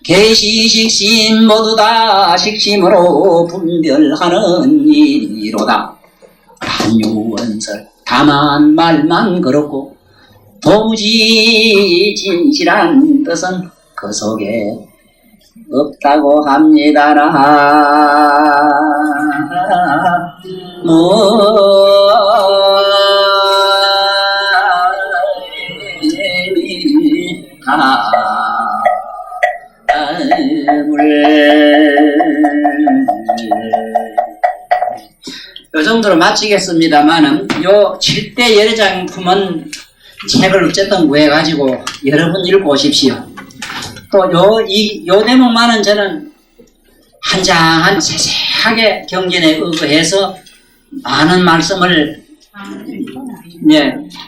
개시식심 모두 다 식심으로 분별하는 일이로다. 한유원설 다만 말만 그렇고 도무지 진실한 뜻은 그 속에 없다고 합니다라. 요 정도로 마치겠습니다만은 요 7대 열애장품은 책을 어쨌든 구해가지고 여러분 읽어보십시오. 또 요 대목만은 저는 한장한 세세하게 경전에 의거해서 많은 말씀을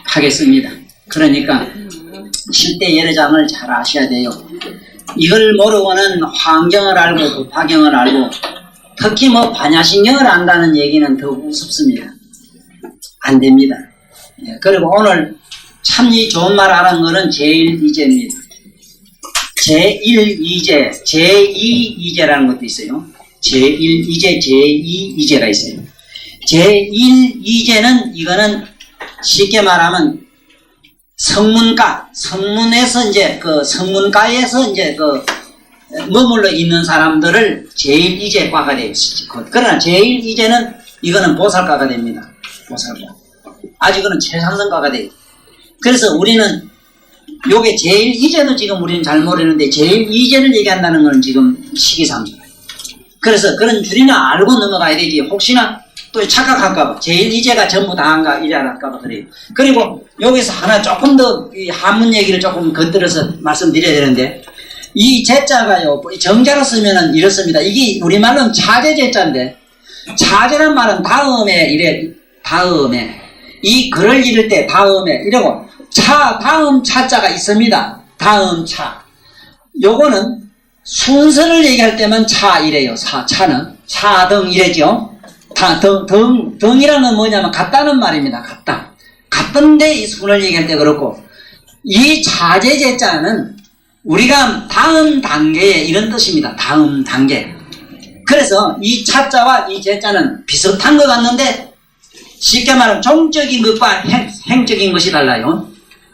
하겠습니다. 그러니까 7대 열애장을 잘 아셔야 돼요. 이걸 모르고는 환경을 알고 법화경을 알고 특히 뭐 반야신경을 안다는 얘기는 더 우습습니다. 안 됩니다. 예, 그리고 오늘 참 이 좋은 말 하는 거는 제1이제입니다. 제1이제, 제2이제라는 것도 있어요. 제1이제, 제2이제가 있어요. 제1이제는 이거는 쉽게 말하면 성문가, 성문에서 이제 그 성문가에서 이제 그 머물러 있는 사람들을 제1이제과가 되어 있습니다. 그러나 제1이제는 이거는 보살과가 됩니다. 보살과. 아직은 최상승과가 돼요. 그래서 우리는 요게 제1이제도 지금 우리는 잘 모르는데 제1이제를 얘기한다는 건 지금 시기상조예요. 그래서 그런 줄이나 알고 넘어가야 되지. 혹시나 또 착각할까봐 제1이제가 전부 다 한가 이래 할까봐 그래요. 그리고 여기서 하나 조금 더 이 한문 얘기를 조금 겉들어서 말씀드려야 되는데 이 제자가요 정자로 쓰면은 이렇습니다. 이게 우리말로는 차제 제자인데 차제란 말은 다음에 이래 다음에 이 글을 읽을 때 다음에 이러고 차 다음 차자가 있습니다. 다음 차 요거는 순서를 얘기할 때만 차 이래요. 차는 차등 이래죠. 등이라는 건 뭐냐면 같다는 말입니다. 같던데 이 순을 얘기할 때 그렇고 이 차제 제자는 우리가 다음 단계에 이런 뜻입니다. 다음 단계. 그래서 이 차자와 이 제자는 비슷한 것 같는데 쉽게 말하면 종적인 것과 행적인 것이 달라요.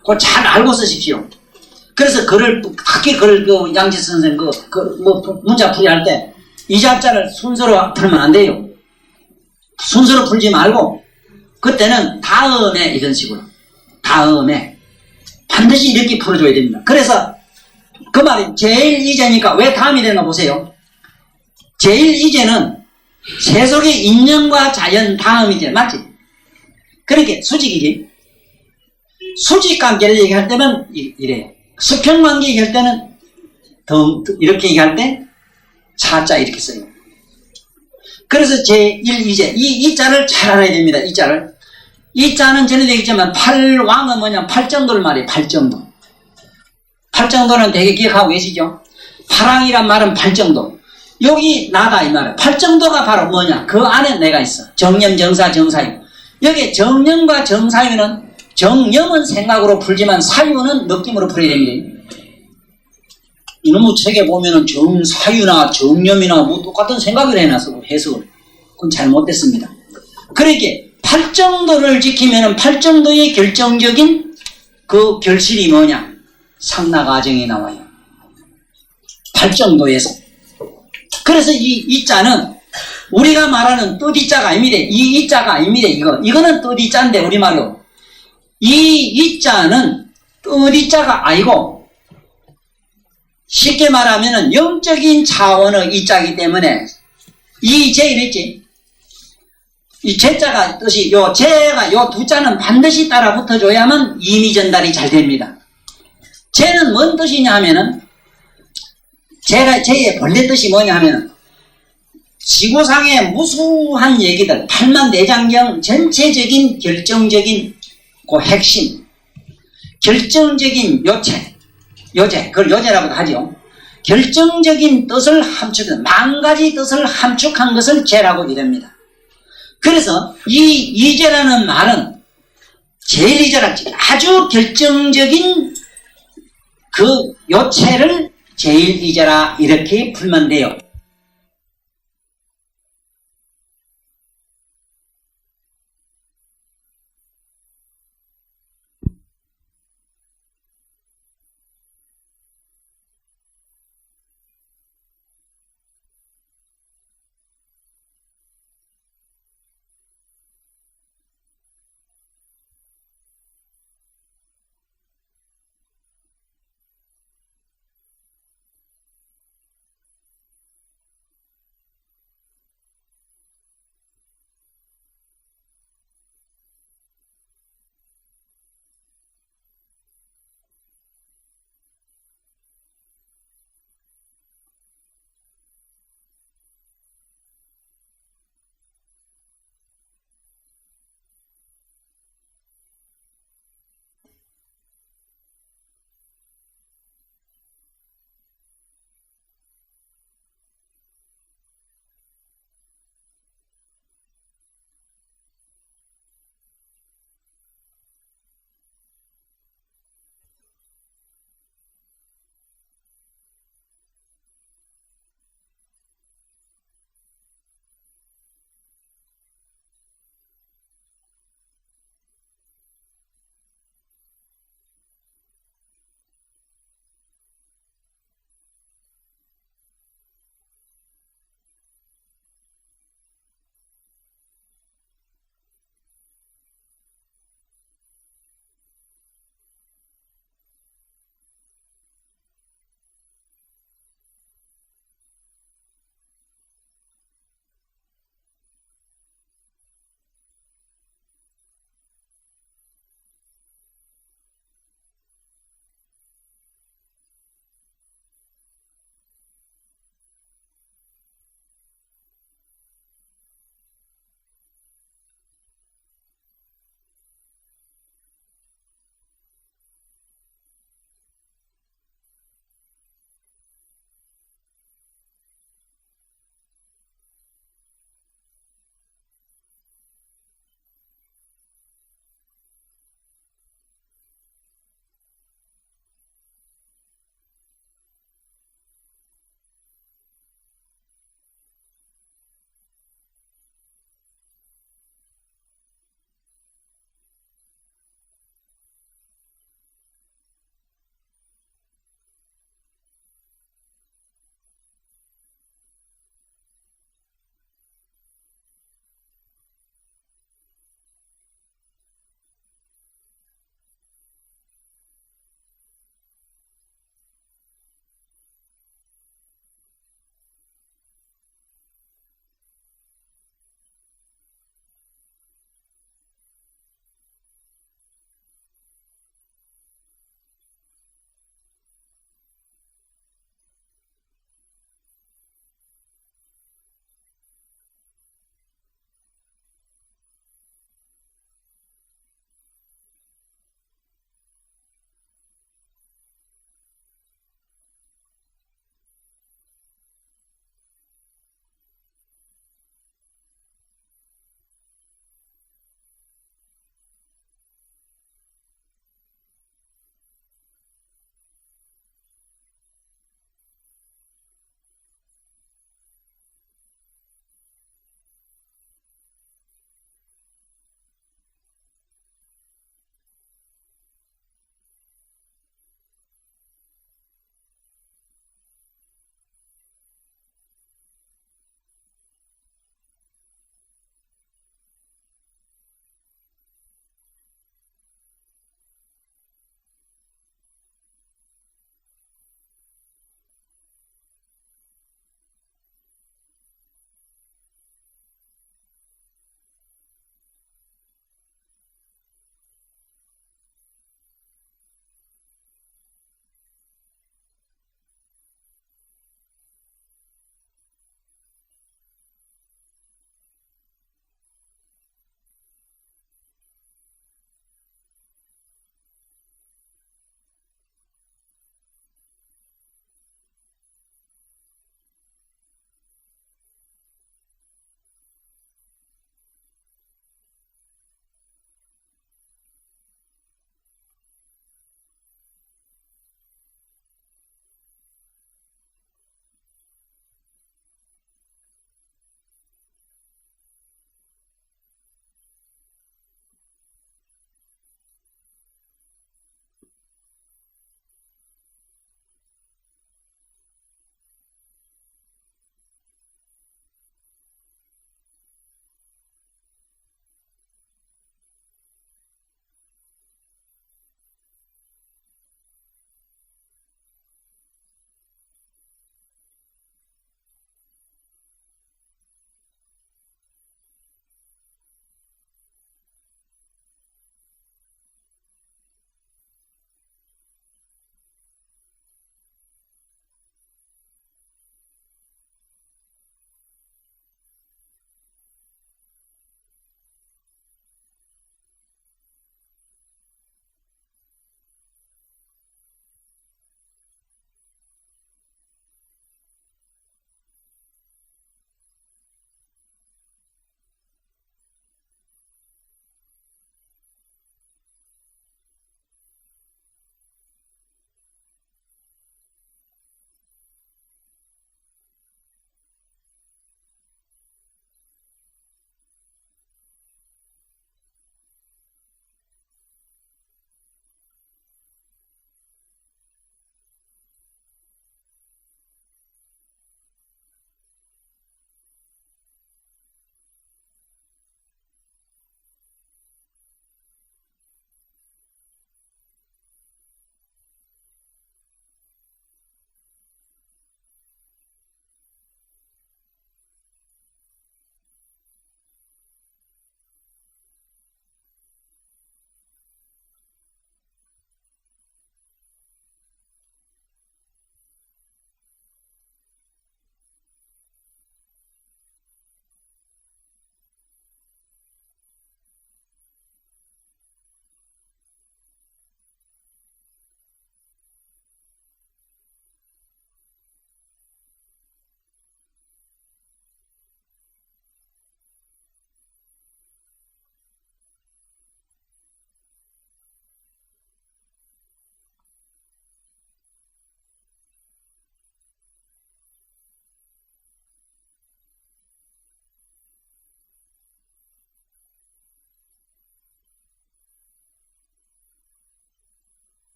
그걸 잘 알고 쓰십시오. 그래서 특히 글을 양지 선생 문자 풀이 할 때 이 자자를 순서로 풀면 안 돼요. 순서로 풀지 말고 그때는 다음에 이런 식으로 다음에 반드시 이렇게 풀어줘야 됩니다. 그래서 그 말이 제1이제니까 왜 다음이 되나 보세요. 제1이제는 세속의 인연과 자연 다음이제 맞지? 그러니까 수직이지. 수직관계를 얘기할 때는 이래요. 수평관계 얘기할 때는 이렇게 얘기할 때 차자 이렇게 써요. 그래서 제1이제 이 자를 잘 알아야 됩니다. 이 자를. 이 자는 전에 얘기했지만 팔왕은 뭐냐 팔정도를 말해요. 팔정도. 팔정도는 되게 기억하고 계시죠? 팔왕이란 말은 팔정도. 여기 나다 이 말이에요. 팔정도가 바로 뭐냐 그 안에 내가 있어. 정념 정사 정사유. 여기 정념과 정사유는 정념은 생각으로 풀지만 사유는 느낌으로 풀어야 됩니다. 이놈의 책에 보면은 정사유나 정념이나 뭐 똑같은 생각을 해놔서 해석을. 그건 잘못됐습니다. 그러니까 팔정도를 지키면은 팔정도의 결정적인 그 결실이 뭐냐? 상나가정에 나와요. 팔정도에서. 그래서 이 자는 우리가 말하는 뜻이자가 아닙니다. 이 자가 아닙니다. 이거는 뜻이자인데 우리말로 이 자는 뜻이자가 아니고 쉽게 말하면은 영적인 차원의 이자이기 때문에 이제 이랬지. 이 제자가 뜻이 요 두 자는 반드시 따라 붙어줘야만 이미 전달이 잘 됩니다. 제는 뭔 뜻이냐 하면은 제의 본래 뜻이 뭐냐 하면은 지구상의 무수한 얘기들, 팔만대장경 전체적인 결정적인 그 핵심, 결정적인 요제, 그걸 요제라고도 하죠. 결정적인 뜻을 함축한, 만 가지 뜻을 함축한 것을 제라고 이릅니다. 그래서 이 이제라는 말은 제1이제라 아주 결정적인 그 요체를 제1이제라 이렇게 풀면 돼요.